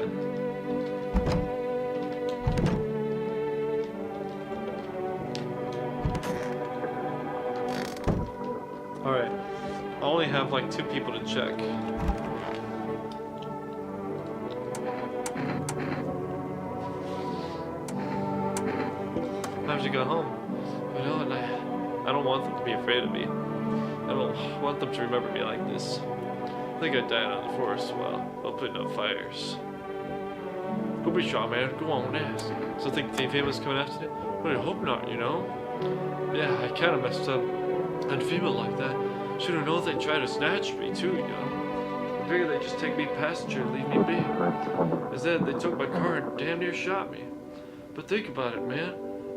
S1: Alright. I only have like 2 people to check. I have to go home. You know, and I don't want them to be afraid of me. I don't want them to remember me like this. I think I died out in the forest while putting out fires. Don't be shy, man. Go on, ask. So think Team FEMA's coming after me? Well, I hope not, you know? Yeah, I kind of messed up. And FEMA like that. Should have known they'd try to snatch me too, you know? I figured they'd just take me passenger and leave me be. Instead, they took my car and damn near shot me. But think about it, man.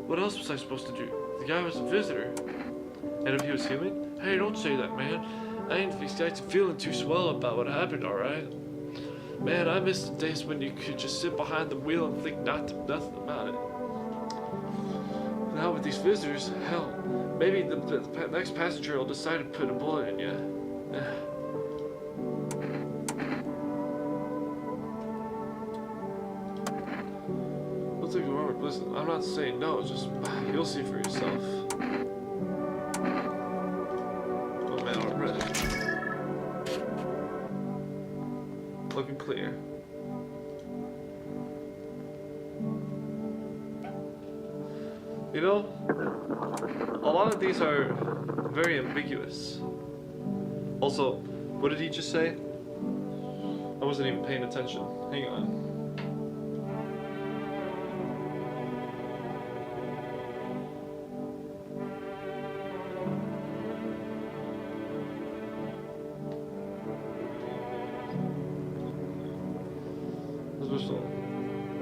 S1: What else was I supposed to do? The guy was a visitor. And if he was human? Hey, don't say that, man. I ain't feeling too swell about what happened, alright? Man, I miss the days when you could just sit behind the wheel and think nothing about it. Now with these visitors, hell, maybe the next passenger will decide to put a bullet in you. not saying no, just you'll see for yourself. Oh man, I'm ready. Looking clear. You know, a lot of these are very ambiguous. Also, what did he just say? I wasn't even paying attention. Hang on.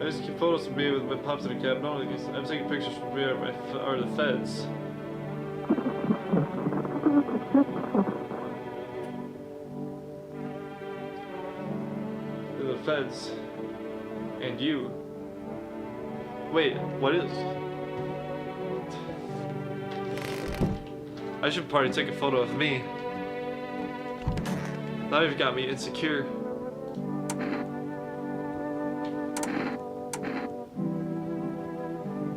S1: I just keep photos of me with my pops in a cab. No, I'm taking pictures from me or the feds. The feds. And you. Wait, what is? I should probably take a photo of me. Now you've got me insecure.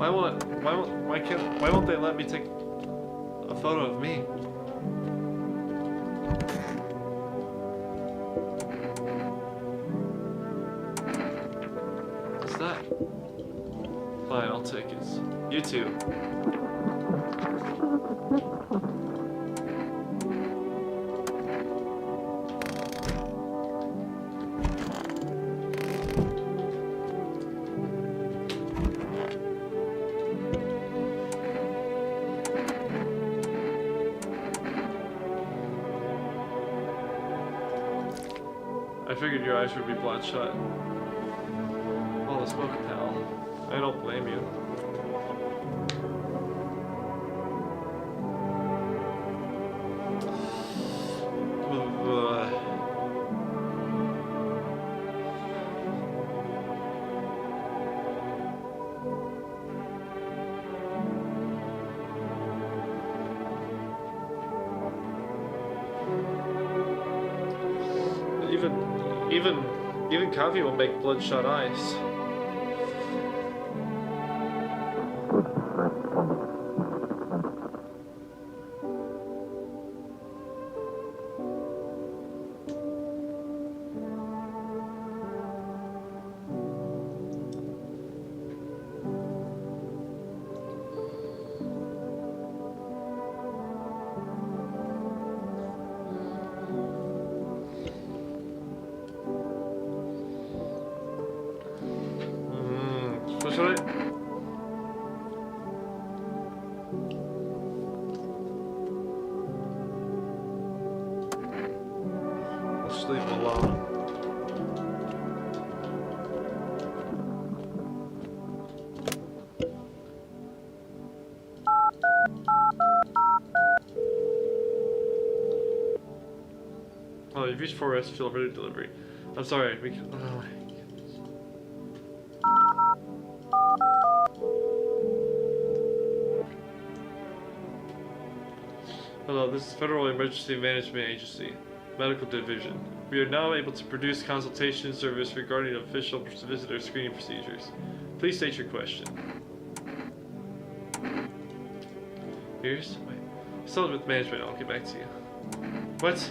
S1: Why won't they let me take a photo of me? What's that? Fine, I'll take it. You too. I figured your eyes would be bloodshot. All the smoke, pal. I don't blame you. Even coffee will make bloodshot eyes. What should I? I'll just leave him alone. Oh, you've reached 4S field ready delivery. I'm sorry, we can. Oh. Hello, this is Federal Emergency Management Agency, Medical Division. We are now able to produce consultation service regarding official visitor screening procedures. Please state your question. Here's wait. Still with management, I'll get back to you. What?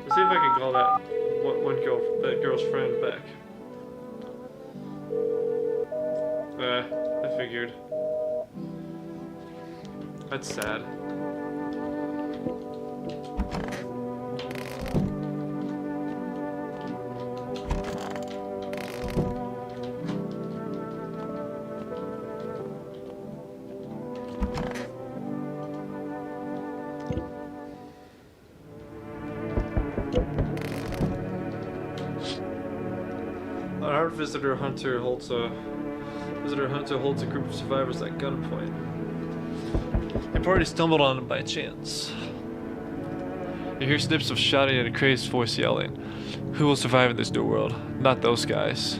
S1: Let's see if I can call that girl's friend back. I figured. That's sad. An armed visitor hunter holds a group of survivors at gunpoint. The party stumbled on him by chance. You hear snips of shouting and a crazed voice yelling, "Who will survive in this new world? Not those guys."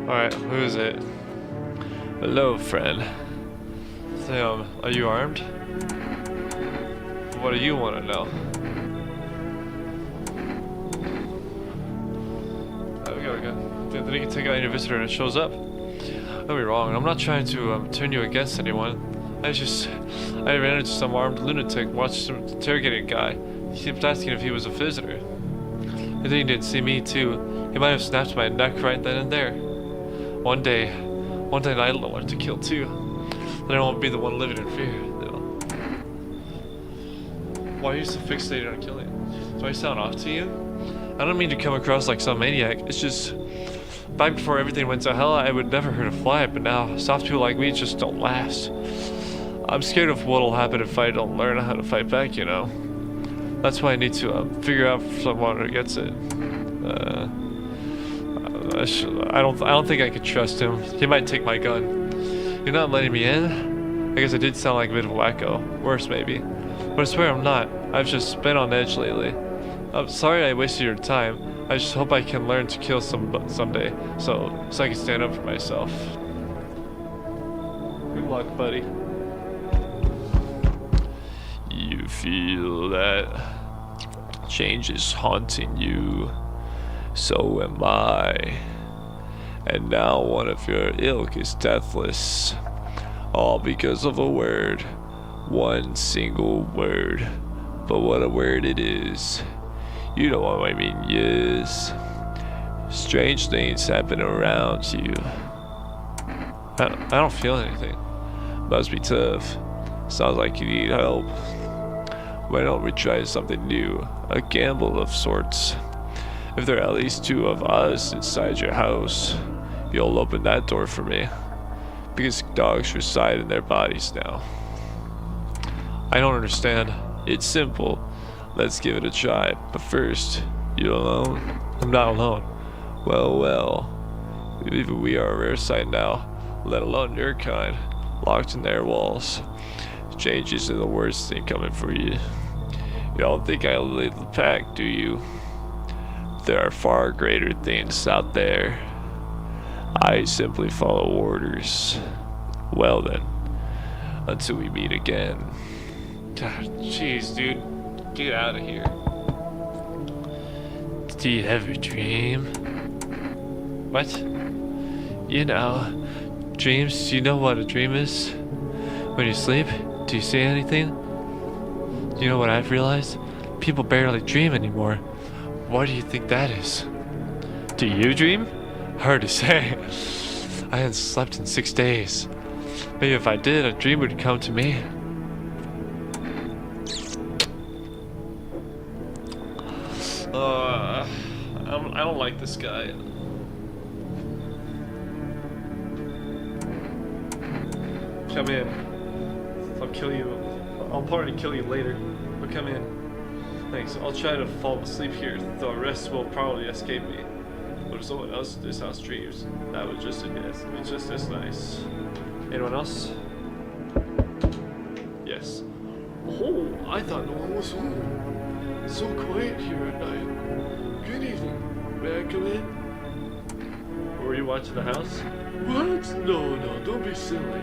S1: Alright, who is it? Hello, friend. Sam, are you armed? What do you want to know? We got a gun. Then you can take out any visitor and it shows up. Don't be wrong, I'm not trying to turn you against anyone. I ran into some armed lunatic, watched him interrogating a guy. He kept asking if he was a visitor. I think he didn't see me too. He might have snapped my neck right then and there. One day I learned to kill too. Then I won't be the one living in fear. Why are you so fixated on killing? Do I sound off to you? I don't mean to come across like some maniac. It's just, back before everything went to hell, I would never hurt a fly, but now soft people like me just don't last. I'm scared of what'll happen if I don't learn how to fight back, you know. That's why I need to figure out someone who gets it. I don't think I could trust him. He might take my gun. You're not letting me in? I guess I did sound like a bit of a wacko. Worse, maybe. But I swear I'm not. I've just been on edge lately. I'm sorry I wasted your time. I just hope I can learn to kill someday, so I can stand up for myself. Good luck, buddy. You feel that change is haunting you. So am I. And now one of your ilk is deathless. All because of a word. One single word. But what a word it is. You know what I mean, yes. Strange things happen around you. I don't feel anything. Must be tough. Sounds like you need help. Why don't we try something new? A gamble of sorts. If there are at least two of us inside your house, you'll open that door for me. Because dogs reside in their bodies now. I don't understand. It's simple. Let's give it a try. But first, you alone? I'm not alone. Well. Even we are a rare sight now, let alone your kind. Locked in their walls. Change isn't the worst thing coming for you. You don't think I'll lead the pack, do you? There are far greater things out there. I simply follow orders. Well then, until we meet again. God, jeez, dude. Get out of here. Do you have a dream? What? You know, dreams, do you know what a dream is? When you sleep, do you see anything? You know what I've realized? People barely dream anymore. What do you think that is? Do you dream? Hard to say. I hadn't slept in 6 days. Maybe if I did, a dream would come to me. I don't like this guy. Come in. I'll kill you. I'll probably kill you later, but come in. Thanks. I'll try to fall asleep here. The rest will probably escape me. But if someone else in this house dreams, that would just it's just as nice. Anyone else? Yes. Oh, I thought no one was home. It's so quiet here at night. Good evening. May I come in? Were you watching the house? What? No, don't be silly.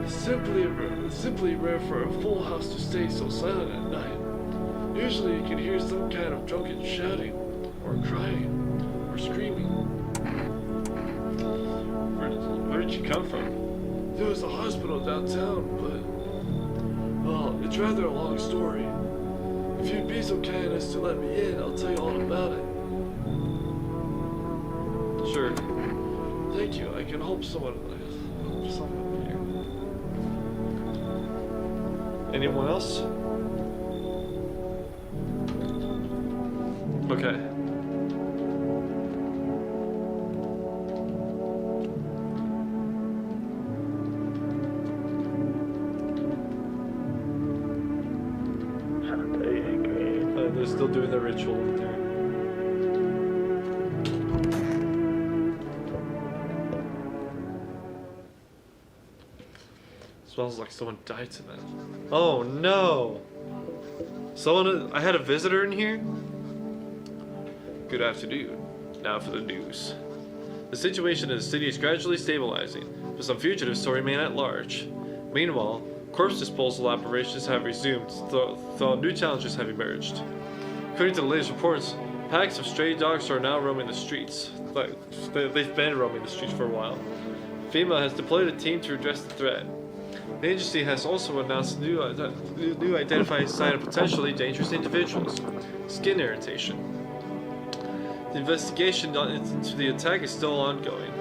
S1: Simply rare for a full house to stay so silent at night. Usually you can hear some kind of drunken shouting, or crying, or screaming. Where did you come from? There was a hospital downtown, but... well, it's rather a long story. If you'd be so kind as to let me in, I'll tell you all about it. Sure. Thank you. I can help someone here. Anyone else? Okay. They're still doing the ritual over there. Smells like someone died tonight. Oh no! I had a visitor in here? Good afternoon. Now for the news. The situation in the city is gradually stabilizing, but some fugitives still remain at large. Meanwhile, corpse disposal operations have resumed, though new challenges have emerged. According to the latest reports, packs of stray dogs are now roaming the streets. They've been roaming the streets for a while. FEMA has deployed a team to address the threat. The agency has also announced a new identified sign of potentially dangerous individuals: skin irritation. The investigation into the attack is still ongoing.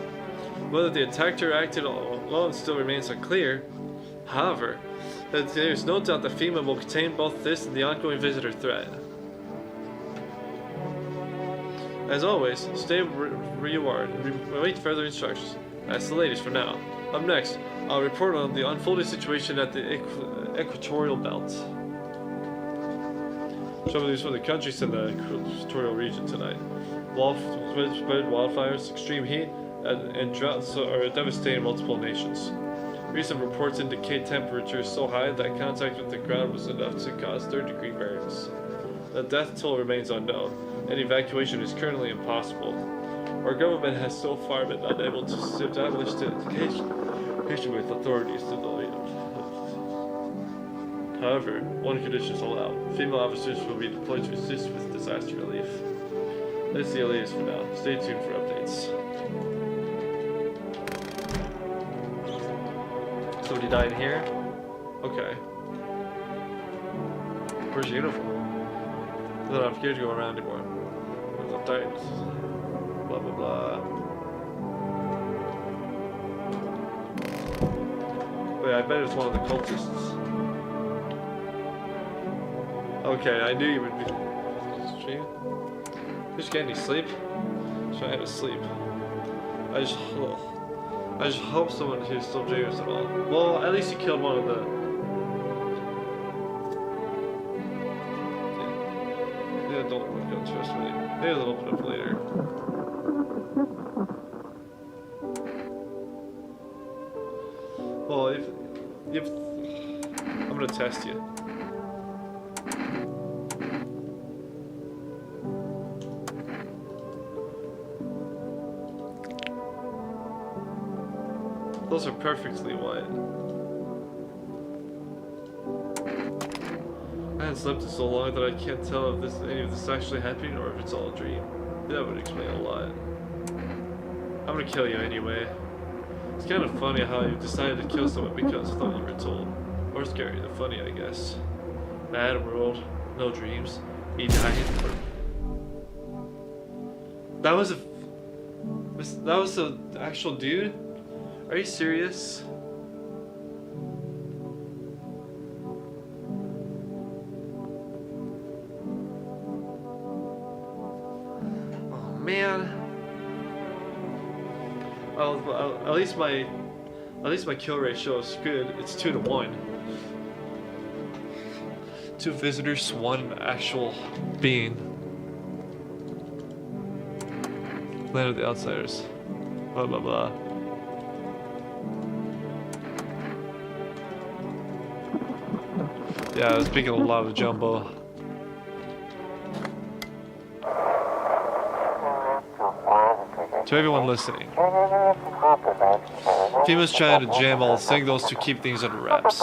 S1: Whether the attacker acted alone still remains unclear. However, there is no doubt that FEMA will contain both this and the ongoing visitor threat. As always, stay where you are and await further instructions. That's the latest for now. Up next, I'll report on the unfolding situation at the equatorial belt. Trouble news from the countries in the equatorial region tonight. Widespread wildfires, extreme heat, and droughts are devastating multiple nations. Recent reports indicate temperatures so high that contact with the ground was enough to cause third-degree burns. The death toll remains unknown, and evacuation is currently impossible. Our government has so far been unable to establish communication with authorities to the lead. However, one condition is allowed. Female officers will be deployed to assist with disaster relief. That's the latest for now. Stay tuned for updates. Somebody died here? Okay. Where's your uniform? I don't have gear to go around anymore. Where's the dirt? Blah blah blah. Wait, I bet it's one of the cultists. Okay, I knew you would be. Stream? Did you get any sleep? I'm trying to sleep. I just hope someone here still dreams at all. Well, at least you killed one of the. Yeah, don't trust me. Maybe they'll open up later. Well, if I'm gonna test you. Those are perfectly white. I haven't slept in so long that I can't tell if any of this is actually happening or if it's all a dream. That would explain a lot. I'm gonna kill you anyway. It's kind of funny how you decided to kill someone because of what you were told. Or scary than funny, I guess. Bad world, no dreams. He died. That was the actual dude? Are you serious? Oh man. Well, at least my kill ratio is good. It's 2 to 1. 2 visitors, 1 actual being. Land of the Outsiders. Blah blah blah. Yeah, I was speaking a lot of jumbo. To everyone listening, FEMA's trying to jam all the signals to keep things under wraps.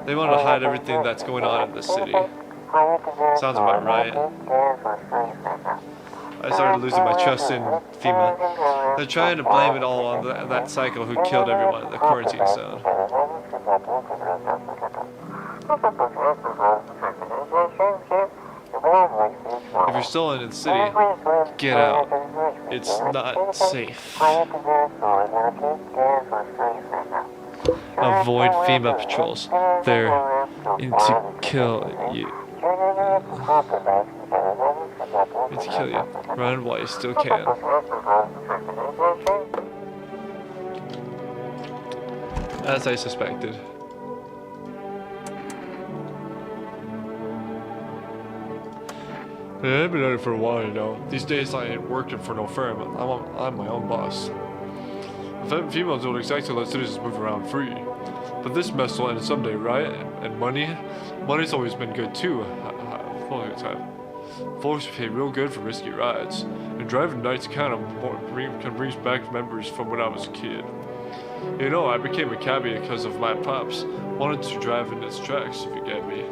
S1: They want to hide everything that's going on in the city. Sounds about right. I started losing my trust in FEMA. They're trying to blame it all on that psycho who killed everyone in the quarantine zone. If you're still in the city, get out. It's not safe. Avoid FEMA patrols. They're in to kill you. It's to kill you. Run while you still can. As I suspected. Yeah, I've been at it for a while, you know. These days I ain't working for no firm. I'm my own boss. Females don't exactly let citizens move around free. But this mess will end someday, right? And money's always been good too. All the time. Folks pay real good for risky rides, and driving nights kind of brings back memories from when I was a kid. You know, I became a cabbie because of my pops wanted to drive in its tracks, if you get me.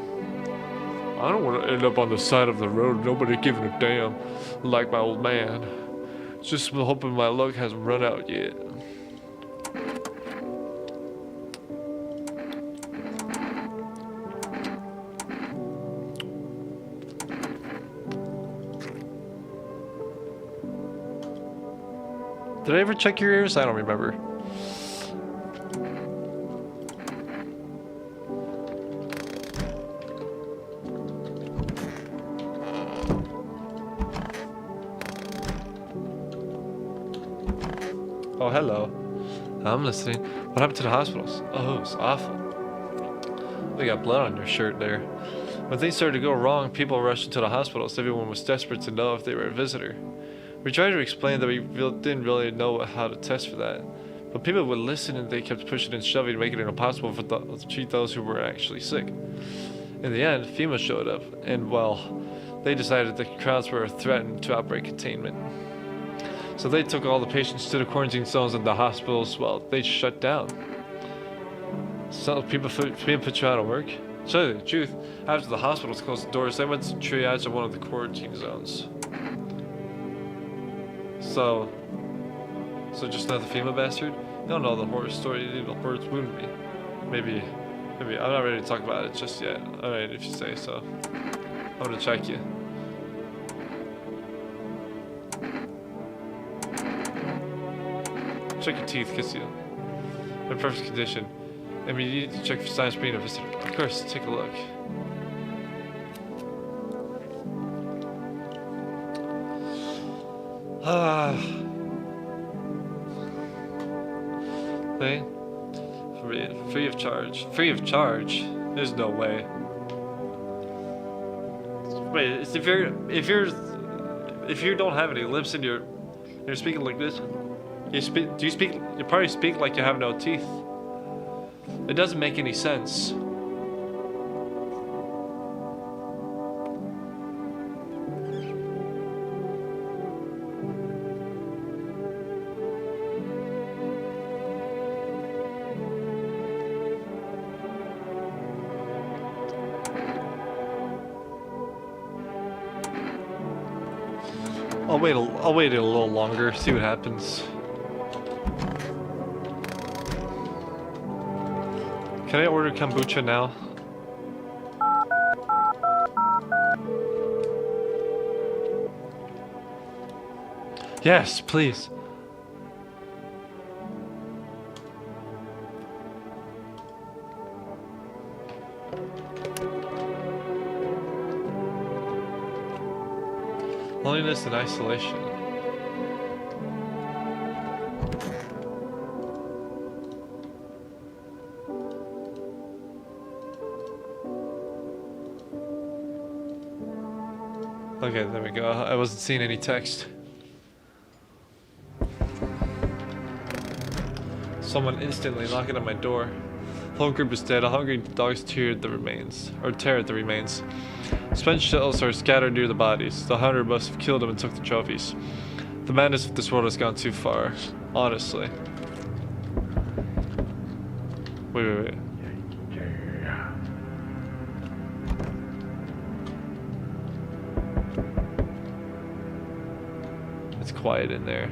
S1: I don't want to end up on the side of the road, nobody giving a damn, like my old man. Just hoping my luck hasn't run out yet. Did I ever check your ears? I don't remember. Oh, hello. I'm listening. What happened to the hospitals? Oh, it's awful. We got blood on your shirt there. When things started to go wrong, people rushed into the hospitals. Everyone was desperate to know if they were a visitor. We tried to explain that we didn't really know how to test for that. But people would listen and they kept pushing and shoving, making it impossible to treat those who were actually sick. In the end, FEMA showed up, and well, they decided the crowds were a threat to outbreak containment. So they took all the patients to the quarantine zones in the hospitals. Well, they shut down. So people put you out of work. To tell you the truth, after the hospitals closed the doors, they went to triage at one of the quarantine zones. So just another FEMA bastard? You don't know the horror story. The horrors wound me. Maybe. I'm not ready to talk about it just yet. Alright, if you say so. I'm gonna check you. Check your teeth, because you're in perfect condition. I mean, you need to check for signs of being a visitor. Of course, take a look. Hey, free of charge. Free of charge? There's no way. Wait, if you don't have any lips and you're speaking like this, you probably speak like you have no teeth. It doesn't make any sense. I'll wait a little longer, see what happens. Can I order kombucha now? Yes, please. Loneliness and isolation. Okay, there we go. I wasn't seeing any text. Someone instantly knocking on my door. The whole group is dead. A hungry dogs tear at the remains. Spent shells are scattered near the bodies. The hunter must have killed them and took the trophies. The madness of this world has gone too far. Honestly. Wait. It's quiet in there.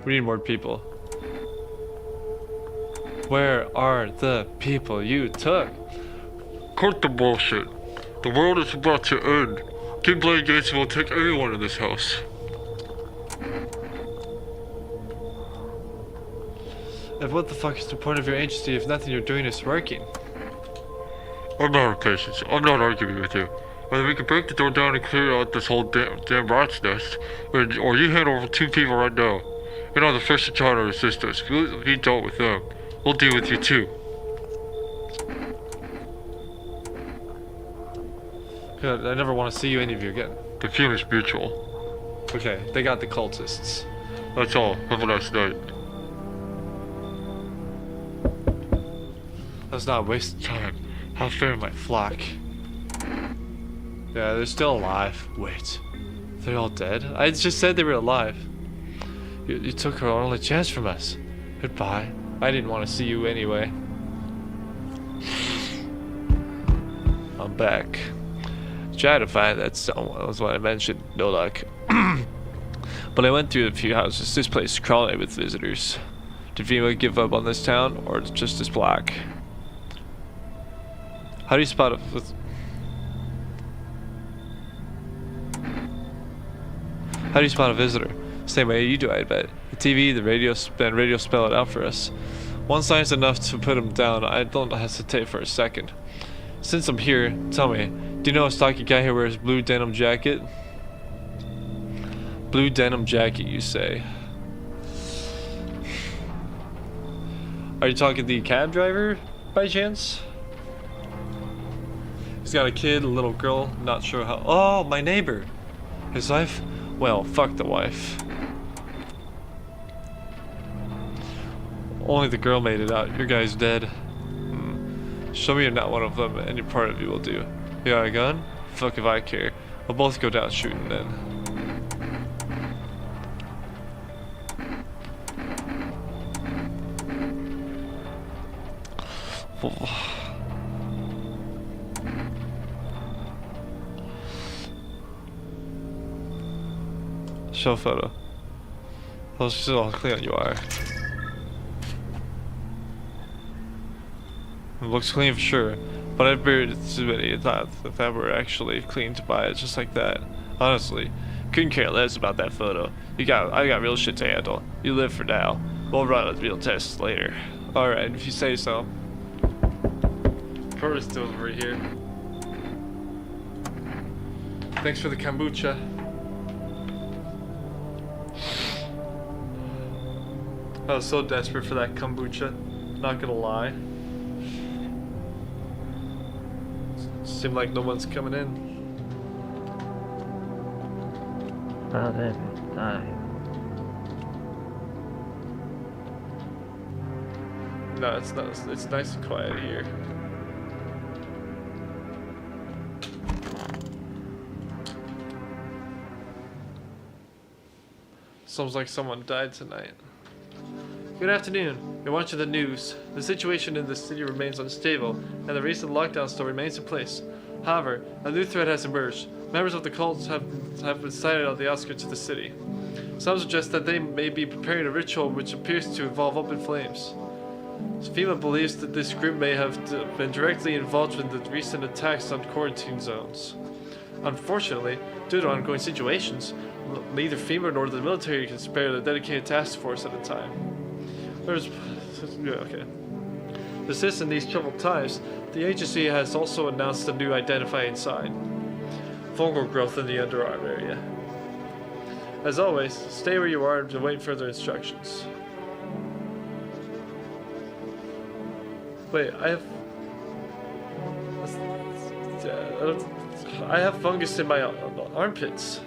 S1: We need more people. Where are the people you took?
S3: Cut the bullshit. The world is about to end. Keep playing games and we'll take everyone in this house.
S1: And what the fuck is the point of your agency if nothing you're doing is working?
S3: I'm not impatient. I'm not arguing with you. Either we can break the door down and clear out this whole damn rat's nest, or you hand over 2 people right now. You're not the first to try to resist us. We dealt with them. We'll deal with you too.
S1: Good, I never want to see you any of you again.
S3: The feeling's mutual.
S1: Okay, they got the cultists.
S3: That's all. Have a nice night.
S1: Let's not waste time. How fair my flock. Yeah, they're still alive. Wait, they're all dead? I just said they were alive. You took our only chance from us. Goodbye. I didn't want to see you anyway. I'm back. Tried to find that someone was what I mentioned. No luck. But I went through a few houses. This place is crawling with visitors. Did FEMA give up on this town, or it's just as black? How do you spot a... How do you spot a visitor? Same way you do, I bet. The TV, the radio spell it out for us. One sign's enough to put him down. I don't hesitate for a second. Since I'm here, tell me, do you know a stocky guy who wears blue denim jacket? Blue denim jacket, you say? Are you talking the cab driver, by chance? He's got a kid, a little girl, not sure how... Oh, my neighbor! His wife? Well, fuck the wife. Only the girl made it out. Your guy's dead. Show me you're not one of them, and your part of you will do. You got a gun? Fuck if I care. We'll both go down shooting then. Show photo. I'll see how clean you are. It looks clean for sure, but I'd buried too many thoughts that were actually clean to buy it just like that. Honestly, couldn't care less about that photo. I got real shit to handle. You live for now. We'll run a real test later. Alright, if you say so. First over here. Thanks for the kombucha. I was so desperate for that kombucha. Not gonna lie. Seemed like no one's coming in.
S7: Well then, time.
S1: No, it's not. It's nice and quiet here. Sounds like someone died tonight. Good afternoon. You're watching the news. The situation in the city remains unstable, and the recent lockdown still remains in place. However, a new threat has emerged. Members of the cult have been sighted on the outskirts of the city. Some suggest that they may be preparing a ritual which appears to involve open flames. FEMA believes that this group may have been directly involved in the recent attacks on quarantine zones. Unfortunately, due to ongoing situations, neither FEMA nor the military can spare a dedicated task force at a time. To assist in these troubled times, the agency has also announced a new identifying sign: fungal growth in the underarm area. As always, stay where you are to await further instructions. Wait, I have fungus in my armpits.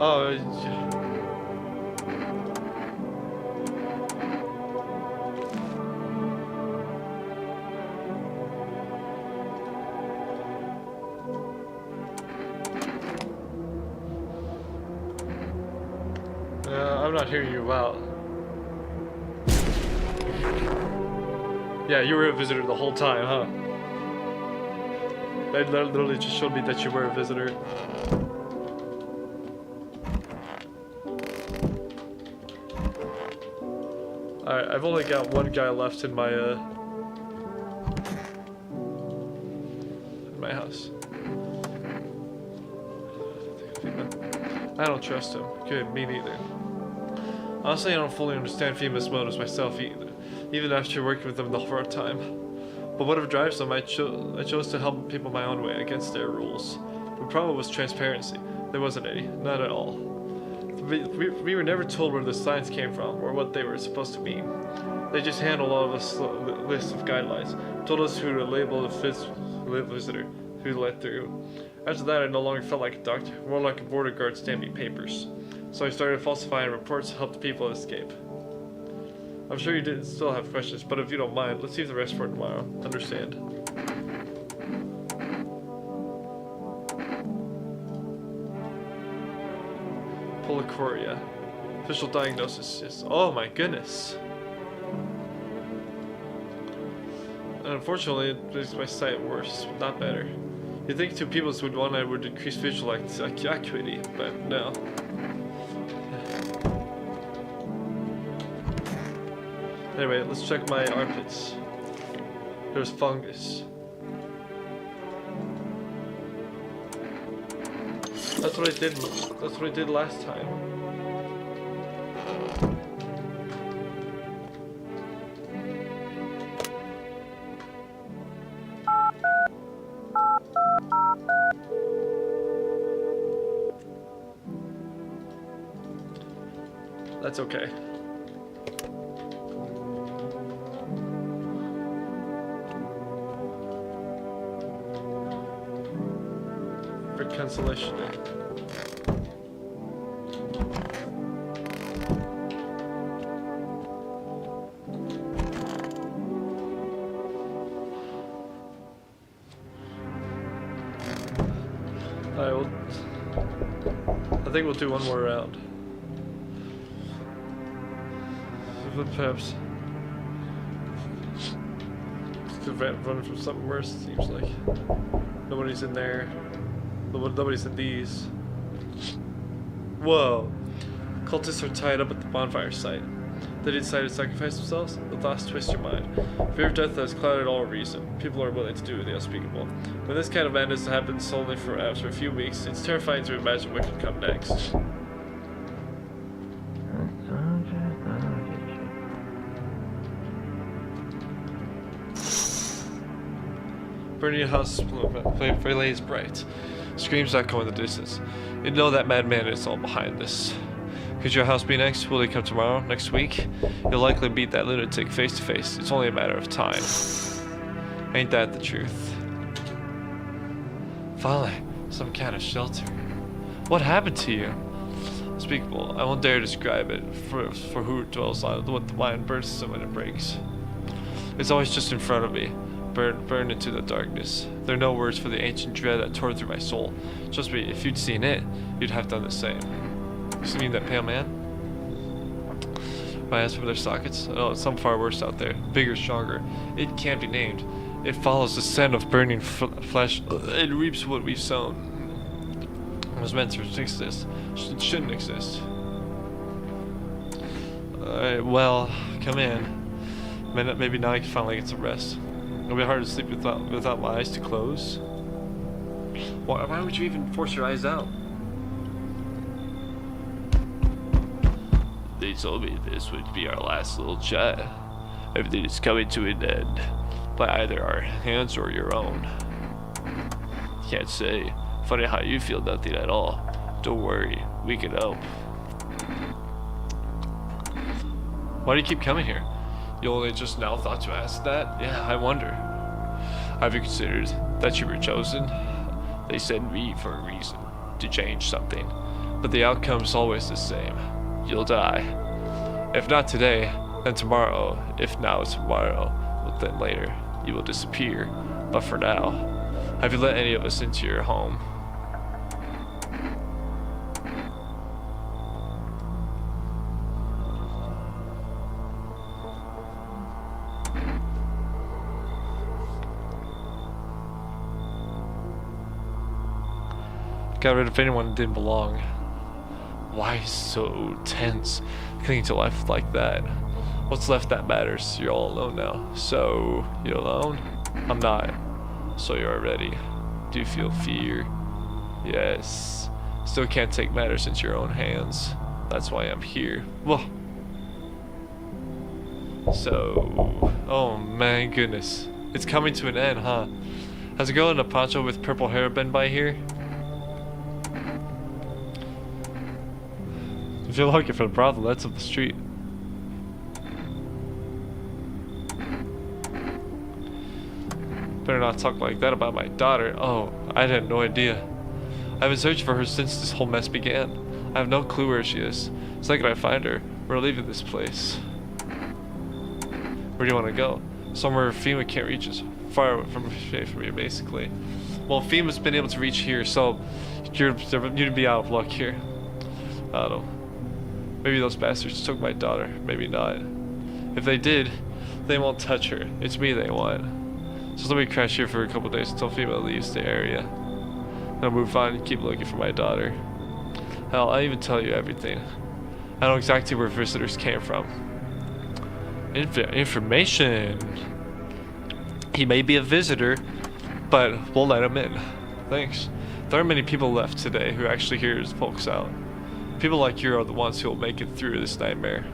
S1: Oh, yeah. I'm not hearing you out. Yeah, you were a visitor the whole time, huh? They literally just showed me that you were a visitor. Alright, I've only got one guy left in my house. I don't trust him. Good, me neither. Honestly, I don't fully understand FEMA's motives myself either, even after working with them the whole time. But whatever drives them, I chose to help people my own way against their rules. The problem was transparency. There wasn't any, not at all. We were never told where the signs came from or what they were supposed to mean. They just handled all of us list of guidelines, told us who to label the visitor, who to let through. After that, I no longer felt like a doctor, more like a border guard stamping papers. So I started falsifying reports to help the people escape. I'm sure you didn't still have questions, but if you don't mind, let's leave the rest for tomorrow. Understand? Polychoria. Official diagnosis is... Oh my goodness. And unfortunately, it makes my sight worse, not better. You'd think two peoples would want I would increase visual acuity, but no. Anyway, let's check my armpits. There's fungus. That's what I did. That's what I did last time. That's okay. For cancellation day. Alright, well, I think we'll do one more round. But perhaps running from something worse, it seems like. Nobody's in there. Nobody's in these. Whoa. Cultists are tied up at the bonfire site. They decided to sacrifice themselves? The thoughts twist your mind. Fear of death has clouded all reason. People are willing to do the unspeakable. When this kind of madness happens only for after a few weeks, it's terrifying to imagine what could come next. Burning your house blaze bright. Screams echo in the distance. You know that madman is all behind this. Could your house be next? Will they come tomorrow? Next week? You'll likely beat that lunatic face to face. It's only a matter of time. Ain't that the truth? Finally, some kind of shelter. What happened to you? Unspeakable. I won't dare describe it, for who dwells on it, what the mind bursts when it breaks. It's always just in front of me. Burn into the darkness. There are no words for the ancient dread that tore through my soul. Trust me, if you'd seen it, you'd have done the same. You mean that pale man? My eyes from their sockets? Oh, it's some far worse out there. Bigger, stronger. It can't be named. It follows the scent of burning flesh. It reaps what we've sown. It was meant to exist. It shouldn't exist. Alright, well, come in. Maybe now I can finally get some rest. It'll be hard to sleep without my eyes to close. Why would you even force your eyes out?
S2: They told me this would be our last little chat. Everything is coming to an end by either our hands or your own. Can't say. Funny how you feel nothing at all. Don't worry, we can help.
S1: Why do you keep coming here? You only just now thought to ask that? Yeah, I wonder.
S2: Have you considered that you were chosen? They sent me for a reason, to change something. But the outcome's always the same. You'll die. If not today, then tomorrow. If now, tomorrow. But then later, you will disappear. But for now, have you let any of us into your home?
S1: Got rid of anyone that didn't belong. Why so tense? Clinging to life like that. What's left that matters? You're all alone now. So, you're alone? I'm not. So you're already. Do you feel fear? Yes. Still can't take matters into your own hands. That's why I'm here. Whoa. So, oh my goodness. It's coming to an end, huh? Has a girl in a poncho with purple hair been by here? If you're looking for the brothel, that's up the street. Better not talk like that about my daughter. Oh, I had no idea. I've been searching for her since this whole mess began. I have no clue where she is. The second I find her, we're leaving this place. Where do you want to go? Somewhere FEMA can't reach us. Far from here, basically. Well, FEMA's been able to reach here, so you'd be out of luck here. I don't know. Maybe those bastards took my daughter. Maybe not. If they did, they won't touch her. It's me they want. So let me crash here for a couple days until FEMA leaves the area. Then I'll move on and keep looking for my daughter. Hell, I'll even tell you everything. I know exactly where visitors came from. Information. He may be a visitor, but we'll let him in. Thanks. There aren't many people left today who actually hear his folks out. People like you are the ones who will make it through this nightmare.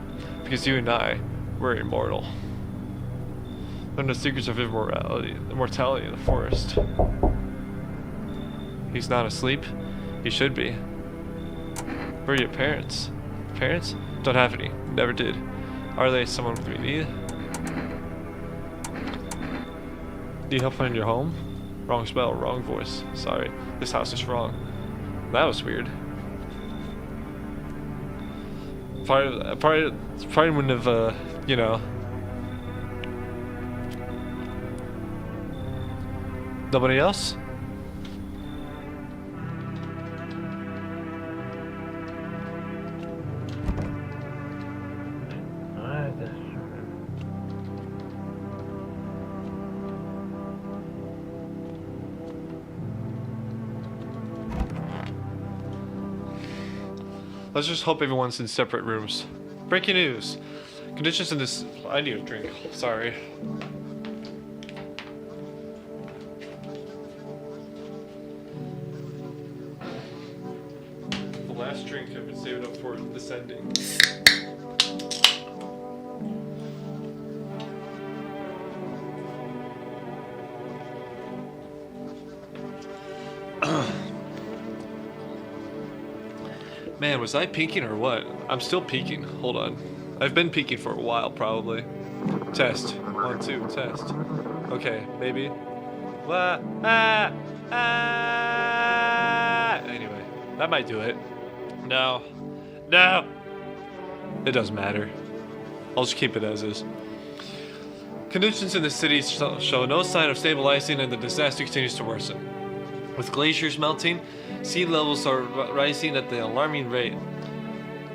S1: Because you and I, we're immortal. Learn the secrets of immortality in the forest. He's not asleep. He should be. Where are your parents? Parents? Don't have any. Never did. Are they someone we need? Need help finding your home? Wrong spell, wrong voice. Sorry, this house is wrong. That was weird. Probably wouldn't have, you know. Nobody else? Let's just hope everyone's in separate rooms. Breaking news. Conditions in this... I need a drink. Sorry. The last drink I've been saving up for this ending. Man, was I peeking or what? I'm still peeking. Hold on. I've been peeking for a while, probably. Test. 1, 2, test. Okay, maybe. Anyway, that might do it. No. No! It doesn't matter. I'll just keep it as is. Conditions in the city show no sign of stabilizing and the disaster continues to worsen. With glaciers melting, sea levels are rising at the alarming rate.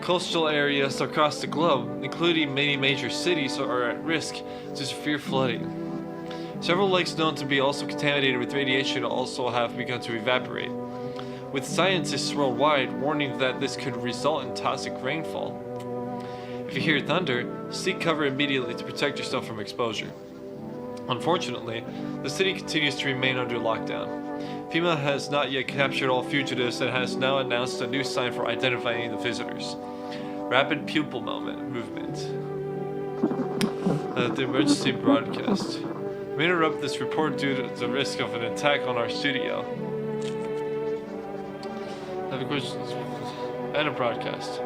S1: Coastal areas across the globe, including many major cities, are at risk to severe flooding. Several lakes known to be also contaminated with radiation also have begun to evaporate, with scientists worldwide warning that this could result in toxic rainfall. If you hear thunder, seek cover immediately to protect yourself from exposure. Unfortunately, the city continues to remain under lockdown. FEMA has not yet captured all fugitives and has now announced a new sign for identifying the visitors. Rapid pupil movement. The emergency broadcast. We interrupt this report due to the risk of an attack on our studio. Have questions? And a broadcast.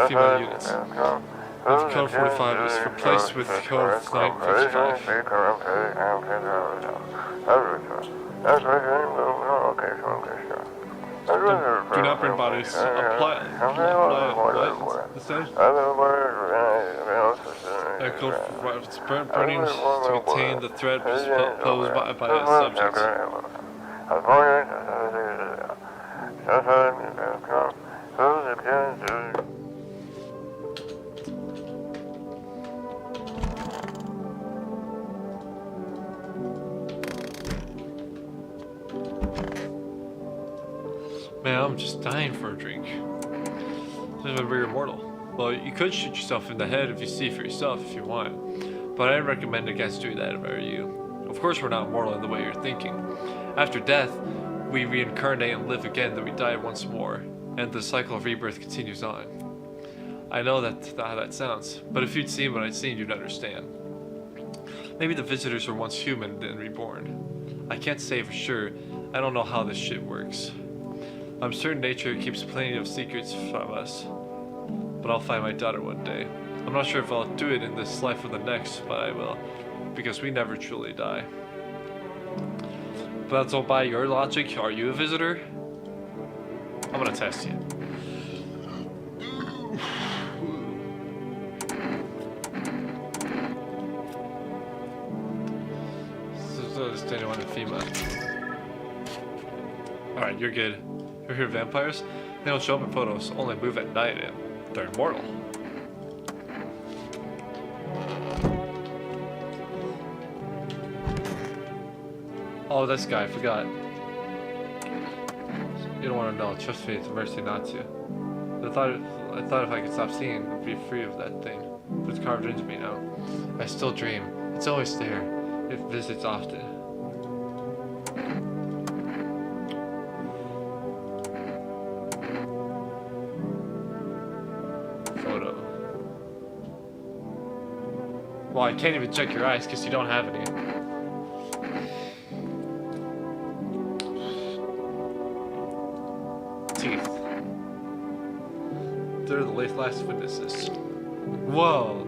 S1: FEMA units. If code 45 is replaced with code 955. Do not bring bodies. Apply. What? The same? Echo burning to contain the threat posed by its subjects. Man, I'm just dying for a drink. This is we're immortal. Well, you could shoot yourself in the head if you see for yourself if you want, but I'd recommend against doing that if I were you. Of course we're not immortal in the way you're thinking. After death, we reincarnate and live again, then we die once more, and the cycle of rebirth continues on. I know that's not how that sounds, but if you'd seen what I'd seen, you'd understand. Maybe the visitors were once human, then reborn. I can't say for sure. I don't know how this shit works. I'm certain nature keeps plenty of secrets from us, but I'll find my daughter one day. I'm not sure if I'll do it in this life or the next, but I will, because we never truly die. But that's all by your logic. Are you a visitor? I'm gonna test you. So just anyone in FEMA. Alright, you're good. You hear vampires? They don't show up in photos, only move at night, and they're immortal. Oh, this guy, I forgot. You don't want to know. Trust me, it's a mercy not to. I thought if I could stop seeing, I'd be free of that thing. But it's carved into me now. I still dream. It's always there. It visits often. Photo. Well, I can't even check your eyes because you don't have any. Teeth. They're the last witnesses. Whoa.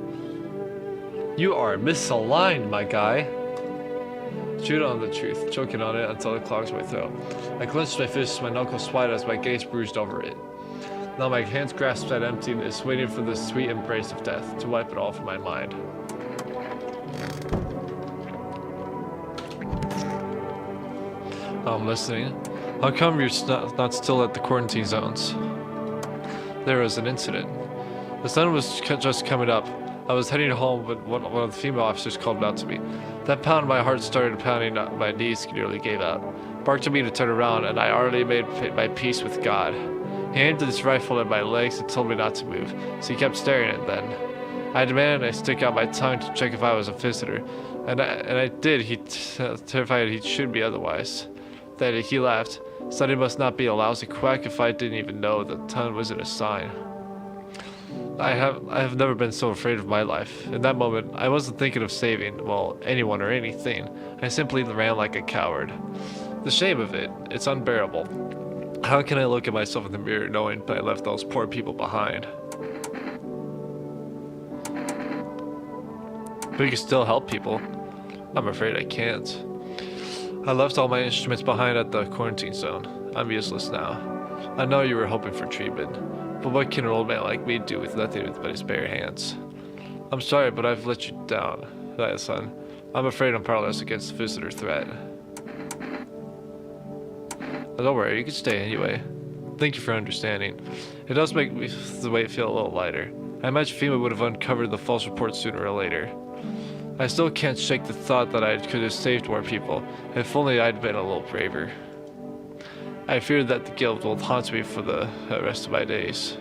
S1: You are misaligned, my guy. Chewed on the truth, choking on it until it clogs my throat. I clenched my fist, my knuckles white as my gaze bruised over it. Now my hands grasp at emptiness, waiting for the sweet embrace of death to wipe it all from my mind. I'm listening. How come you're not still at the quarantine zones? There was an incident. The sun was just coming up. I was heading home when one of the female officers called out to me. That pound my heart started pounding, my knees nearly gave out. Barked at me to turn around, and I already made my peace with God. He aimed his rifle at my legs and told me not to move, so he kept staring at them. I demanded I stick out my tongue to check if I was a visitor, and I did. He terrified he should be otherwise. Then he laughed. Said he must not be a lousy quack if I didn't even know the tongue wasn't a sign. I have never been so afraid of my life. In that moment, I wasn't thinking of saving, well, anyone or anything. I simply ran like a coward. The shame of it, it's unbearable. How can I look at myself in the mirror knowing that I left those poor people behind? But you can still help people. I'm afraid I can't. I left all my instruments behind at the quarantine zone. I'm useless now. I know you were hoping for treatment, but what can an old man like me do with nothing but his bare hands? I'm sorry, but I've let you down, son. I'm afraid I'm powerless against the visitor threat. But don't worry, you can stay anyway. Thank you for understanding. It does make the weight feel a little lighter. I imagine FEMA would have uncovered the false report sooner or later. I still can't shake the thought that I could have saved more people, if only I'd been a little braver. I fear that the guilt will haunt me for the rest of my days.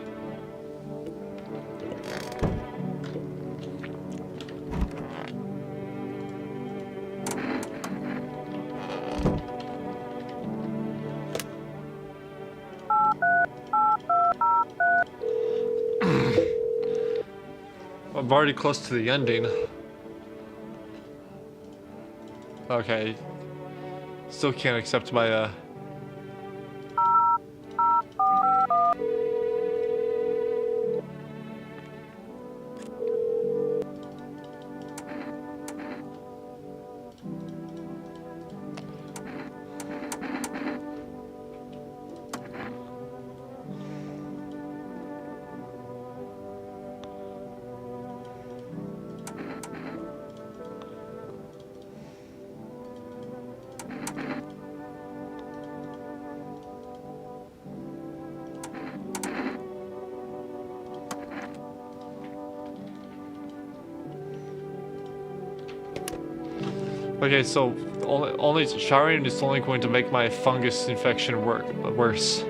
S1: I'm already close to the ending. Okay. Still can't accept my, Okay, so only showering is only going to make my fungus infection worse.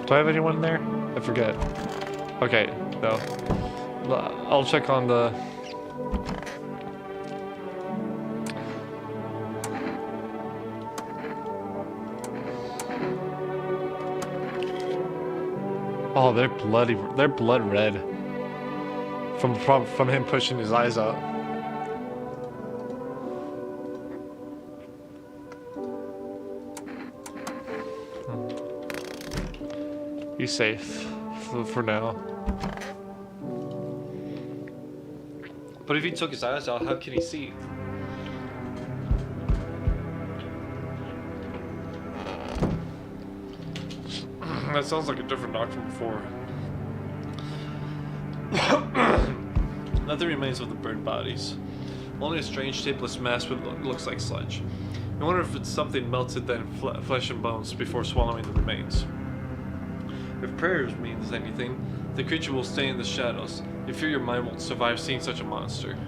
S1: Do I have anyone there? I forget. Okay, no. I'll check on the... Oh, they're blood red. From him pushing his eyes out. He's safe for now. But if he took his eyes out, how can he see? That sounds like a different knock from before. Nothing remains of the burned bodies. Only a strange shapeless mass that looks like sludge. I wonder if it's something melted then flesh and bones before swallowing the remains. If prayers means anything, the creature will stay in the shadows. You fear your mind won't survive seeing such a monster.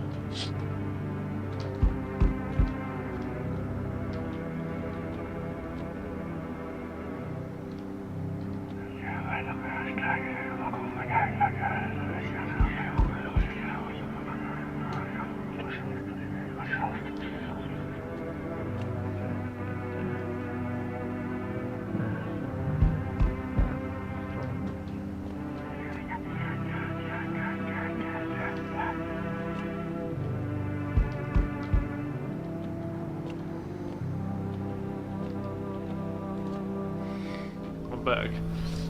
S1: Back.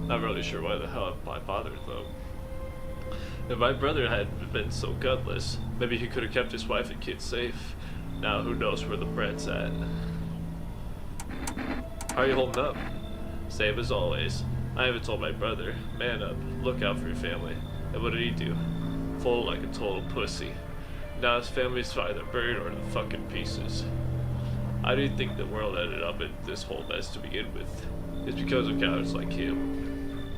S1: Not really sure why the hell I bothered though. If my brother hadn't been so gutless, maybe he could have kept his wife and kids safe. Now who knows where the bread's at. How are you holding up? Same as always. I haven't told my brother. Man up, look out for your family. And what did he do? Fold like a total pussy. Now his family's either buried or in fucking pieces. How do you think the world ended up in this whole mess to begin with? It's because of cowards like him.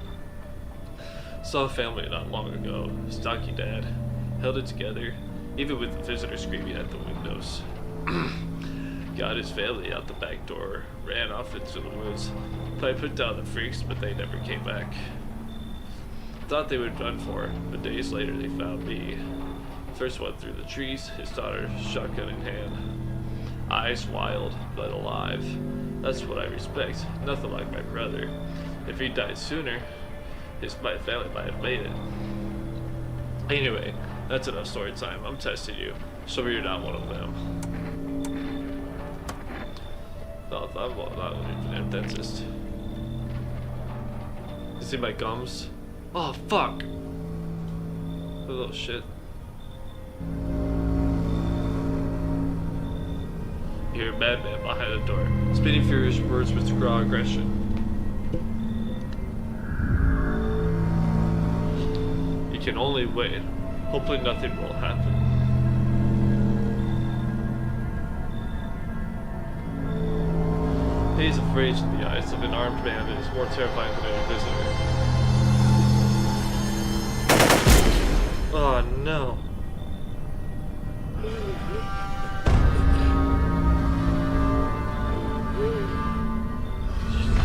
S1: Saw a family not long ago. Stocky dad. Held it together, even with the visitor screaming at the windows. Got his family out the back door, ran off into the woods. I put down the freaks, but they never came back. Thought they would run for it, but days later they found me. First one through the trees, his daughter, shotgun in hand. Eyes wild, but alive. That's what I respect. Nothing like my brother. If he died sooner, my family might have made it. Anyway, that's enough story time. I'm testing you. Show me you're not one of them. No, I'm not even a dentist. You see my gums? Oh, fuck! A little shit. You hear a madman behind the door, spitting furious words with raw aggression. You can only wait. Hopefully nothing will happen. Haze of rage in the eyes of an armed man is more terrifying than a visitor. Oh no.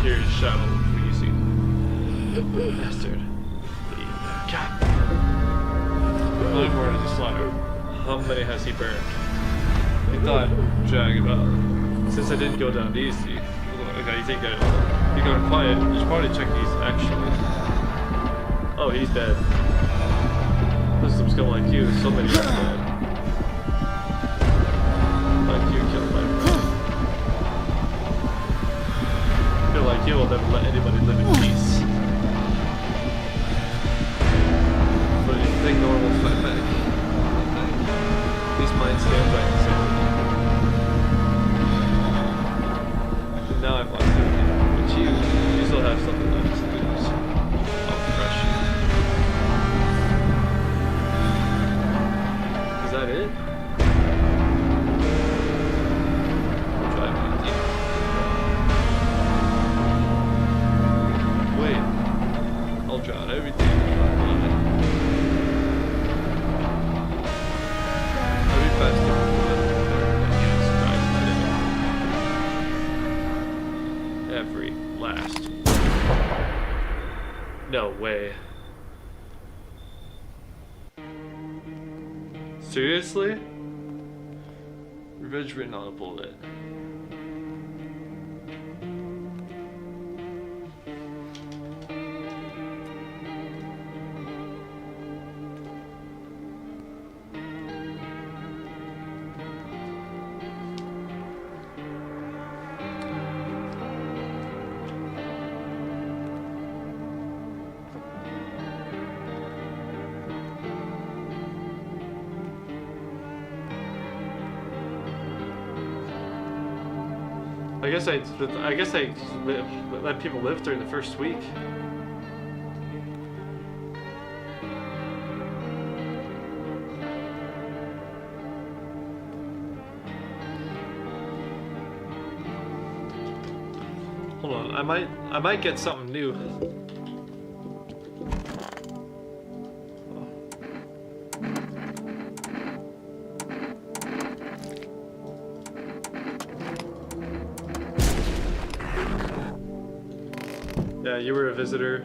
S1: Hear his shadow wheezing. Bastard. God. Really more to slaughter. How many has he burned? He thought, drag about. Since I didn't go down easy. Okay, you think you're going quiet, you should probably check these actually. Oh, he's dead. This is some scum like you, so many are dead. Like you killed my brother. Feel like you will never let anybody live in peace. But if you think no one will fight back, these minds stand by the same. And now I've lost everything. But you still have something left to lose. I'll crush you. fast. No way. Seriously? Revenge written on a bullet. I guess I let people live during the first week. Hold on, I might get something new. Yeah, you were a visitor.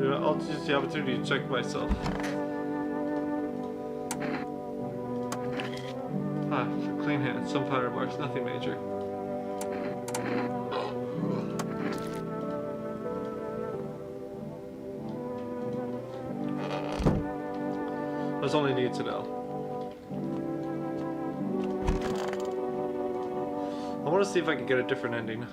S1: I'll use the opportunity to check myself. Ah, clean hands, some powder marks, nothing major. That's all I need to know. I want to see if I can get a different ending.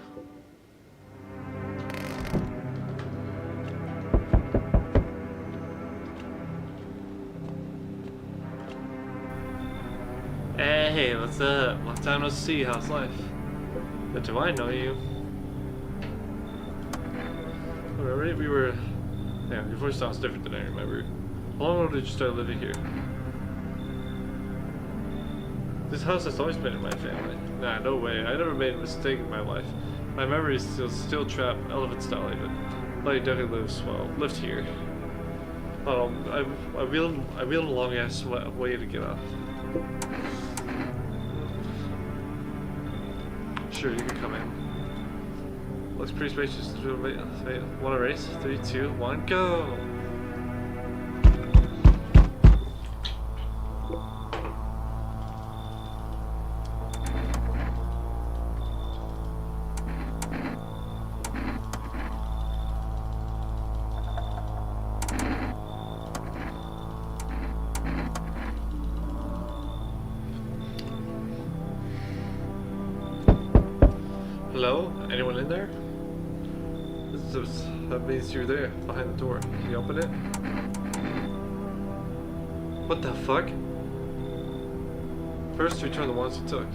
S1: Hey, what's up? Long time no see, how's life? But do I know you? Remember we were... Yeah, your voice sounds different than I remember. How long ago did you start living here? This house has always been in my family. Nah, no way. I never made a mistake in my life. My memory is still trapped, elephant style even. But he definitely lived here. I wheeled a long ass way to get off. Sure, you can come in. Looks pretty spacious. Want to race? 3, 2, 1, go! Hello? Anyone in there? That means you're there, behind the door. Can you open it? What the fuck? First, return the ones you took.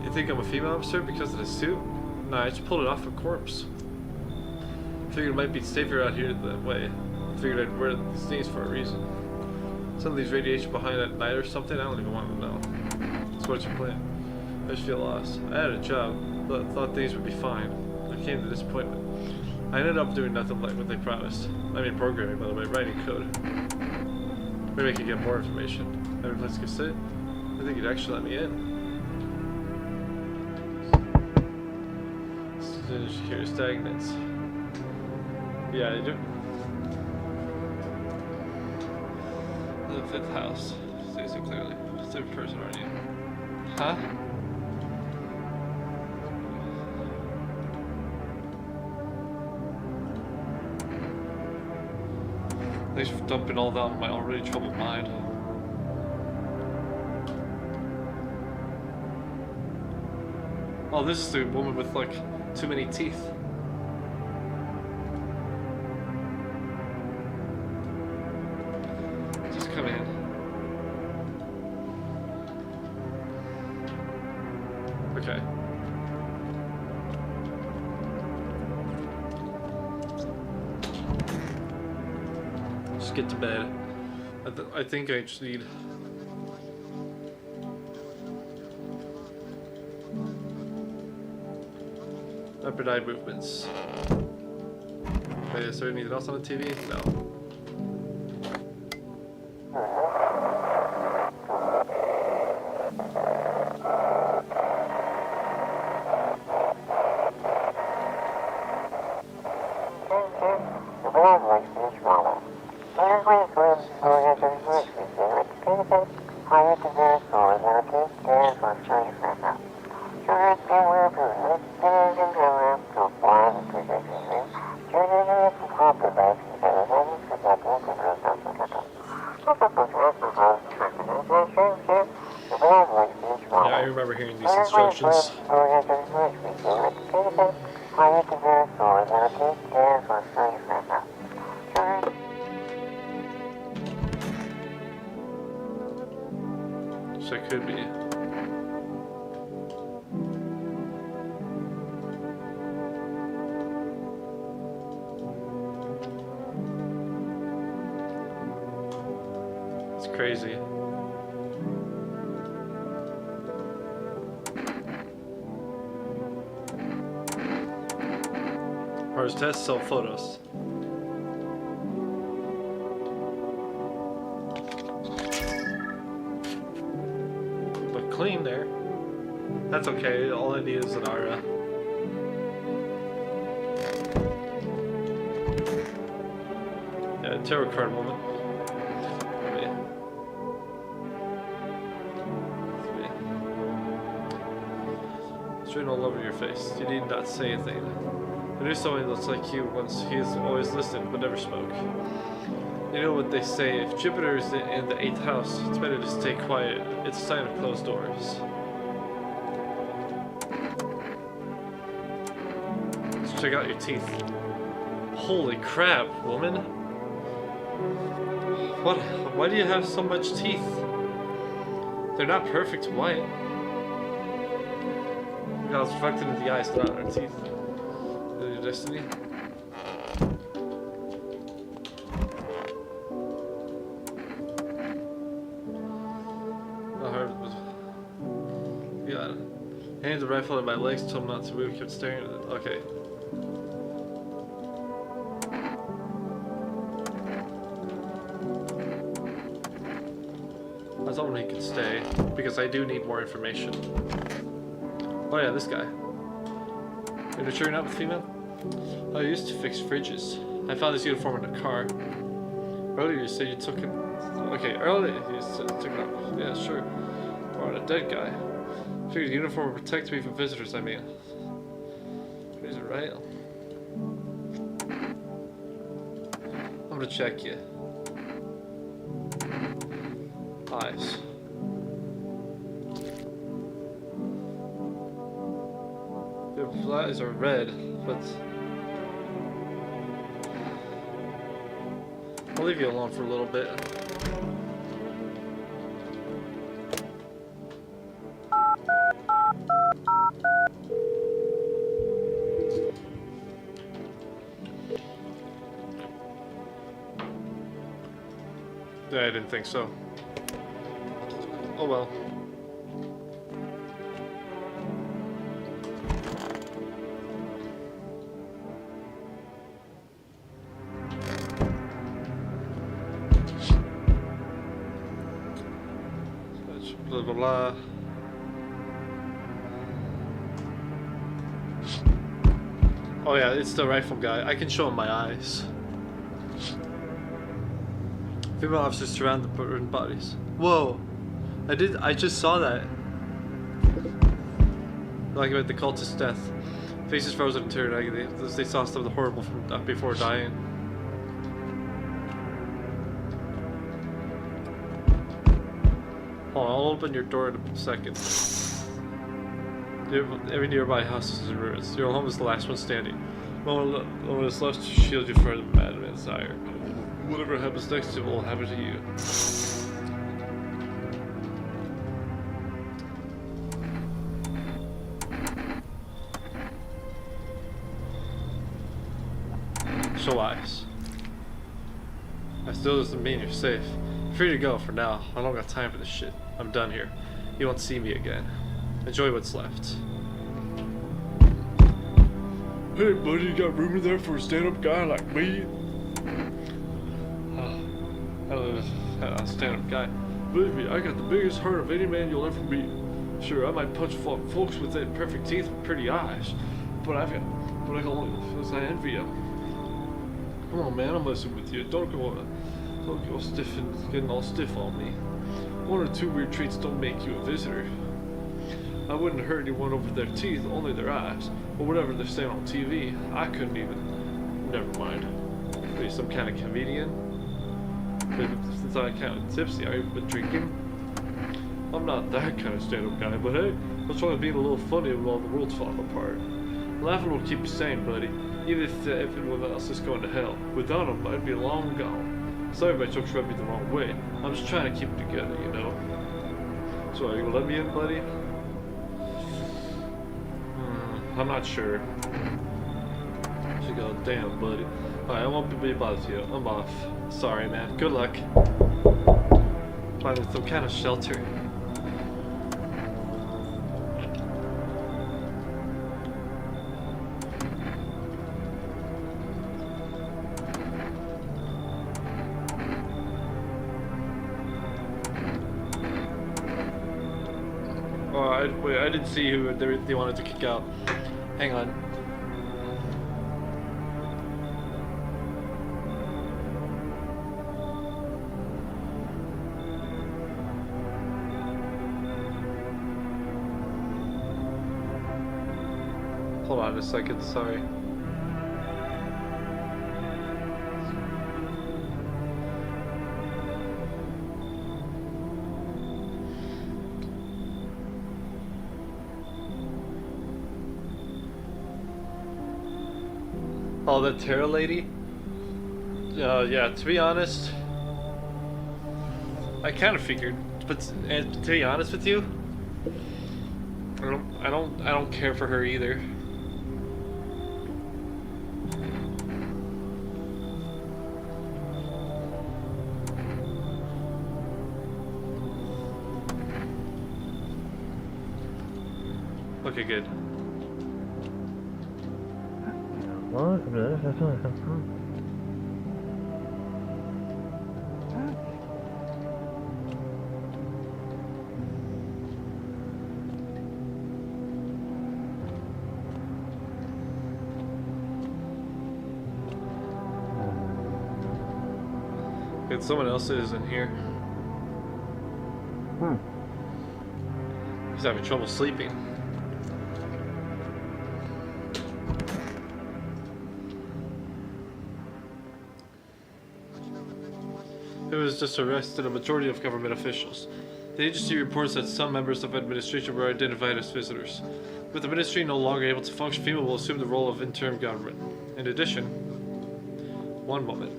S1: You think I'm a female officer because of the suit? Nah, I just pulled it off a corpse. Figured it might be safer out here that way. Figured I'd wear these things for a reason. Some of these radiation behind at night or something, I don't even want to know. So what's your plan? I just feel lost. I had a job, but thought things would be fine. I came to disappointment. I ended up doing nothing like what they promised. I mean programming, by the way, writing code. Maybe I could get more information. Have a place to sit? I think you'd actually let me in. Here, stagnates. Yeah, I do. The 5th house. See so clearly. Third person, aren't you? Huh? Thanks for dumping all that on my already troubled mind. Oh, this is the woman with like too many teeth. Just come in. Okay. Just get to bed. I think I just need. Rapid eye movements. Okay, is there anything else on the TV? No. Yeah, I remember hearing these instructions. So it could be. It's crazy. Ours test sell photos. But clean there. That's okay. All I need is an aura. Yeah, tarot card moment. It's written all over your face. You need not say anything. I knew someone that's like you once. He's always listened but never spoke. You know what they say, if Jupiter is in the 8th house, it's better to stay quiet. It's a sign of closed doors. Let's check out your teeth. Holy crap, woman. What? Why do you have so much teeth? They're not perfect white. I was reflected in the eyes, not our teeth. Your destiny. Yeah. Handed the rifle at my legs, told him not to move, kept staring at it. Okay. I told him he could stay, because I do need more information. Oh yeah, this guy. You're sure you're not with female? I used to fix fridges. I found this uniform in a car. Earlier you said you took it. Okay, earlier you said you took it off. Yeah, sure. Or on a dead guy. Figured the uniform would protect me from visitors, I mean. Is it right? I'm gonna check you. Eyes. Your eyes are red, but I'll leave you alone for a little bit. Yeah, I didn't think so. Oh well. Blah blah blah. Oh yeah, it's the rifle guy. I can show him my eyes. Female officers surround the burned bodies. Whoa! I just saw that. Like about the cultist's death. Faces frozen in terror and agony. They saw something horrible from before dying. Hold on, I'll open your door in a second. Every nearby house is in ruins. Your home is the last one standing. No one is left to shield you from the madman's ire. Whatever happens next, it will happen to you. Show eyes. That still doesn't mean you're safe. Free to go for now. I don't got time for this shit. I'm done here. You won't see me again. Enjoy what's left. Hey buddy, you got room in there for a stand-up guy like me? A stand-up guy. Believe me, I got the biggest heart of any man you'll ever meet. Sure, I might punch folks with that perfect teeth with pretty eyes, but I envy them. Come on, man, I'm messing with you. Don't go stiff and getting all stiff on me. One or two weird treats don't make you a visitor. I wouldn't hurt anyone over their teeth, only their eyes. Or whatever they're saying on TV. I couldn't even. Never mind. Are you some kind of comedian? Since I'm kind of tipsy, I've been drinking. I'm not that kind of stand-up guy, but hey, what's wrong with being a little funny while the world's falling apart? Laughing will keep you sane, buddy. Even if everyone else is going to hell. Without them, I'd be long gone. Sorry if my jokes rubbed me the wrong way. I'm just trying to keep it together, you know? So are you gonna let me in, buddy? I'm not sure. She goes, damn, buddy. Alright, I won't be bothered you. I'm off. Sorry, man. Good luck. Finding some kind of shelter. Wait, I didn't see who they wanted to kick out. Hang on. Hold on a second, sorry. Oh, that Terra lady? Yeah, to be honest, I kind of figured, but to be honest with you, I don't care for her either. Okay, good. Good, someone else is in here. He's having trouble sleeping. It was just arrested a majority of government officials. The agency reports that some members of administration were identified as visitors. With the ministry no longer able to function, FEMA will assume the role of interim government. In addition, one moment.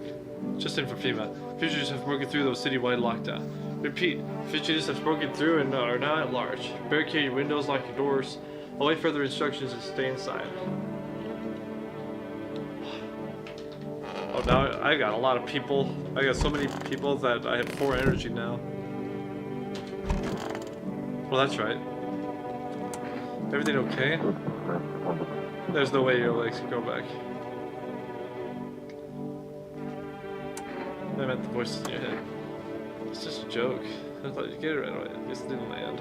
S1: Just in for FEMA, fugitives have broken through the citywide lockdown. Repeat, fugitives have broken through and are now at large. Barricade your windows, lock your doors. Await further instructions and stay inside. Oh, now I got a lot of people. I got so many people that I have 4 energy now. Well, that's right. Everything okay? There's no way your legs can go back. I meant the voices in your head. It's just a joke. I thought you'd get it right away. I guess it didn't land.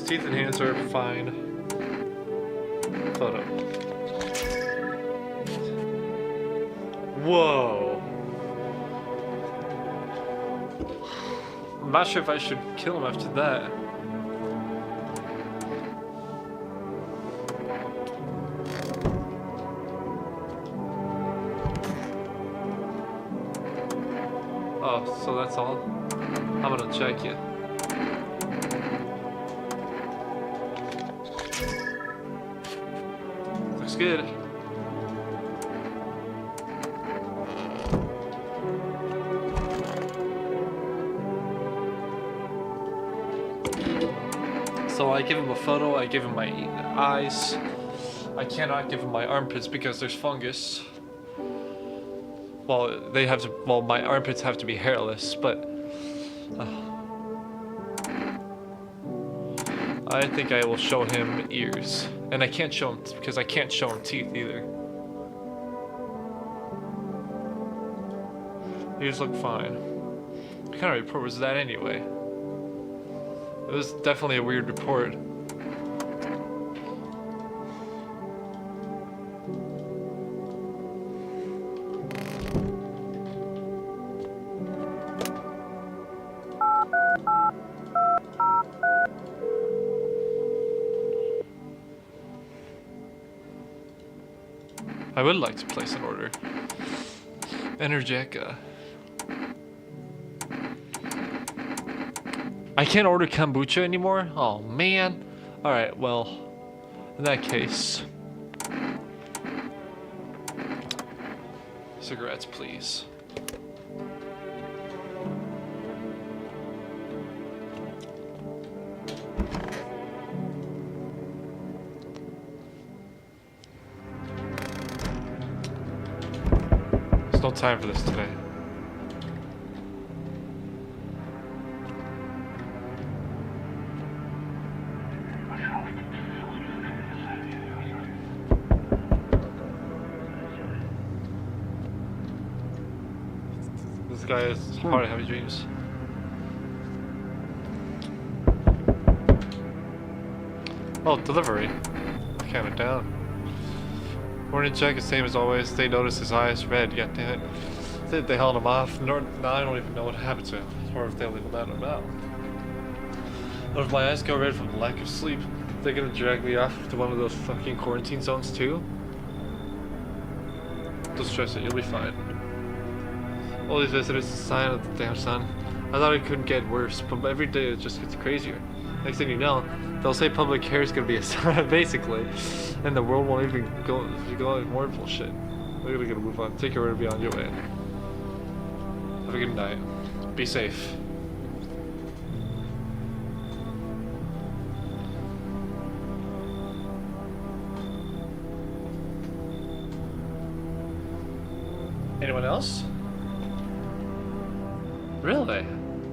S1: His teeth and hands are fine. Photo. Whoa. I'm not sure if I should kill him after that. Oh, so that's all? I'm gonna check you. Looks good. So I give him a photo, I give him my eyes. I cannot give him my armpits because there's fungus. Well, they have to, well, my armpits have to be hairless, but I think I will show him ears. And I can't show him, because I can't show him teeth either. Ears look fine. What kind of report was that anyway? It was definitely a weird report. I would like to place an order. Energeca. I can't order kombucha anymore? Oh man. Alright, well, in that case. Cigarettes, please. There's no time for this today. This guy is hard heavy dreams. Oh, delivery. I count it down. Morning check is same as always. They noticed his eyes red. God damn it. They held him off. Now I don't even know what happened to him. Or if they'll leave him out or not. But if my eyes go red from the lack of sleep, they're gonna drag me off to one of those fucking quarantine zones too? Don't stress it, you'll be fine. All these visitors is a sign of the damn sun. I thought it couldn't get worse, but every day it just gets crazier. Next thing you know, they'll say public care is gonna be a sign, basically, and the world won't even go on more bullshit. We're gonna move on. Take care and be on your way. Have a good night. Be safe. Anyone else? Really?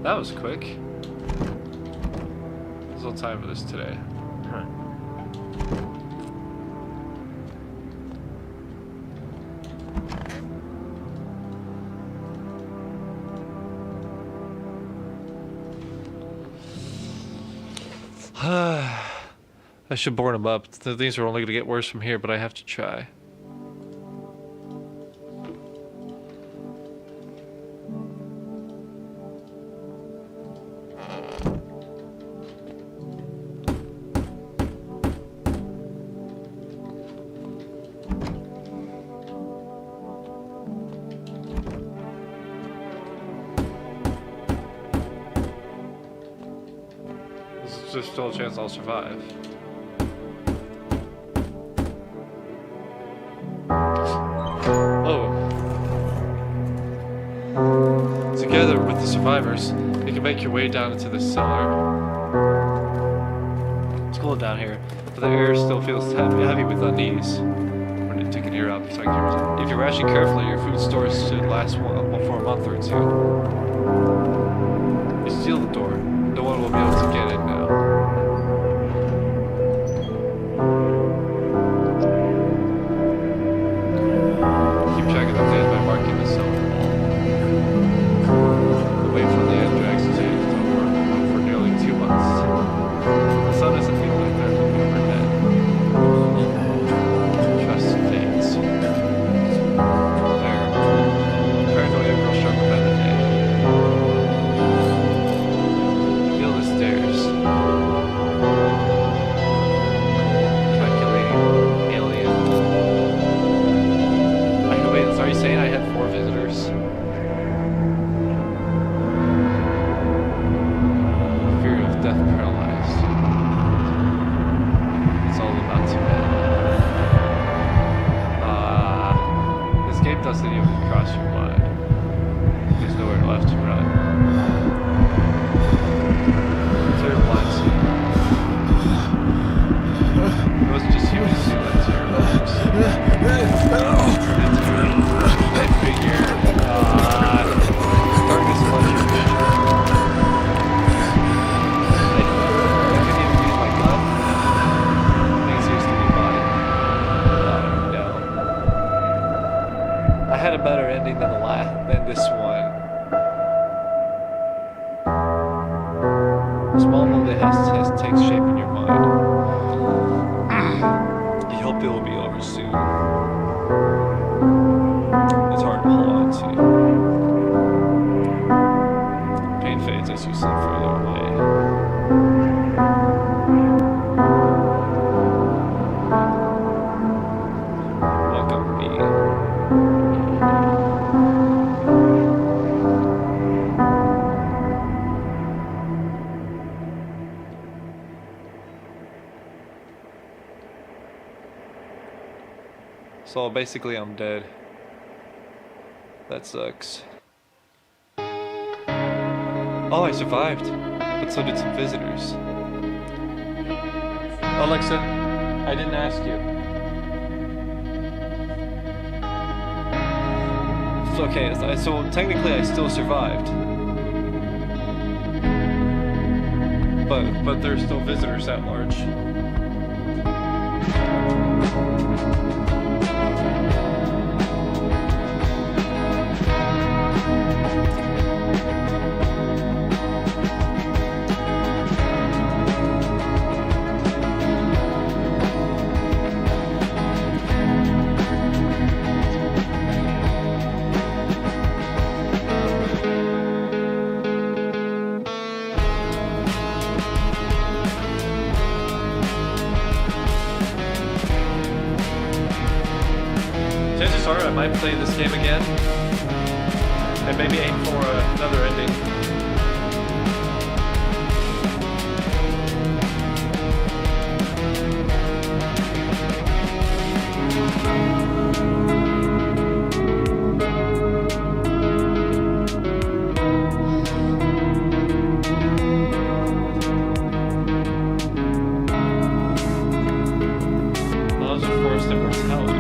S1: That was quick. There's no time for this today.
S7: Huh.
S1: I should board him up. The things are only gonna get worse from here, but I have to try. There's still a chance I'll survive. Oh. Together with the survivors, you can make your way down into the cellar. It's cold down here, but the air still feels heavy with unease. I'm gonna take an ear out so I can. If you ration carefully, your food stores should last for a month or two. You seal the door. No one will be able to get in now. Keep track of the days by marking the cell wall. The wait for the end drags its age over for nearly 2 months. The sun is I figure, darkness pleasure vision. I couldn't even use my gun. Things used to be body. No. I had a better ending than than this one. A small moment has takes shape in your mind. You hope it will be over soon. It's hard to hold on to. Pain fades as you slip further away. Welcome me. So basically I'm dead. That sucks. Oh, I survived. But so did some visitors. Alexa, I didn't ask you. It's okay, so technically I still survived. But there's still visitors at large. Chances are I might play this game again and maybe aim for another ending. Knowledge of forced immortality.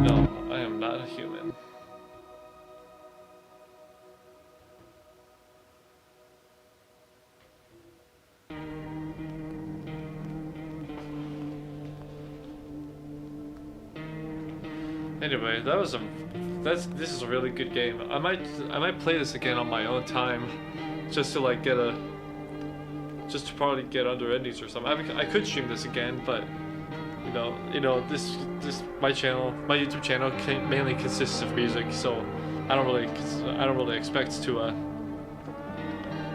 S1: No, I am not a human. Anyway, this is a really good game. I might play this again on my own time, just to like just to probably get under endings or something. I could stream this again, but this my YouTube channel mainly consists of music, so I don't really expect to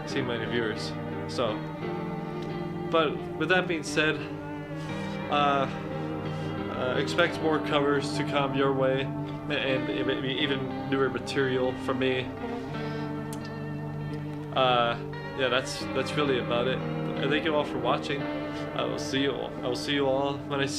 S1: see many viewers. So, but with that being said, expect more covers to come your way, and maybe even newer material from me. Yeah, that's really about it. Thank you all for watching. I will see you all when I see